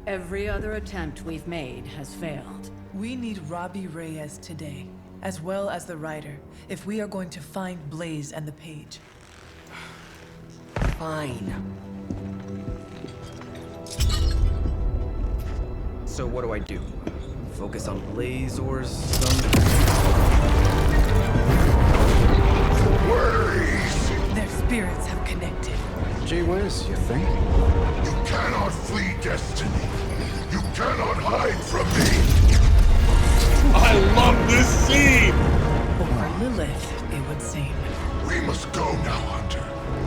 Every other attempt we've made has failed. We need Robbie Reyes today, as well as the writer, if we are going to find Blaze and the page. Fine. So what do I do? Focus on Blaze or some... Their spirits have connected. Gee whiz, you think? You cannot flee destiny. You cannot hide from me. I love this scene! Or Lilith, it would seem. We must go now, Hunter.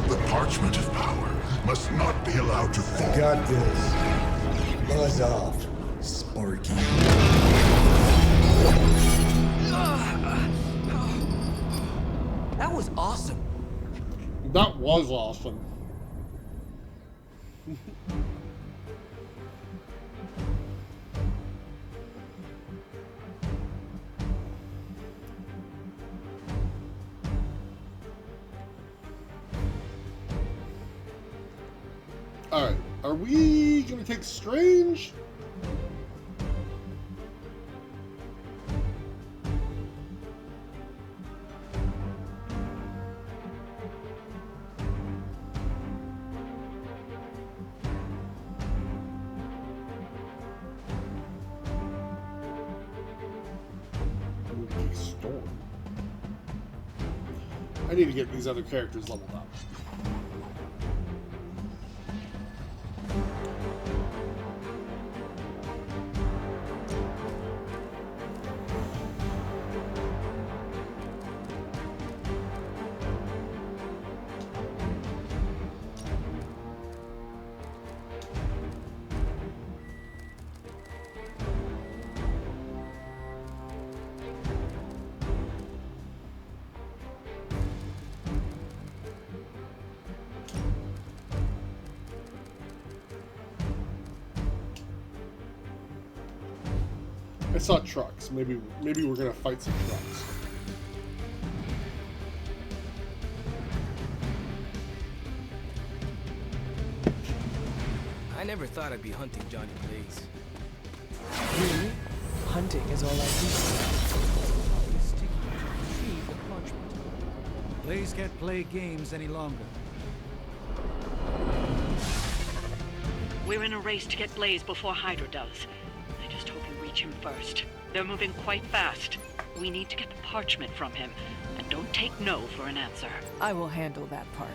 The Parchment of Power must not be allowed to fall. I got this. Buzz off, Sparky. That was awesome. That was awesome. Alright, are we gonna take Strange? Storm. I need to get these other characters leveled up. I saw trucks. Maybe we're gonna fight some trucks. I never thought I'd be hunting Johnny Blaze. Really? Hunting is all I do. Retrieve the parchment. Blaze can't play games any longer. We're in a race to get Blaze before Hydra does. I just hope you reach him first. They're moving quite fast. We need to get the parchment from him, and don't take no for an answer. I will handle that part.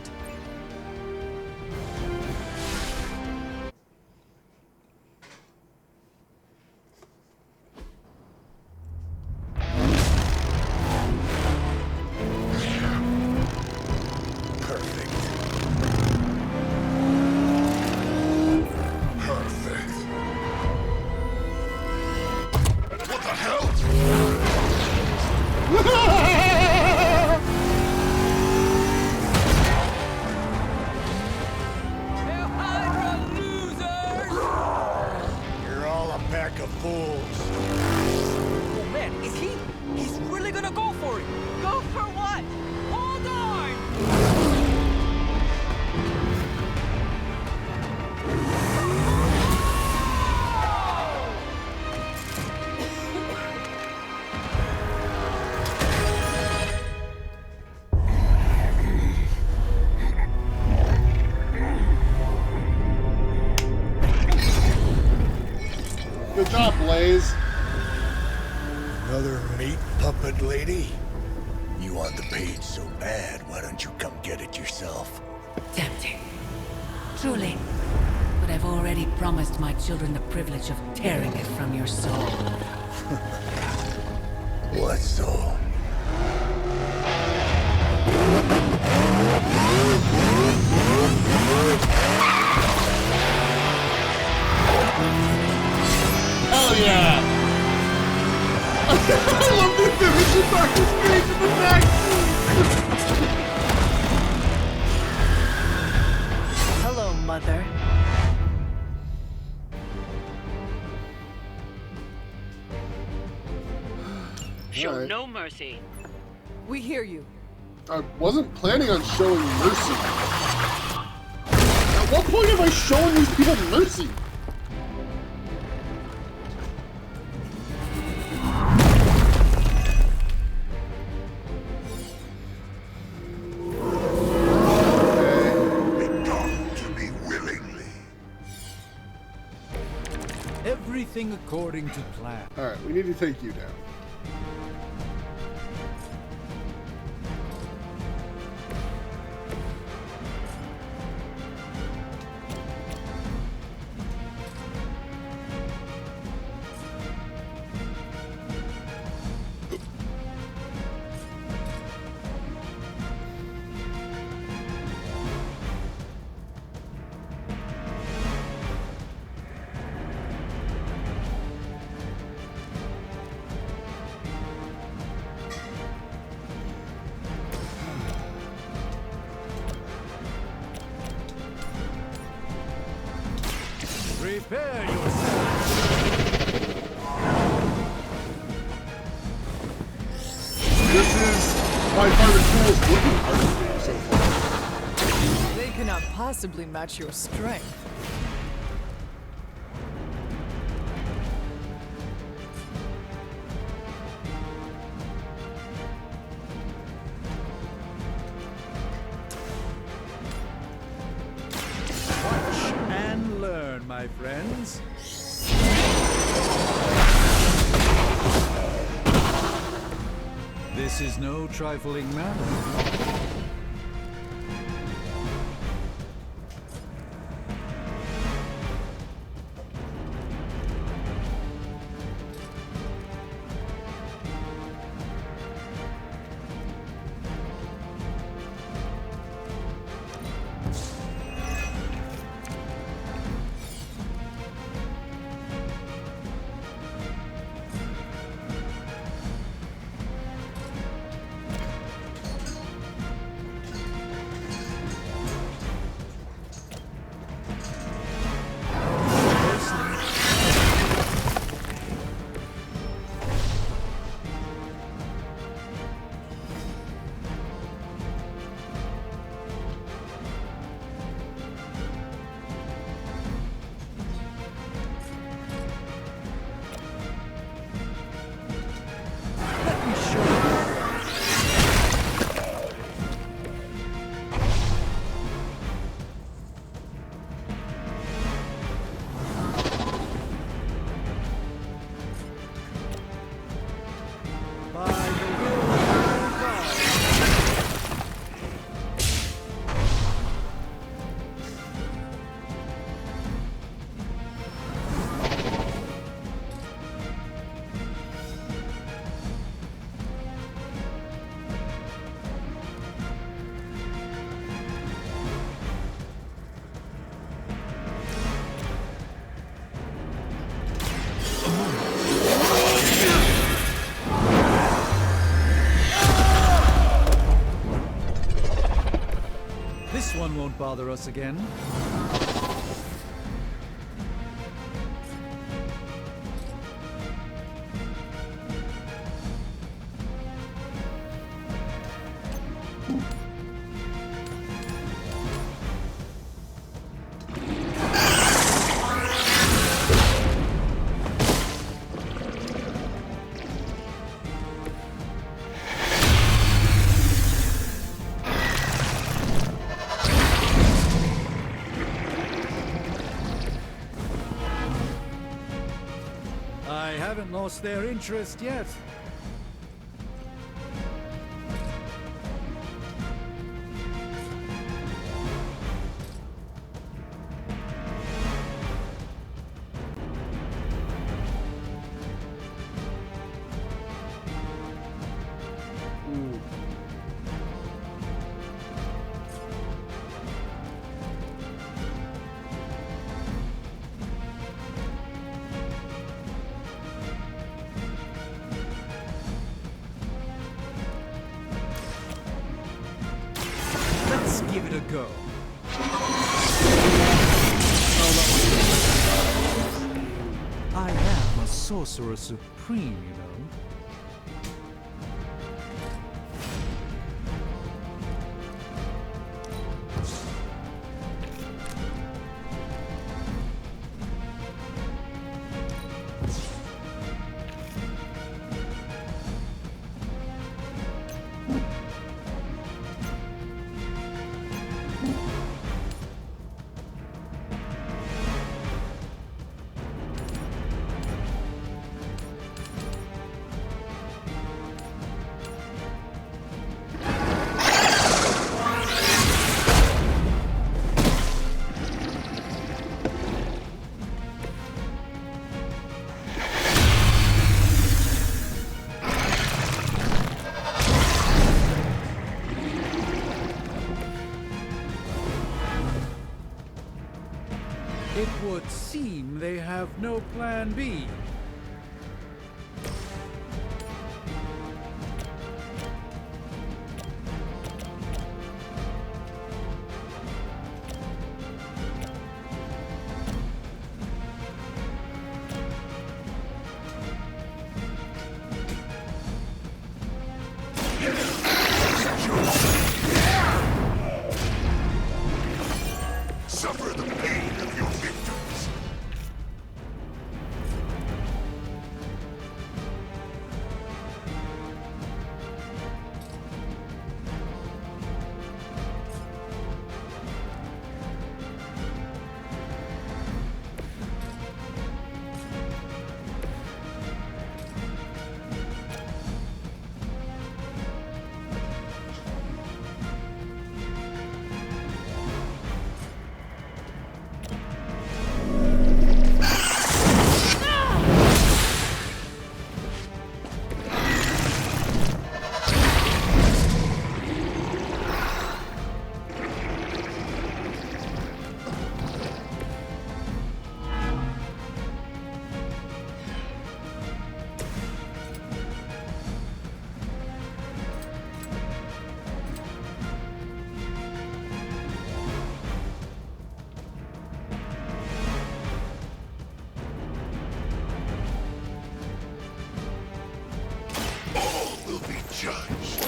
pack of fools. Oh man, is he? He's really gonna go for it. Go for what? Hold on! Good job, Blaze. Another meat puppet lady? You want the page so bad, why don't you come get it yourself? Tempting. Truly. But I've already promised my children the privilege of tearing it from your soul. What soul? Hell yeah! I love this image of Dr. Strange in the back! Hello, Mother. Show Alright. no mercy. We hear you. I wasn't planning on showing mercy. At what point am I showing these people mercy? Everything according to plan. Alright, we need to take you down. Prepare yourself. This is by far the coolest looking part of the game so far. They cannot possibly match your strength. Watch and learn, my friends. This is no trifling matter. This one won't bother us again. haven't lost their interest yet. Let's give it a go. I am a sorcerer supreme, you know. It would seem they have no plan B. Suffer the pain of your victims. All will be judged.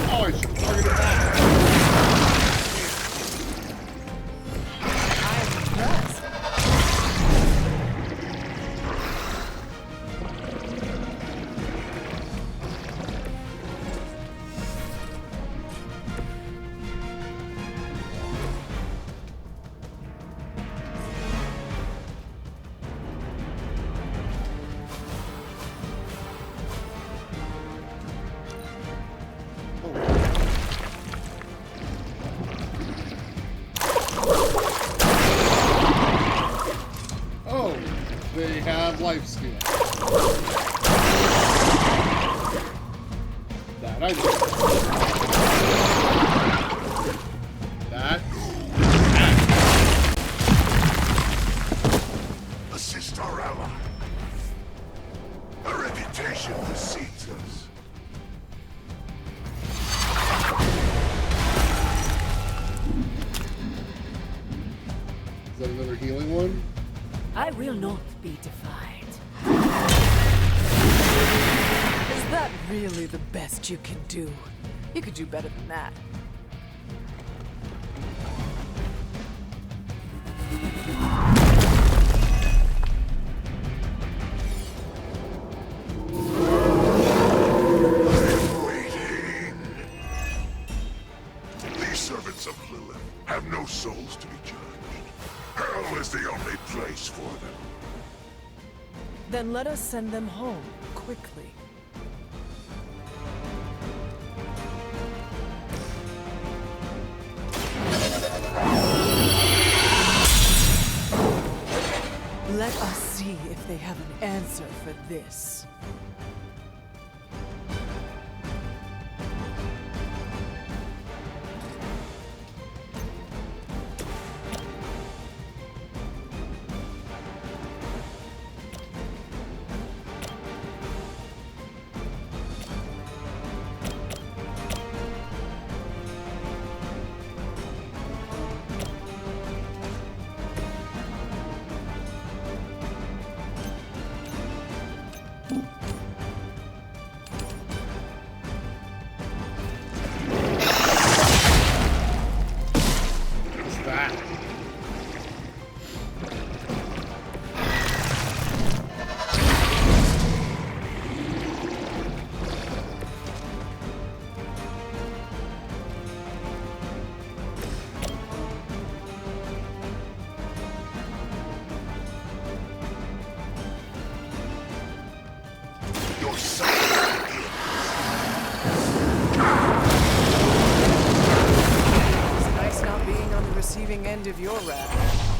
Oh, I should have targeted that. Oh, they have life steal. That I did. That. Assist our ally. A reputation precedes us. Is that another healing one? I will not be defied. Is that really the best you can do? You could do better than that. These servants of Lilith have no souls to be judged. Hell is the only place for them. Then let us send them home, quickly. Let us see if they have an answer for this. End of your wrath.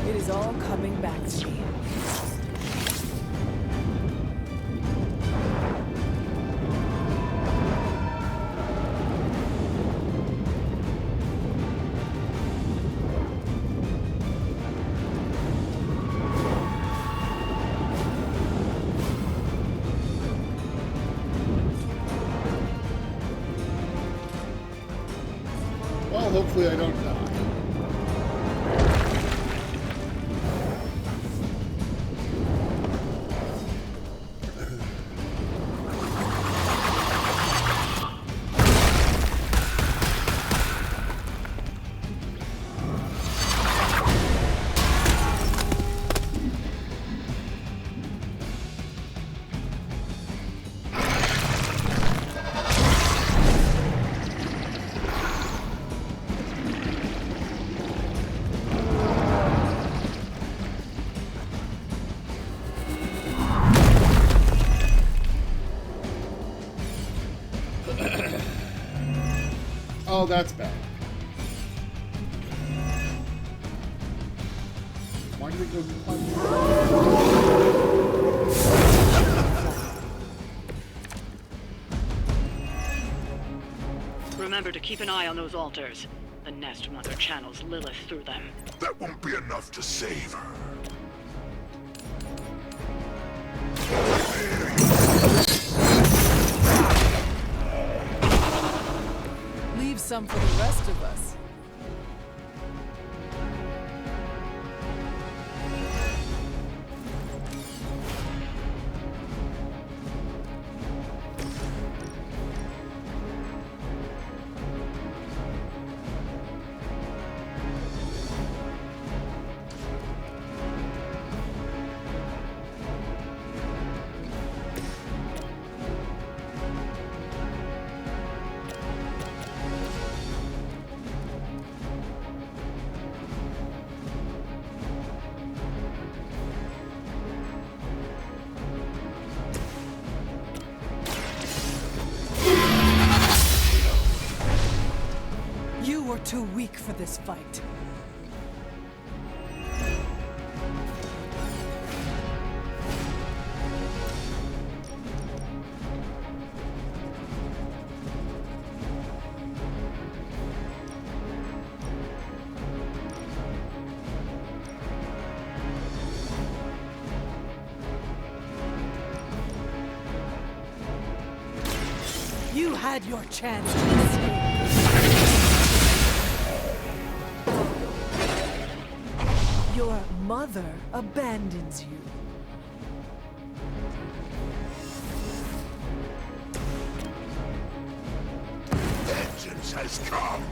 It is all coming back to me. Well, hopefully I don't die. Oh, that's bad. Why did it go Remember to keep an eye on those altars. The Nest Mother channels Lilith through them. That won't be enough to save her. Leave some for the rest of us. too weak for this fight. You had your chance to escape. Your mother abandons you. Vengeance has come!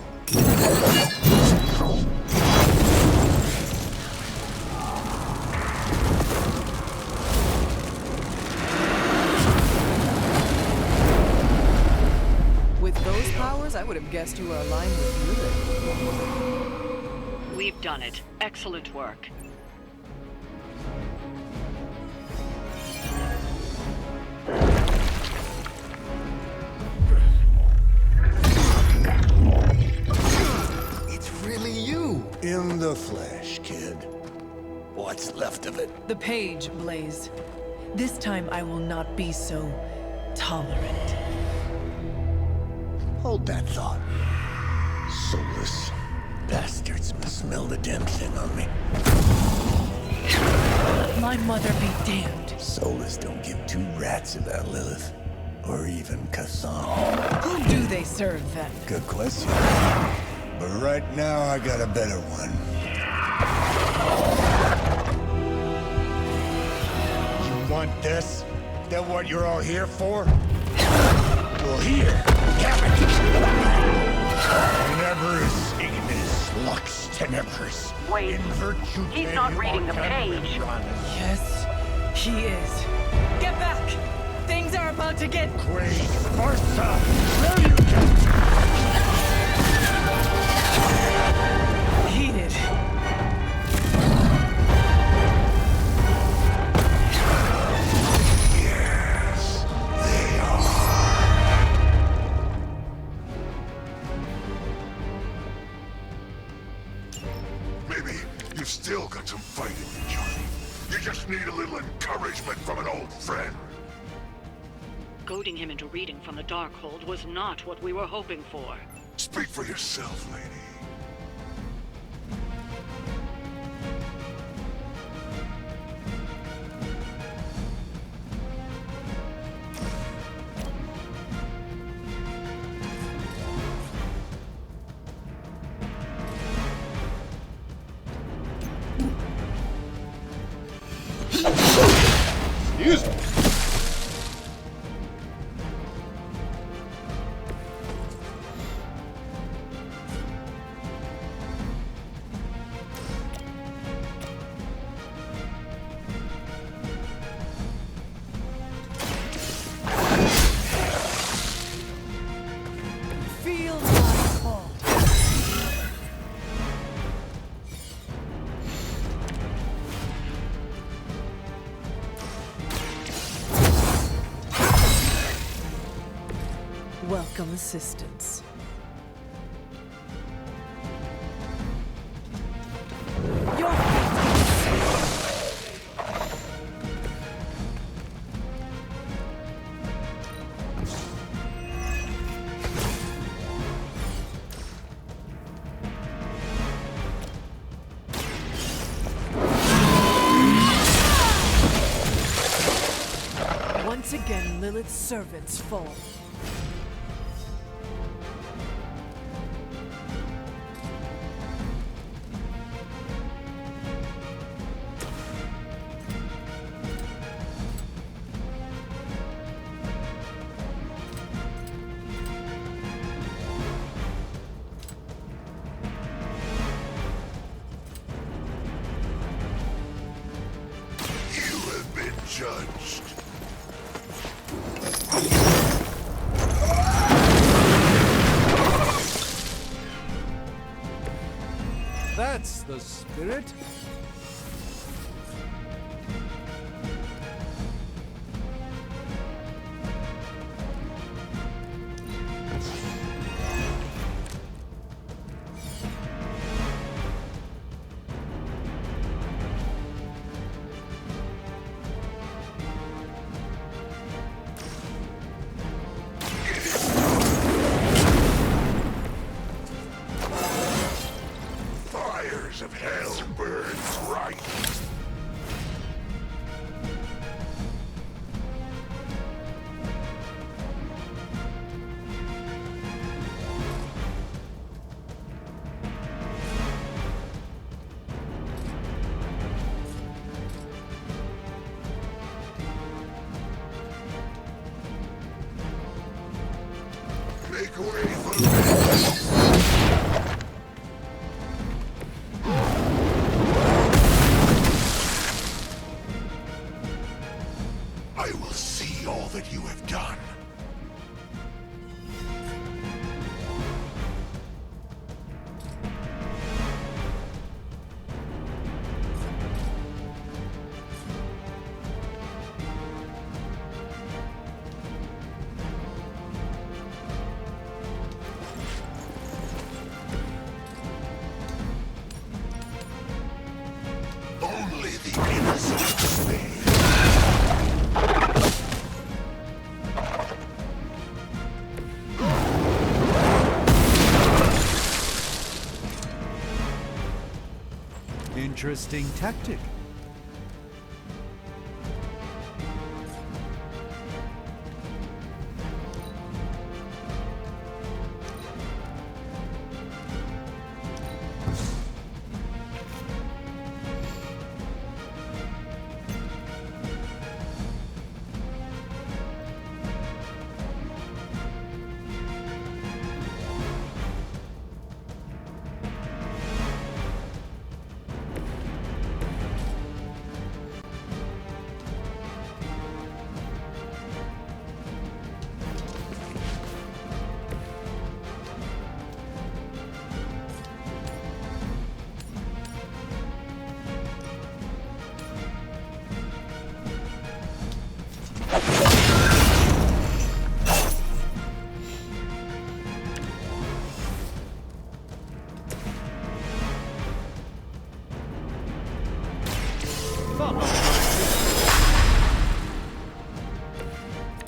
With those powers, I would have guessed you were aligned with Lilith. We've done it. Excellent work. It's really you! In the flesh, kid. What's left of it? The page, Blaze. This time I will not be so tolerant. Hold that thought. Soulless bastards must smell the damn thing on me. My mother be damned. Soulless don't give two rats about Lilith. Or even Kassan. Who do they serve, then? Good question. But right now, I got a better one. You want this? Is that what you're all here for? Well, here, have it! Tenebris ignis lux tenebris. Wait, he's not reading the page. Yes, he is. Get back! Things are about to get... Great Martha! Where you get... heated. Yes, they are. Maybe you've still got some fight in you, Johnny. You just need a little encouragement from an old friend. Goading him into reading from the Darkhold was not what we were hoping for. Speak for yourself, lady. Excuse me. Feel my call. Welcome assistance. Your once again, Lilith's servants fall. You have been judged. That's the spirit. Make way for me! I will see all that you have done. Only the innocent may. Interesting tactic.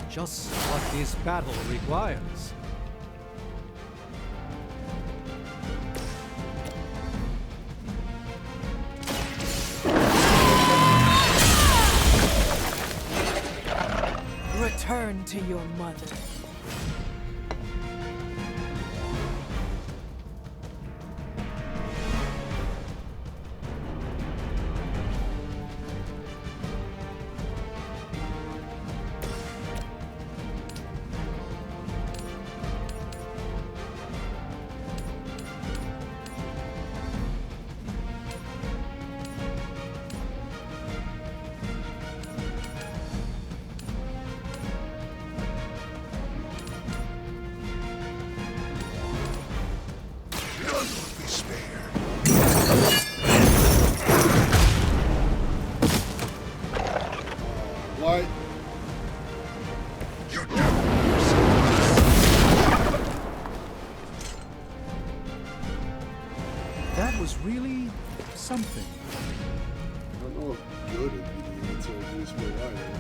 Just what this battle requires. Return to your mother. None will be spared. What? You're down. That was really something. I don't know if good would be the answer I'd use for either.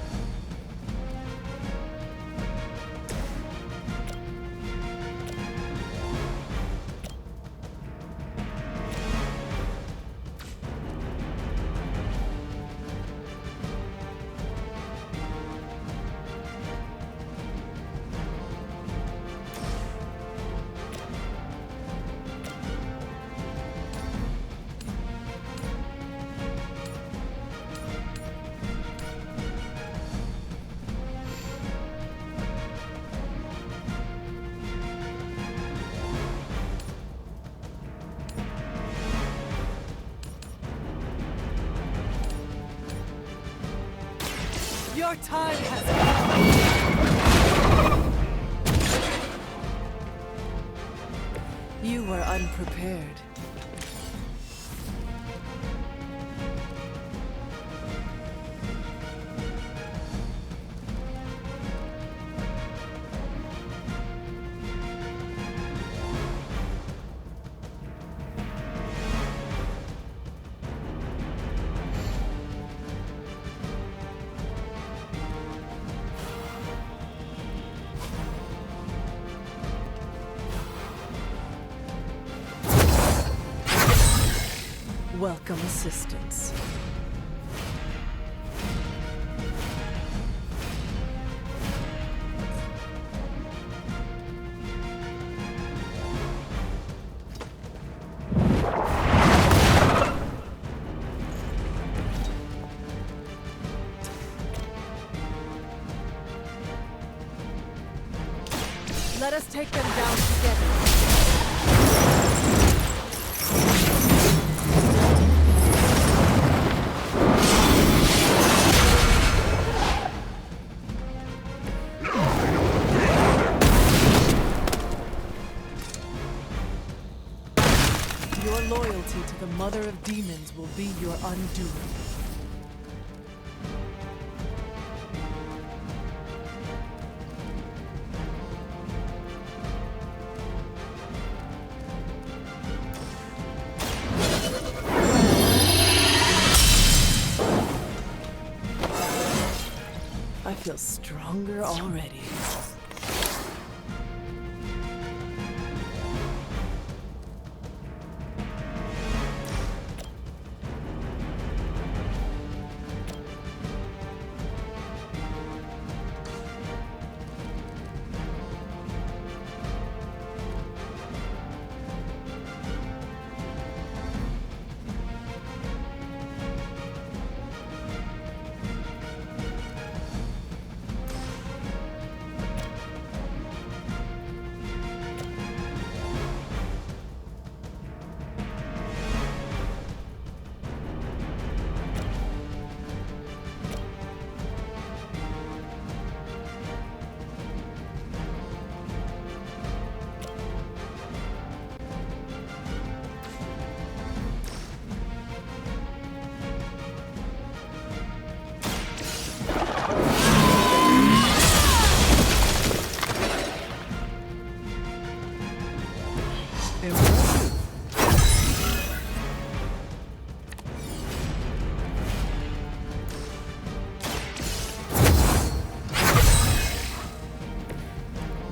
Your time has come. You were unprepared. Welcome assistance. Let us take them down together. Your loyalty to the Mother of Demons will be your undoing. I feel stronger already.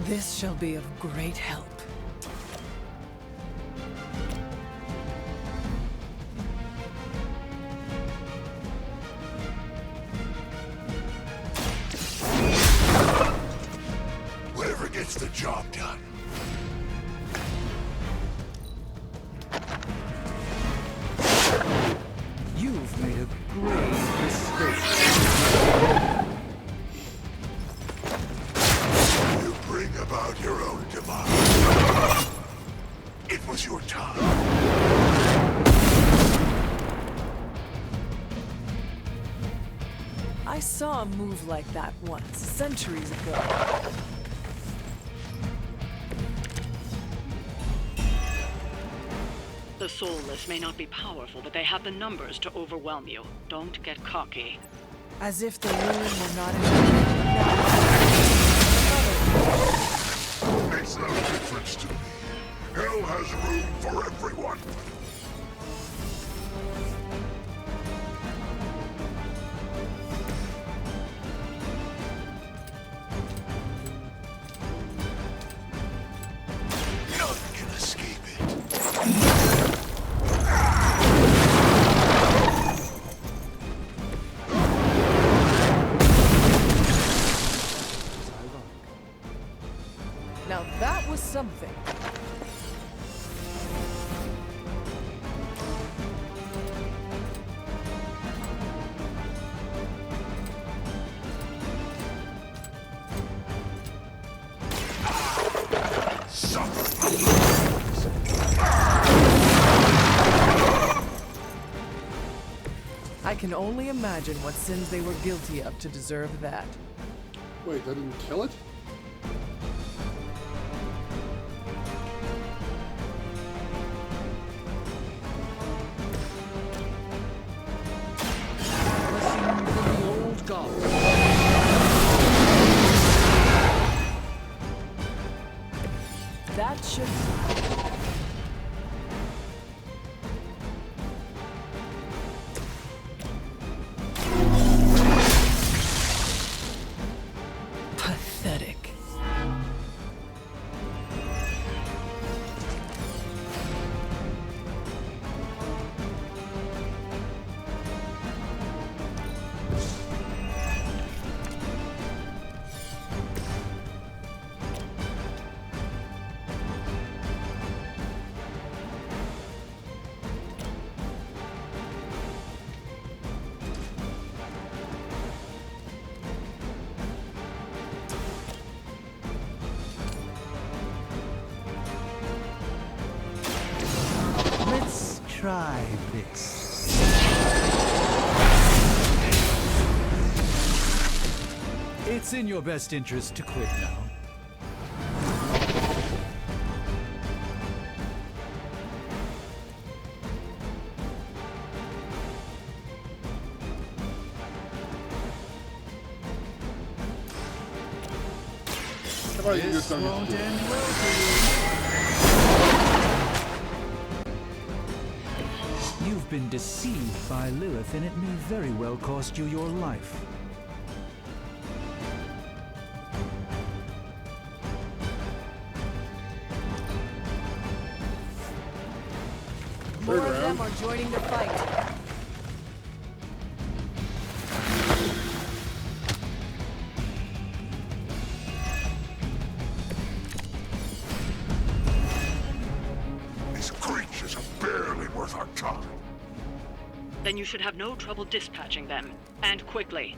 This shall be of great help. Whatever gets the job done. You've made a grave mistake. You bring about your own demise. It was your time. I saw a move like that once, centuries ago. The Soulless may not be powerful, but they have the numbers to overwhelm you. Don't get cocky. As if the ruin were not enough. Makes no difference to me. Hell has room for everyone. None can escape it. Now that was something. I can only imagine what sins they were guilty of to deserve that. Wait, that didn't kill it? That should... Pathetic. try this. It's in your best interest to quit now. How about you do This something? won't end well for you. You've been deceived by Lilith, and it may very well cost you your life. More of them are joining the fight. These creatures are barely worth our time. Then you should have no trouble dispatching them, and quickly.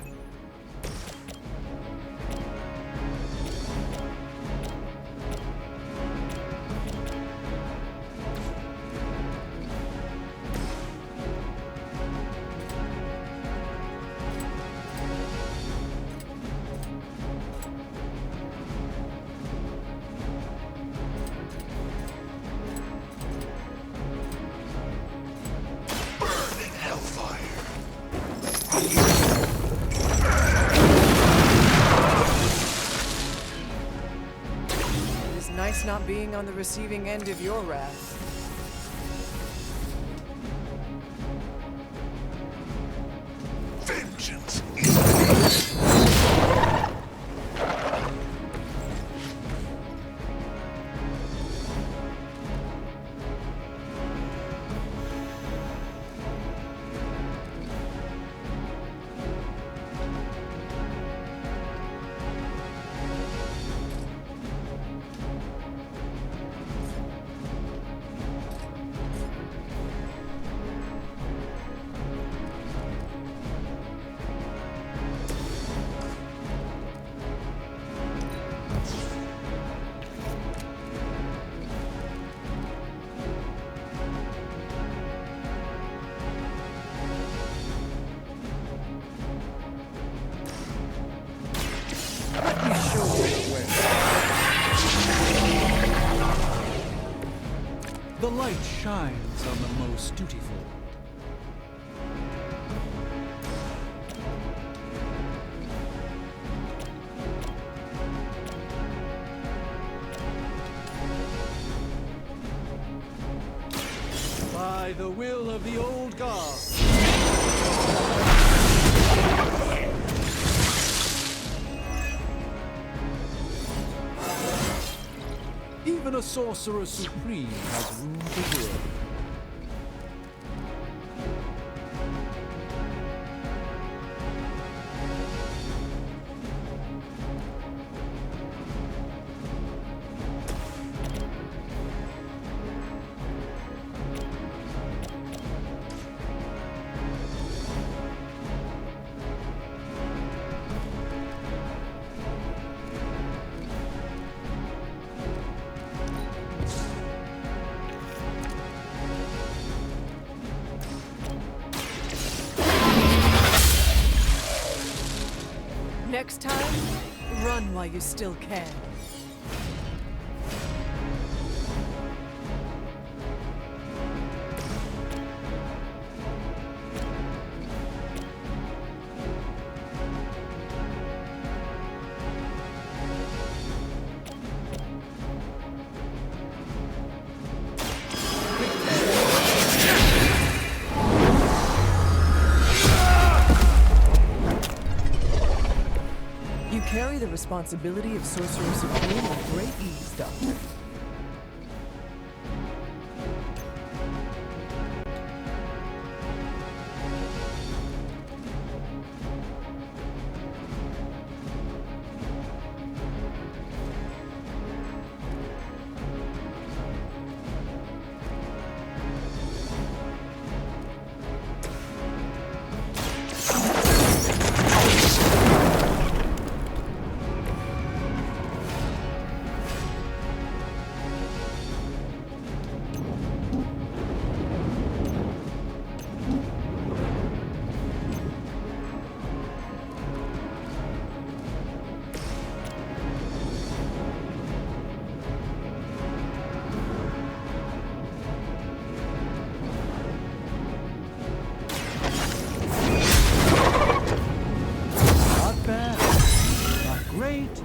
It is nice not being on the receiving end of your wrath. Vengeance. The light shines on the most dutiful. By the will of the old god. Even a sorcerer supreme has room to grow. Next time, run while you still can. You carry the responsibility of Sorcerer Supreme with great ease, Doctor.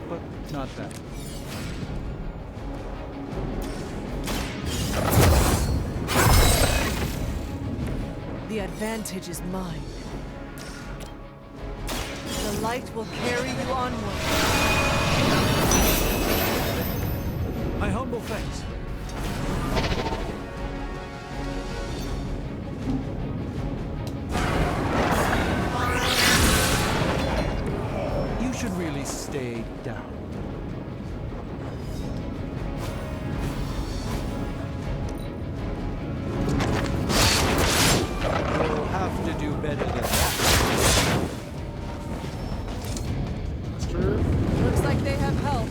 but not that. The advantage is mine. The light will carry you onward. My humble thanks. You should really stay down. You'll have to do better than that. That's true. Looks like they have help.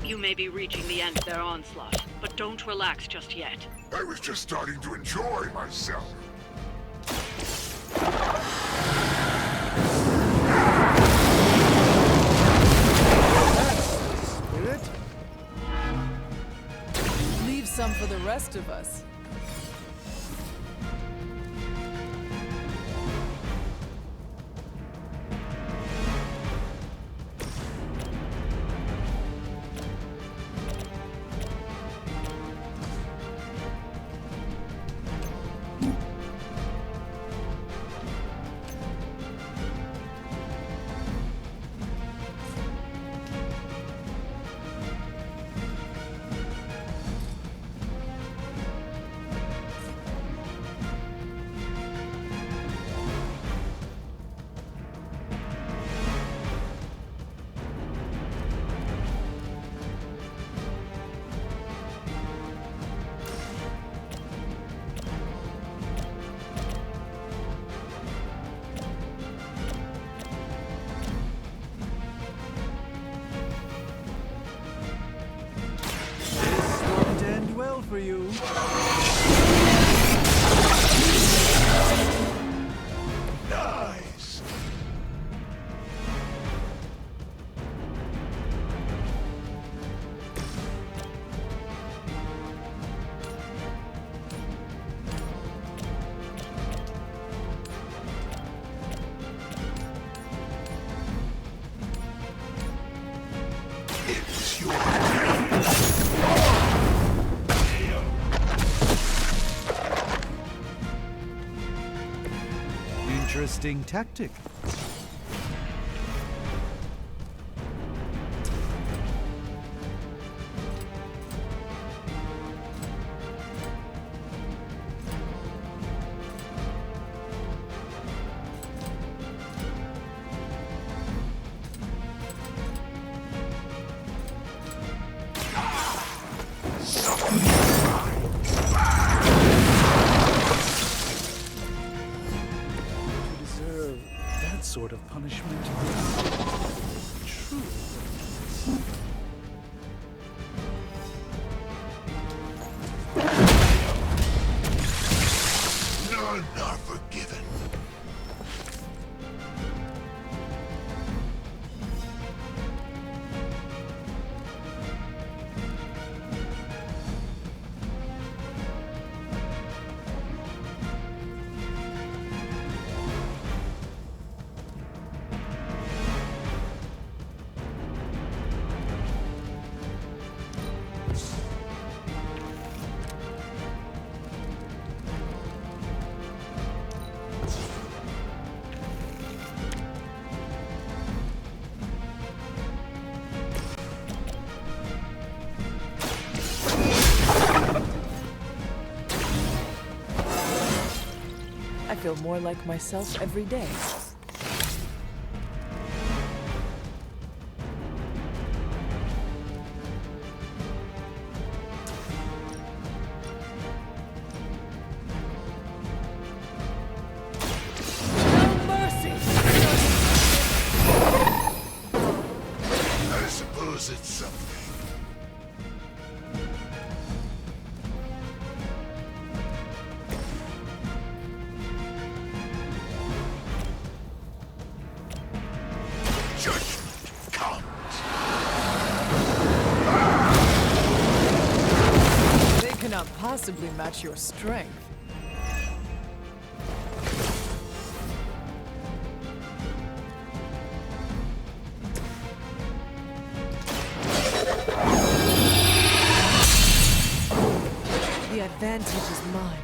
You may be reaching the end of their onslaught, but don't relax just yet. I was just starting to enjoy myself. Spirit? Leave some for the rest of us. Going to end well for you. Nice. It was your Interesting tactic. To deserve that sort of punishment. True. None are forgiven. I feel more like myself every day. No mercy! I suppose it's something. possibly match your strength. The advantage is mine.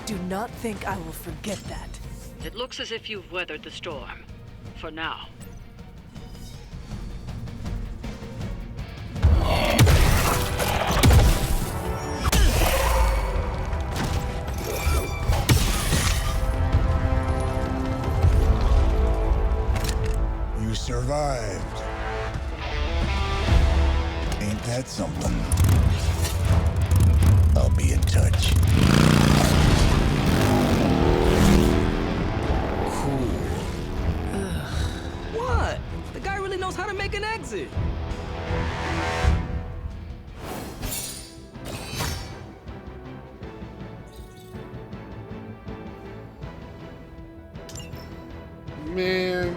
Do not think I will forget that. It looks as if you've weathered the storm. For now. You survived. Ain't that something? I'll be in touch. What? The guy really knows how to make an exit. Man.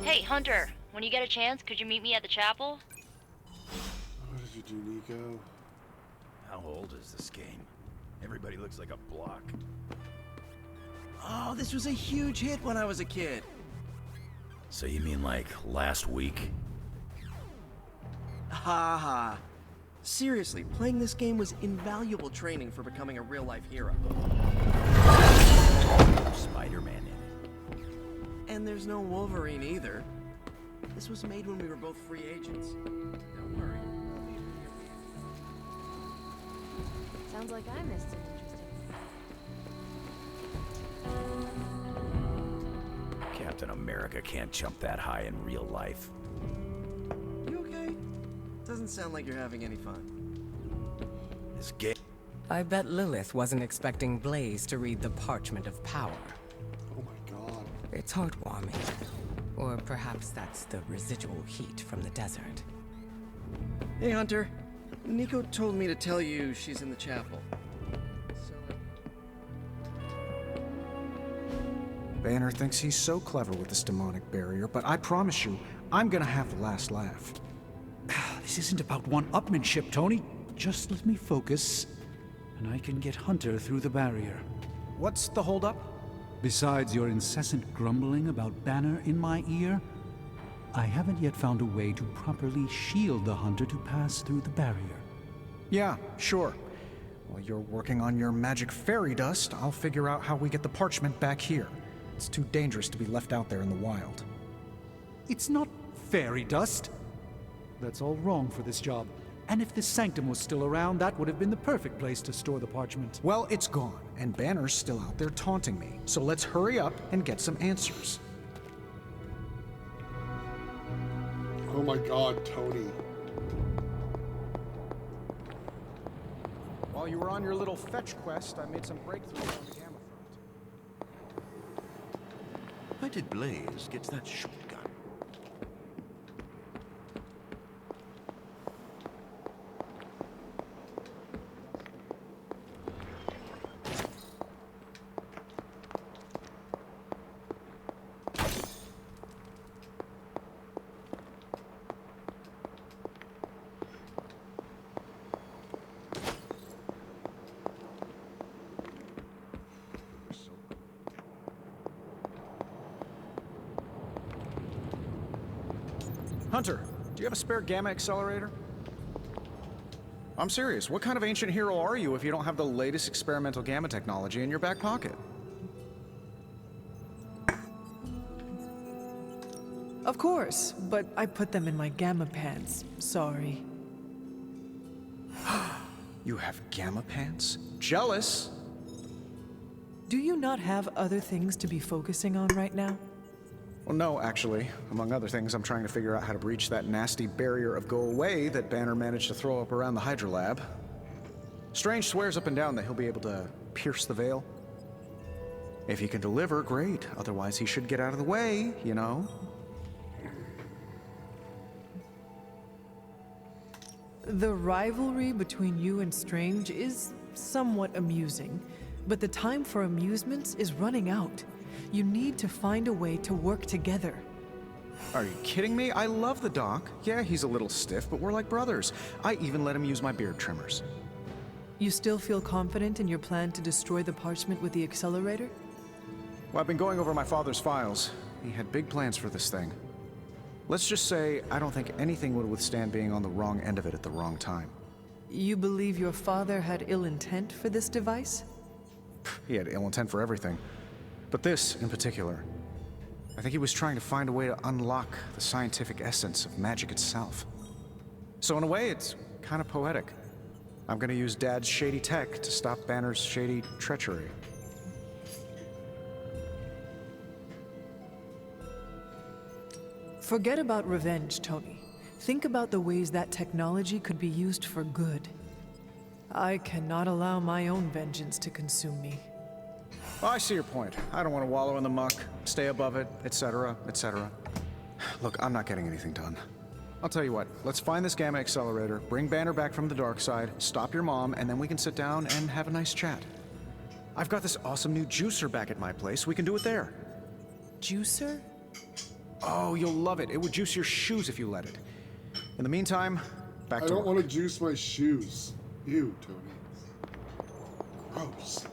Hey, Hunter, when you get a chance, could you meet me at the chapel? What did you do, Nico? How old is this game? Everybody looks like a block. Oh, this was a huge hit when I was a kid. So you mean like last week? Ha ha. Seriously, playing this game was invaluable training for becoming a real-life hero. Spider-Man in it. And there's no Wolverine either. This was made when we were both free agents. Don't worry. Sounds like I missed an interesting. Captain America can't jump that high in real life. You okay? Doesn't sound like you're having any fun. This game. I bet Lilith wasn't expecting Blaze to read the Parchment of Power. Oh my god. It's heartwarming. Or perhaps that's the residual heat from the desert. Hey, Hunter. Nico told me to tell you she's in the chapel. Banner thinks he's so clever with this demonic barrier, but I promise you, I'm gonna have the last laugh. This isn't about one-upmanship, Tony. Just let me focus, and I can get Hunter through the barrier. What's the holdup? Besides your incessant grumbling about Banner in my ear, I haven't yet found a way to properly shield the Hunter to pass through the barrier. Yeah, sure. While you're working on your magic fairy dust, I'll figure out how we get the parchment back here. It's too dangerous to be left out there in the wild. It's not fairy dust. That's all wrong for this job. And if this sanctum was still around, that would have been the perfect place to store the parchment. Well, it's gone, and Banner's still out there taunting me. So let's hurry up and get some answers. Oh my god, Tony. While you were on your little fetch quest, I made some breakthroughs on the Gamma front. Why did Blaze get that shotgun? Hunter, do you have a spare gamma accelerator? I'm serious. What kind of ancient hero are you if you don't have the latest experimental gamma technology in your back pocket? Of course, but I put them in my gamma pants. Sorry. You have gamma pants? Jealous? Do you not have other things to be focusing on right now? Well, no, actually. Among other things, I'm trying to figure out how to breach that nasty barrier of go away that Banner managed to throw up around the Hydra lab. Strange swears up and down that he'll be able to pierce the veil. If he can deliver, great. Otherwise, he should get out of the way, you know? The rivalry between you and Strange is somewhat amusing, but the time for amusements is running out. You need to find a way to work together. Are you kidding me? I love the Doc. Yeah, he's a little stiff, but we're like brothers. I even let him use my beard trimmers. You still feel confident in your plan to destroy the parchment with the accelerator? Well, I've been going over my father's files. He had big plans for this thing. Let's just say I don't think anything would withstand being on the wrong end of it at the wrong time. You believe your father had ill intent for this device? He had ill intent for everything. But this, in particular, I think he was trying to find a way to unlock the scientific essence of magic itself. So in a way, it's kind of poetic. I'm gonna use Dad's shady tech to stop Banner's shady treachery. Forget about revenge, Tony. Think about the ways that technology could be used for good. I cannot allow my own vengeance to consume me. Well, I see your point. I don't want to wallow in the muck, stay above it, etc., etc. Look, I'm not getting anything done. I'll tell you what, let's find this gamma accelerator, bring Banner back from the dark side, stop your mom, and then we can sit down and have a nice chat. I've got this awesome new juicer back at my place. We can do it there. Juicer? Oh, you'll love it. It would juice your shoes if you let it. In the meantime, back to I don't work. want to juice my shoes. Ew, Tony. Gross.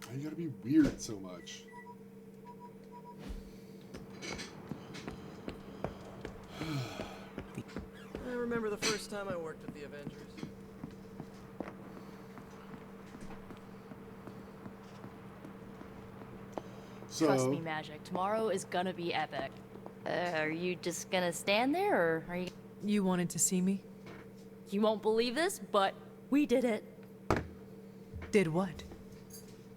Why you gotta be weird so much? I remember the first time I worked with the Avengers. So, Trust me, Magic. Tomorrow is gonna be epic. Are you just gonna stand there, or are you... You wanted to see me? You won't believe this, but we did it. Did what?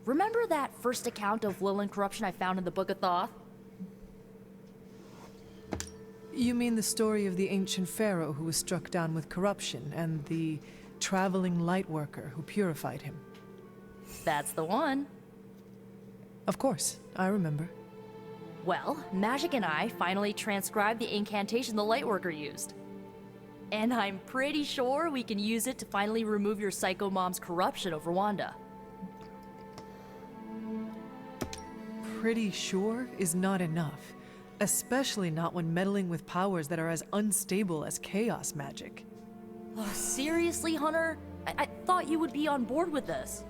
Remember that first account of Lilith corruption I found in the Book of Thoth? You mean the story of the ancient pharaoh who was struck down with corruption, and the traveling lightworker who purified him? That's the one. Of course, I remember. Well, Magic and I finally transcribed the incantation the Lightworker used. And I'm pretty sure we can use it to finally remove your psycho mom's corruption over Wanda. Pretty sure is not enough. Especially not when meddling with powers that are as unstable as chaos magic. Oh, seriously, Hunter? I thought you would be on board with this.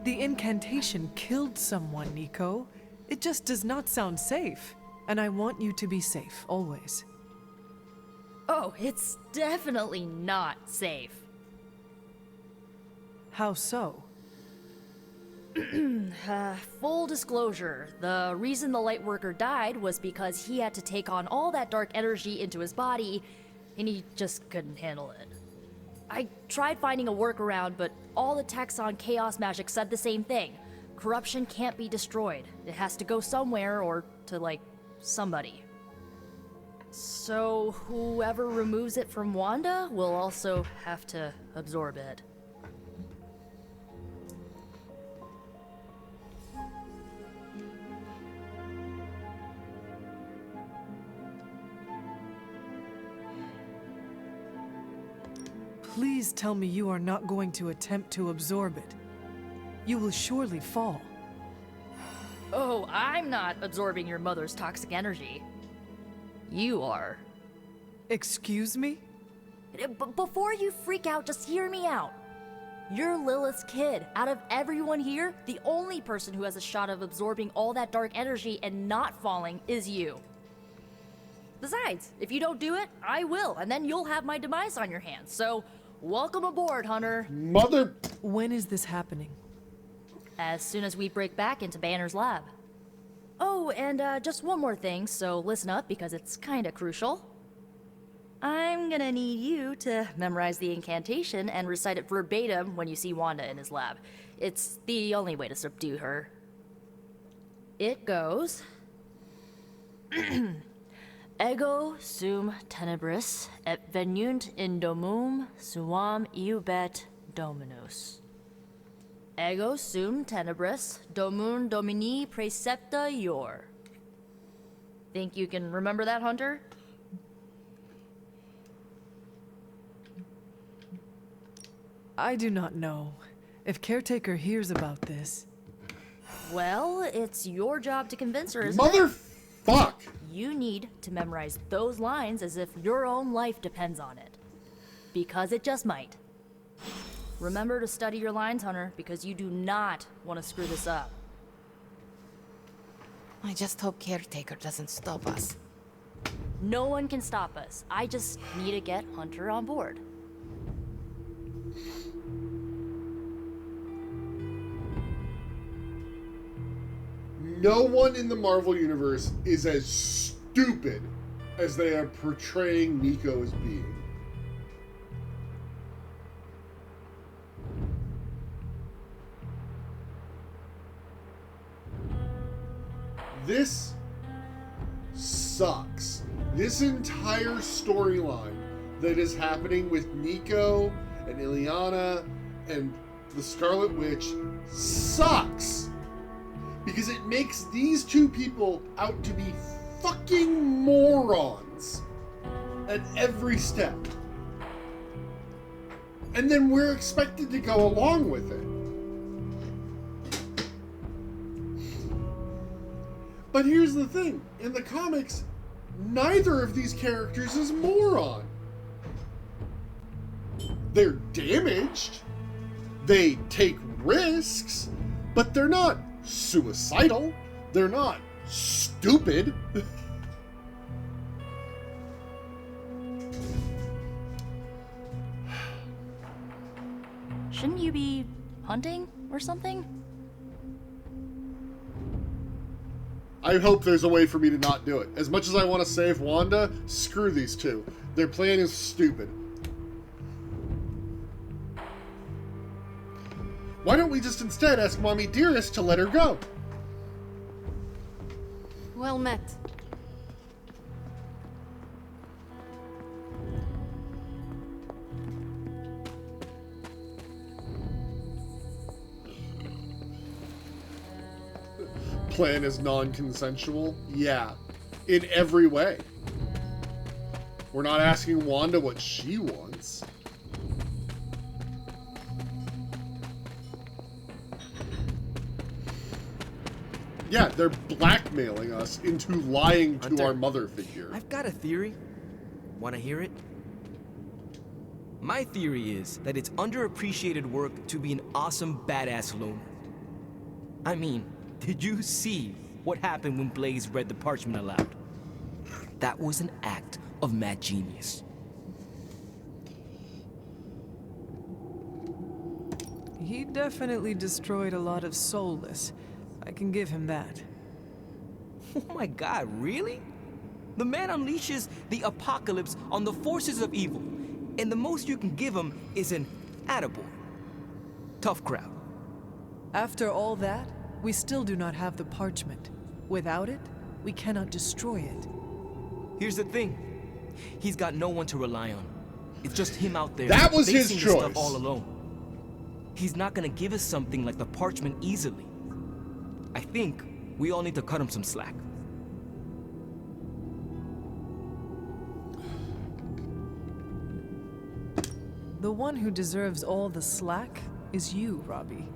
The incantation killed someone, Nico. It just does not sound safe. And I want you to be safe, always. Oh, it's definitely not safe. How so? Full disclosure, the reason the Lightworker died was because he had to take on all that dark energy into his body, and he just couldn't handle it. I tried finding a workaround, but all the texts on chaos magic said the same thing. Corruption can't be destroyed. It has to go somewhere or to, like, somebody. So whoever removes it from Wanda will also have to absorb it. Please tell me you are not going to attempt to absorb it. You will surely fall. Oh, I'm not absorbing your mother's toxic energy. You are. Excuse me? Before you freak out, just hear me out. You're Lilith's kid. Out of everyone here, the only person who has a shot of absorbing all that dark energy and not falling is you. Besides, if you don't do it, I will, and then you'll have my demise on your hands. So, welcome aboard, Hunter. Mother... When is this happening? As soon as we break back into Banner's lab. Oh, and just one more thing, so listen up because it's kinda crucial. I'm gonna need you to memorize the incantation and recite it verbatim when you see Wanda in his lab. It's the only way to subdue her. It goes... Ego sum tenebris et venunt in domum suam iubet dominus. Ego sum tenebris domum domini praecepta ior. Think you can remember that, Hunter? I do not know. If Caretaker hears about this... Well, it's your job to convince her, isn't Motherfuck! You need to memorize those lines as if your own life depends on it. Because it just might. Remember to study your lines, Hunter, because you do not want to screw this up. I just hope Caretaker doesn't stop us. No one can stop us. I just need to get Hunter on board. No one in the Marvel Universe is as stupid as they are portraying Nico as being. This sucks. This entire storyline that is happening with Nico and Ileana and the Scarlet Witch sucks. Because it makes these two people out to be fucking morons at every step. And then we're expected to go along with it. But here's the thing. In the comics, neither of these characters is moron. They're damaged. They take risks. But they're not suicidal. They're not stupid. Shouldn't you be hunting or something? I hope there's a way for me to not do it. As much as I want to save Wanda, screw these two. Their plan is stupid. Why don't we just instead ask Mommy Dearest to let her go? Well met. Plan is non-consensual? Yeah. In every way. We're not asking Wanda what she wants. Yeah, they're blackmailing us into lying to Hunter, our mother figure. I've got a theory. Want to hear it? My theory is that it's underappreciated work to be an awesome badass loner. I mean, did you see what happened when Blaze read the parchment aloud? That was an act of mad genius. He definitely destroyed a lot of soulless. I can give him that. Oh my god, really? The man unleashes the apocalypse on the forces of evil, and the most you can give him is an attaboy. Tough crowd. After all that, we still do not have the parchment. Without it, we cannot destroy it. Here's the thing. He's got no one to rely on. It's just him out there. That was his facing choice. Stuff all alone. He's not gonna give us something like the parchment easily. I think we all need to cut him some slack. The one who deserves all the slack is you, Robbie.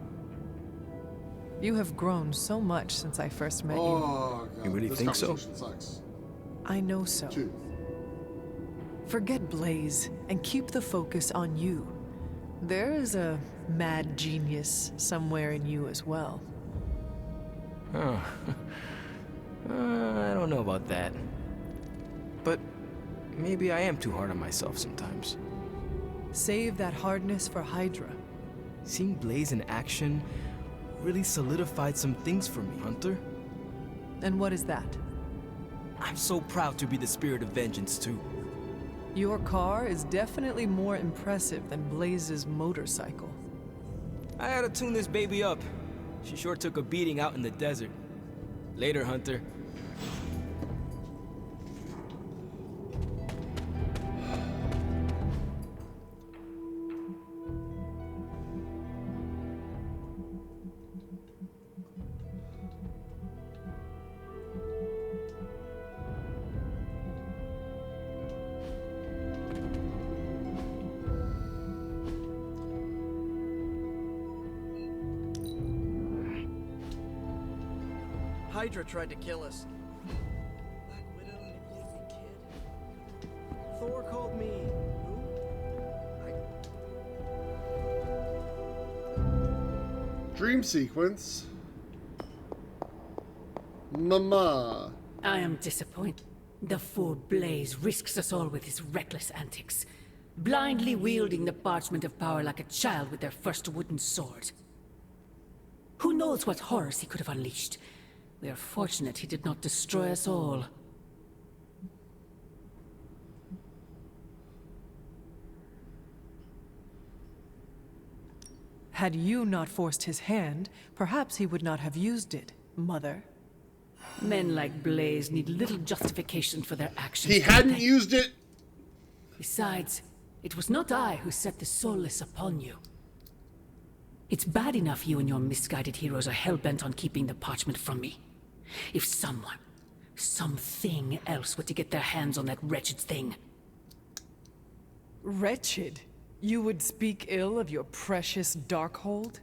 You have grown so much since I first met you. God, You really this think so? conversation sucks. I know so. Forget Blaze and keep the focus on you. There is a mad genius somewhere in you as well. Oh. I don't know about that. But maybe I am too hard on myself sometimes. Save that hardness for Hydra. Seeing Blaze in action really solidified some things for me, Hunter. And what is that? I'm so proud to be the Spirit of Vengeance, too. Your car is definitely more impressive than Blaze's motorcycle. I had to tune this baby up. She sure took a beating out in the desert. Later, Hunter. Hydra tried to kill us. Black Widow manipulated the kid. Thor called me. Who? Dream sequence. Mama. I am disappointed. The fool Blaze risks us all with his reckless antics, blindly wielding the Parchment of Power like a child with their first wooden sword. Who knows what horrors he could have unleashed? We are fortunate he did not destroy us all. Had you not forced his hand, perhaps he would not have used it, Mother. Men like Blaze need little justification for their actions. He hadn't used it! Besides, it was not I who set the Soulless upon you. It's bad enough you and your misguided heroes are hell-bent on keeping the parchment from me. If someone, something else were to get their hands on that wretched thing. Wretched? You would speak ill of your precious Darkhold?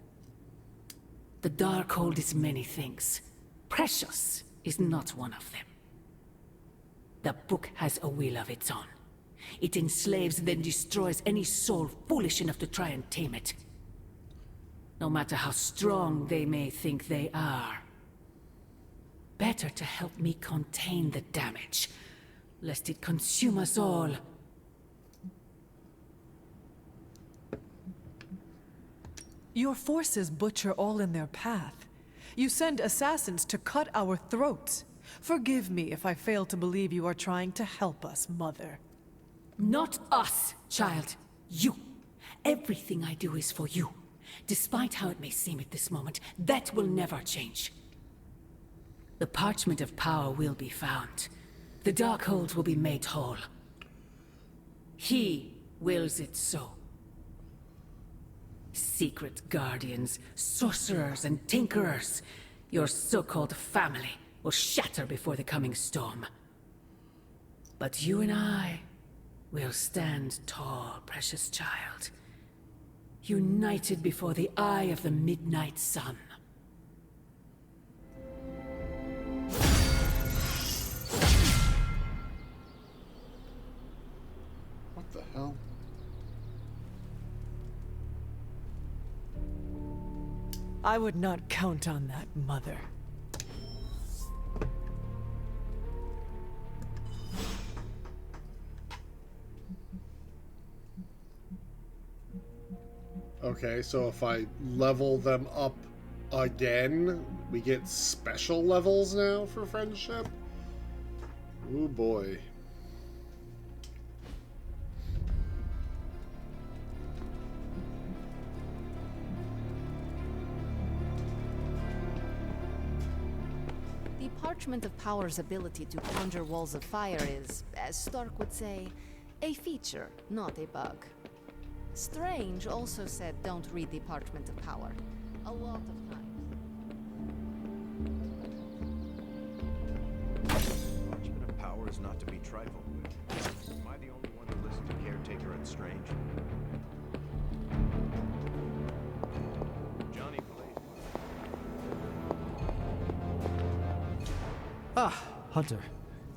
The Darkhold is many things. Precious is not one of them. The book has a will of its own. It enslaves, then destroys any soul foolish enough to try and tame it. No matter how strong they may think they are. Better to help me contain the damage, lest it consume us all. Your forces butcher all in their path. You send assassins to cut our throats. Forgive me if I fail to believe you are trying to help us, Mother. Not us, child. You. Everything I do is for you. Despite how it may seem at this moment, that will never change. The Parchment of Power will be found. The Darkhold will be made whole. He wills it so. Secret guardians, sorcerers, and tinkerers, your so-called family, will shatter before the coming storm. But you and I will stand tall, precious child. United before the eye of the midnight sun. What the hell? I would not count on that, Mother. Okay, so if I level them up again, we get special levels now for friendship? Oh boy. The Parchment of Power's ability to conjure walls of fire is, as Stark would say, a feature, not a bug. Strange also said don't read the Parchment of Power. A lot of times. Parchment of Power is not to be trifled with. Am I the only one who listened to Caretaker and Strange? Johnny Blaze. Ah, Hunter.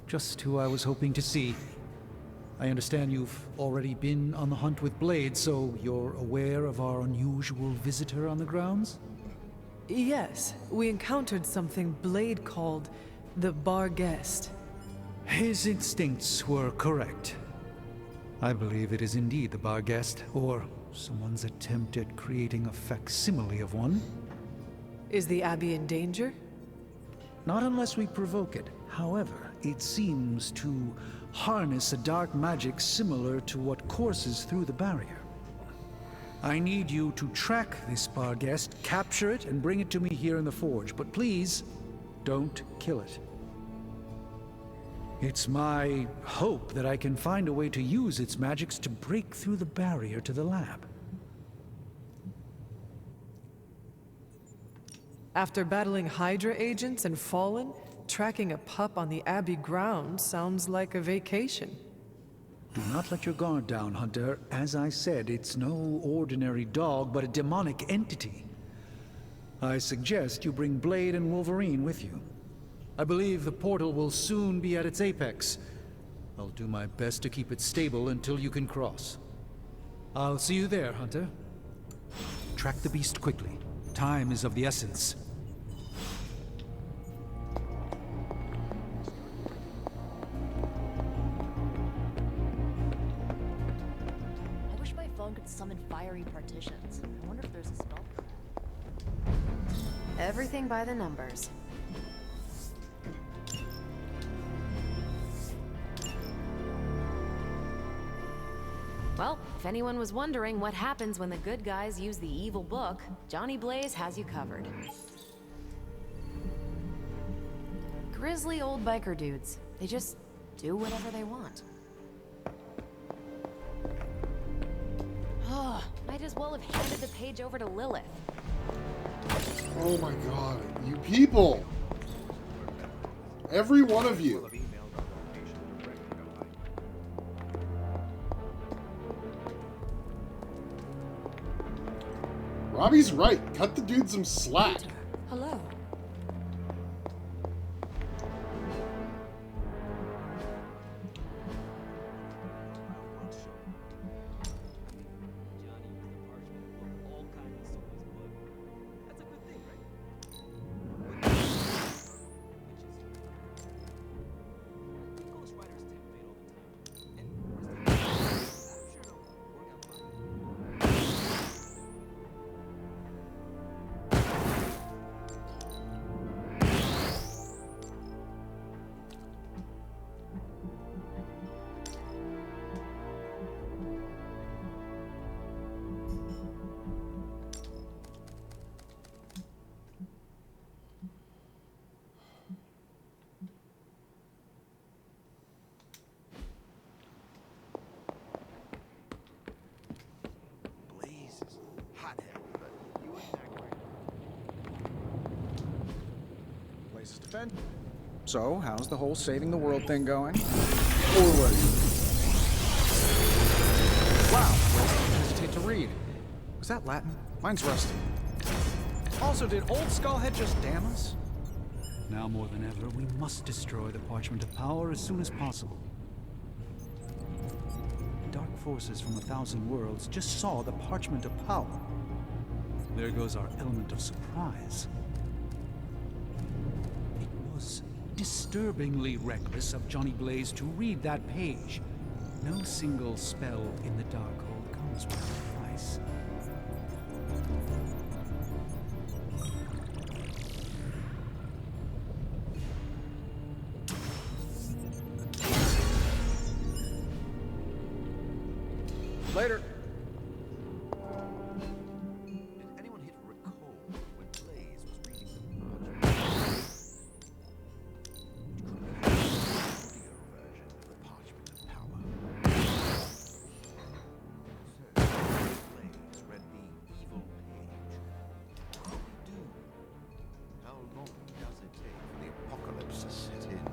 Just who I was hoping to see. I understand you've already been on the hunt with Blade, so you're aware of our unusual visitor on the grounds? Yes, we encountered something Blade called the Bar Guest. His instincts were correct. I believe it is indeed the Bar Guest, or someone's attempt at creating a facsimile of one. Is the Abbey in danger? Not unless we provoke it. However, it seems to harness a dark magic similar to what courses through the barrier. I need you to track this Bar Guest, capture it, and bring it to me here in the forge. But please, don't kill it. It's my hope that I can find a way to use its magics to break through the barrier to the lab. After battling Hydra agents and Fallen, tracking a pup on the Abbey grounds sounds like a vacation. Do not let your guard down, Hunter. As I said, it's no ordinary dog, but a demonic entity. I suggest you bring Blade and Wolverine with you. I believe the portal will soon be at its apex. I'll do my best to keep it stable until you can cross. I'll see you there, Hunter. Track the beast quickly. Time is of the essence. I wish my phone could summon fiery partitions. I wonder if there's a spell. Everything by the numbers. Well, if anyone was wondering what happens when the good guys use the evil book, Johnny Blaze has you covered. Grizzly old biker dudes. They just do whatever they want. Oh, might as well have handed the page over to Lilith. Oh my god, you people! Every one of you! Robbie's right. Cut the dude some slack. Hello. So, how's the whole saving the world thing going? Forward. Wow, I hesitate to read. Was that Latin? Mine's rusty. Also, did old Skullhead just damn us? Now more than ever, we must destroy the Parchment of Power as soon as possible. Dark forces from 1,000 worlds just saw the Parchment of Power. There goes our element of surprise. It was disturbingly reckless of Johnny Blaze to read that page. No single spell in the Darkhold comes with a price. Later. Did anyone hit recall when Blaze was reading the Parchment? Could be an audio version of the Parchment of Power. Blaze read the evil page. What do we do? How long does it take for the apocalypse to set in?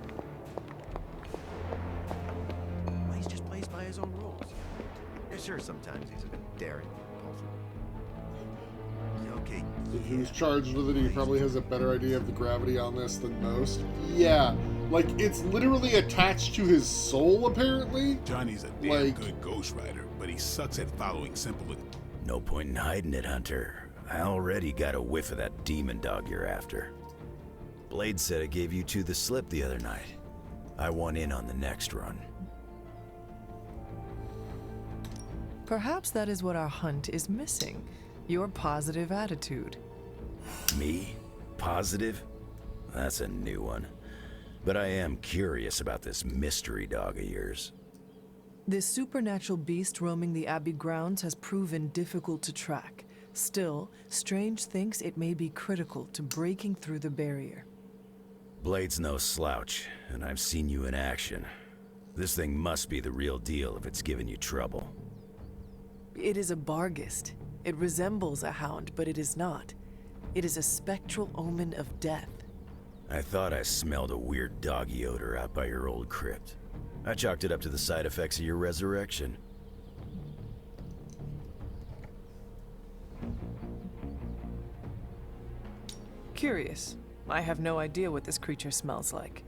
Blaze just plays by his own rules. Yeah, sure, sometimes he's a bit daring and impulsive. Okay. Who's charged with it? He probably has a better idea of the gravity on this than most. Yeah, Like, it's literally attached to his soul, apparently. Johnny's a damn good ghostwriter, but he sucks at following simple. No point in hiding it, Hunter. I already got a whiff of that demon dog you're after. Blade said it gave you two the slip the other night. I want in on the next run. Perhaps that is what our hunt is missing. Your positive attitude. Me? Positive? That's a new one. But I am curious about this mystery dog of yours. This supernatural beast roaming the Abbey grounds has proven difficult to track. Still, Strange thinks it may be critical to breaking through the barrier. Blade's no slouch, and I've seen you in action. This thing must be the real deal if it's giving you trouble. It is a Barghest. It resembles a hound, but it is not. It is a spectral omen of death. I thought I smelled a weird doggy odor out by your old crypt. I chalked it up to the side effects of your resurrection. Curious. I have no idea what this creature smells like.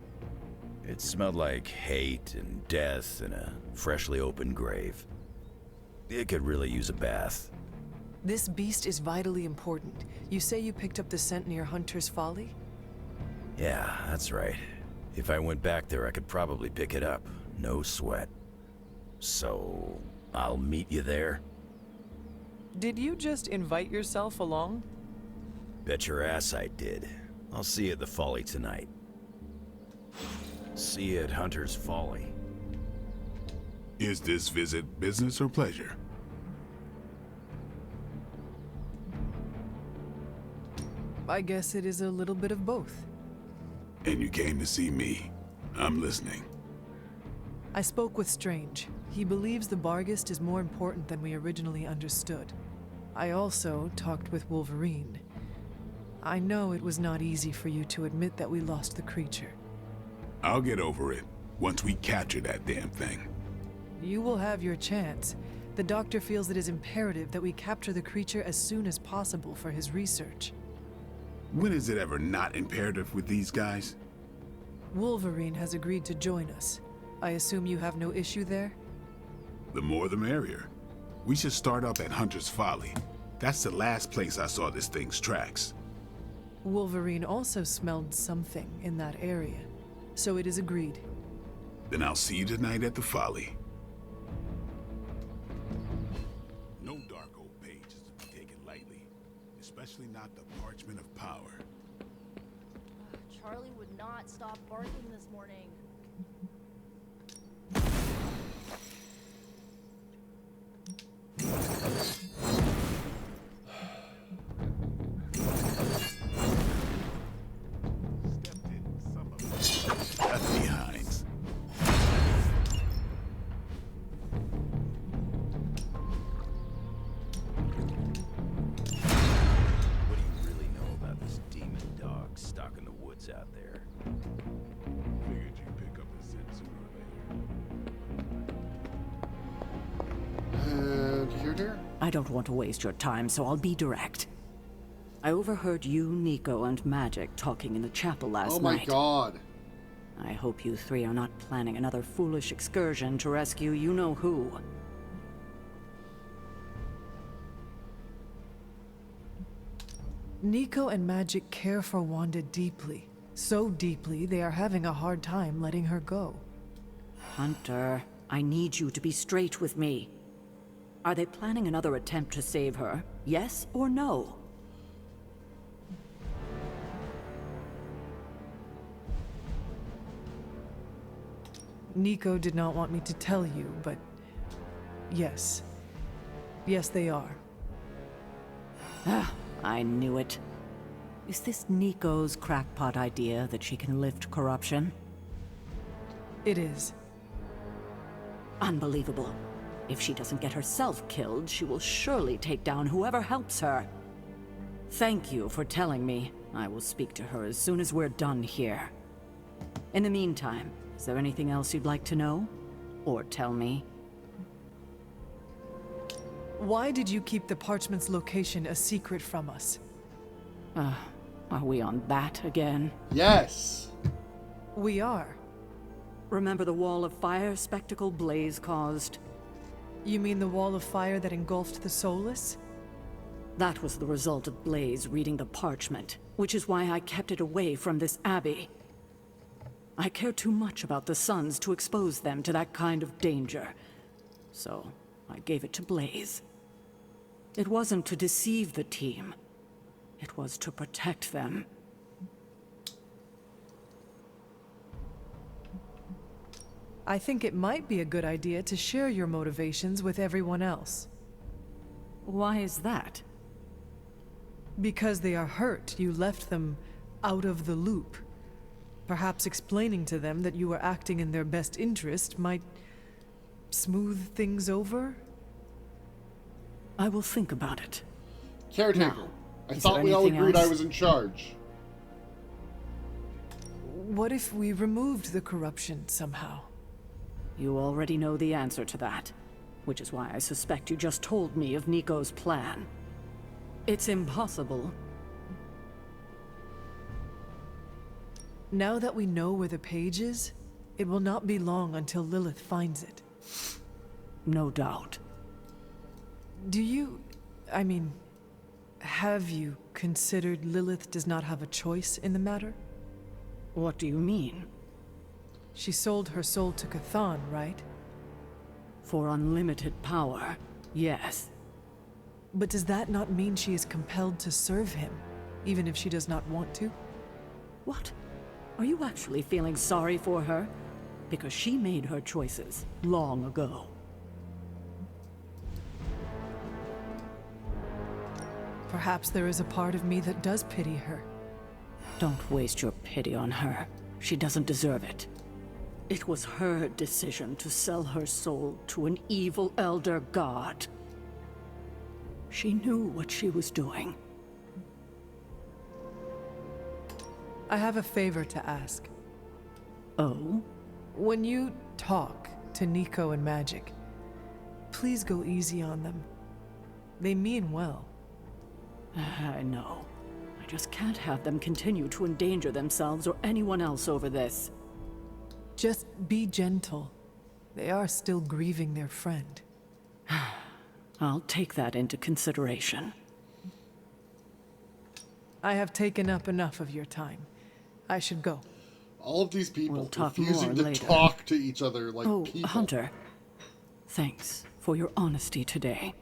It smelled like hate and death and a freshly opened grave. It could really use a bath. This beast is vitally important. You say you picked up the scent near Hunter's Folly? Yeah, that's right. If I went back there, I could probably pick it up. No sweat. So, I'll meet you there? Did you just invite yourself along? Bet your ass I did. I'll see you at the Folly tonight. See you at Hunter's Folly. Is this visit business or pleasure? I guess it is a little bit of both. And you came to see me. I'm listening. I spoke with Strange. He believes the Barghest is more important than we originally understood. I also talked with Wolverine. I know it was not easy for you to admit that we lost the creature. I'll get over it once we capture that damn thing. You will have your chance. The doctor feels it is imperative that we capture the creature as soon as possible for his research. When is it ever not imperative with these guys? Wolverine has agreed to join us. I assume you have no issue there? The more the merrier. We should start up at Hunter's Folly. That's the last place I saw this thing's tracks. Wolverine also smelled something in that area, so it is agreed. Then I'll see you tonight at the Folly. No dark old pages to be taken lightly, especially not the Parchment of Power. Charlie would not stop barking this morning. Left behind. What do you really know about this demon dog stuck in the woods out there? Figured you'd pick up the scent sooner or later. And here, dear? I don't want to waste your time, so I'll be direct. I overheard you, Nico, and Magic talking in the chapel last night. Oh my god. I hope you three are not planning another foolish excursion to rescue you-know-who. Nico and Magic care for Wanda deeply. So deeply, they are having a hard time letting her go. Hunter, I need you to be straight with me. Are they planning another attempt to save her? Yes or no? Nico did not want me to tell you, but yes. Yes, they are. Ah, I knew it. Is this Nico's crackpot idea that she can lift corruption? It is. Unbelievable. If she doesn't get herself killed, she will surely take down whoever helps her. Thank you for telling me. I will speak to her as soon as we're done here. In the meantime, is there anything else you'd like to know? Or tell me? Why did you keep the Parchment's location a secret from us? Are we on that again? Yes. We are. Remember the wall of fire spectacle Blaze caused? You mean the wall of fire that engulfed the Soulless? That was the result of Blaze reading the parchment, which is why I kept it away from this abbey. I care too much about the Sons to expose them to that kind of danger. So, I gave it to Blaze. It wasn't to deceive the team. It was to protect them. I think it might be a good idea to share your motivations with everyone else. Why is that? Because they are hurt, you left them out of the loop. Perhaps explaining to them that you were acting in their best interest might smooth things over? I will think about it. Caretaker. Now, I thought we all agreed I was in charge. What if we removed the corruption somehow? You already know the answer to that, which is why I suspect you just told me of Nico's plan. It's impossible. Now that we know where the page is, it will not be long until Lilith finds it. No doubt. Have you considered Lilith does not have a choice in the matter? What do you mean? She sold her soul to Cthon, right? For unlimited power, yes. But does that not mean she is compelled to serve him, even if she does not want to? What? Are you actually feeling sorry for her? Because she made her choices long ago. Perhaps there is a part of me that does pity her. Don't waste your pity on her. She doesn't deserve it. It was her decision to sell her soul to an evil elder god. She knew what she was doing. I have a favor to ask. Oh? When you talk to Nico and Magic, please go easy on them. They mean well. I know. I just can't have them continue to endanger themselves or anyone else over this. Just be gentle. They are still grieving their friend. I'll take that into consideration. I have taken up enough of your time. I should go. All of these people We'll talk refusing more to later. talk to each other like people. Hunter. Thanks for your honesty today.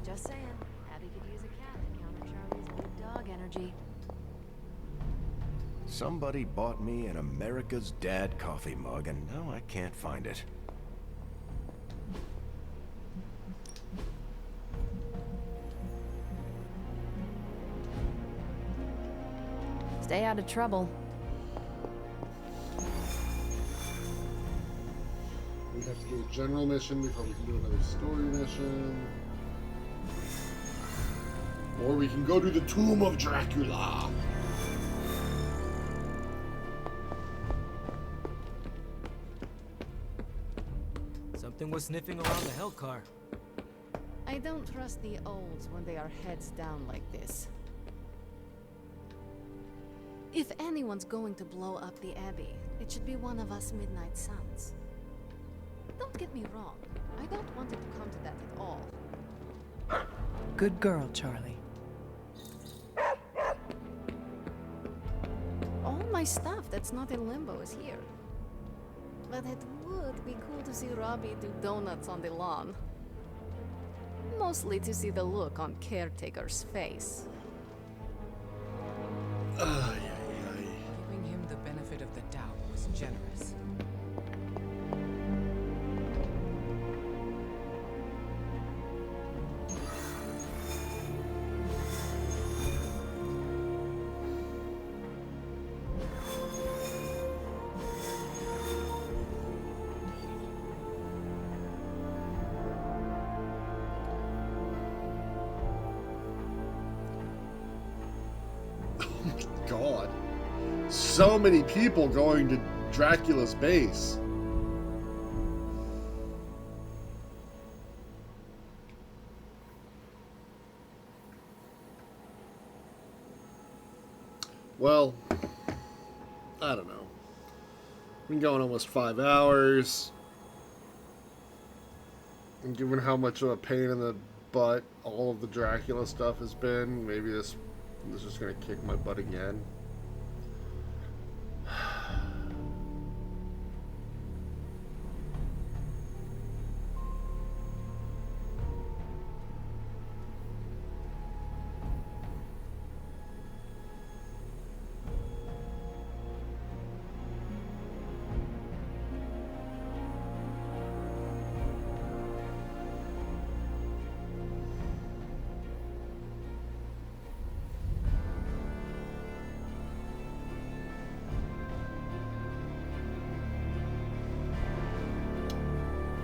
Just saying. Abby could use a cat to counter Charlie's big dog energy. Somebody bought me an America's Dad coffee mug, and now I can't find it. Stay out of trouble. We have to do a general mission before we can do another story mission. Or we can go to the Tomb of Dracula. Something was sniffing around the hell car. I don't trust the olds when they are heads down like this. If anyone's going to blow up the Abbey, it should be one of us Midnight Suns. Don't get me wrong, I don't want it to come to that at all. Good girl, Charlie. All my stuff that's not in Limbo is here. But it would be cool to see Robbie do donuts on the lawn. Mostly to see the look on Caretaker's face. Giving him the benefit of the doubt was generous. God. So many people going to Dracula's base. Well, I don't know. Been going almost 5 hours. And given how much of a pain in the butt all of the Dracula stuff has been, maybe this is just gonna kick my butt again.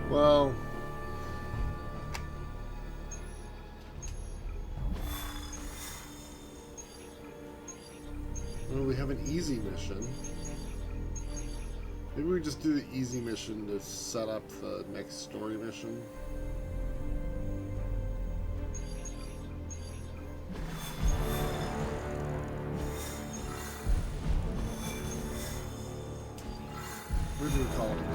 Well, we have an easy mission. Maybe we just do the easy mission to set up the next story mission. Where do we call it a day?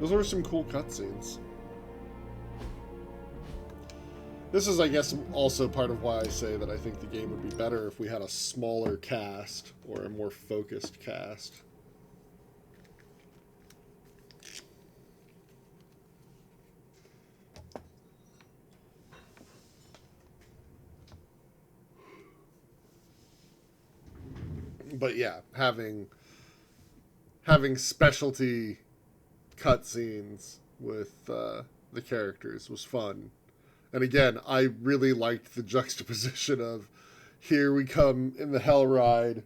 Those are some cool cutscenes. This is, I guess, also part of why I say that I think the game would be better if we had a smaller cast or a more focused cast. But yeah, having specialty cutscenes with the characters was fun. And again, I really liked the juxtaposition of here we come in the Hell Ride,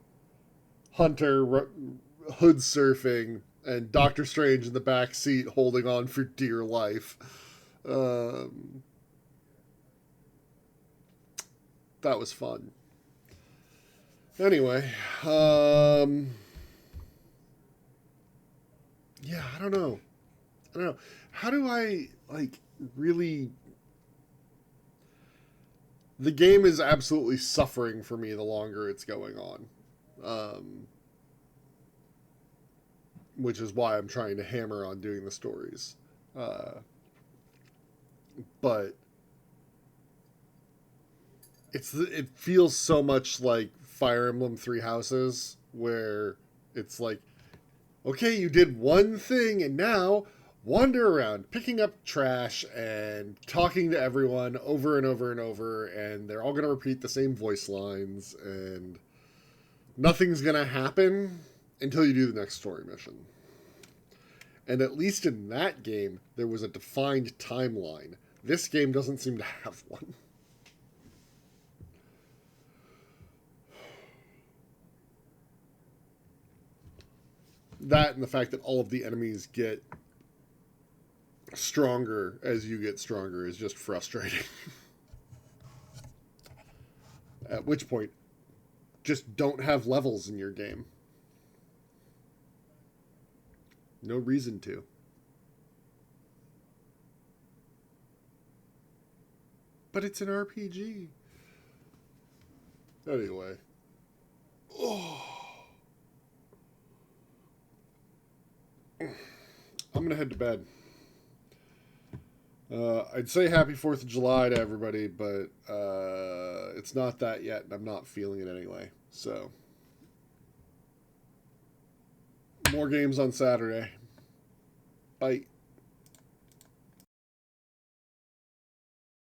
Hunter hood surfing, and Doctor Strange in the back seat holding on for dear life. That was fun. Anyway, yeah, I don't know. How do I, like, really... The game is absolutely suffering for me the longer it's going on. Which is why I'm trying to hammer on doing the stories. But it feels so much like Fire Emblem Three Houses, where it's like, okay, you did one thing, and now wander around, picking up trash and talking to everyone over and over and over, and they're all going to repeat the same voice lines, and nothing's going to happen until you do the next story mission. And at least in that game, there was a defined timeline. This game doesn't seem to have one. That and the fact that all of the enemies get stronger as you get stronger is just frustrating. At which point, just don't have levels in your game. No reason to. But it's an RPG. Anyway. Oh. I'm going to head to bed. I'd say happy 4th of July to everybody, but it's not that yet, and I'm not feeling it anyway. So, more games on Saturday. Bye.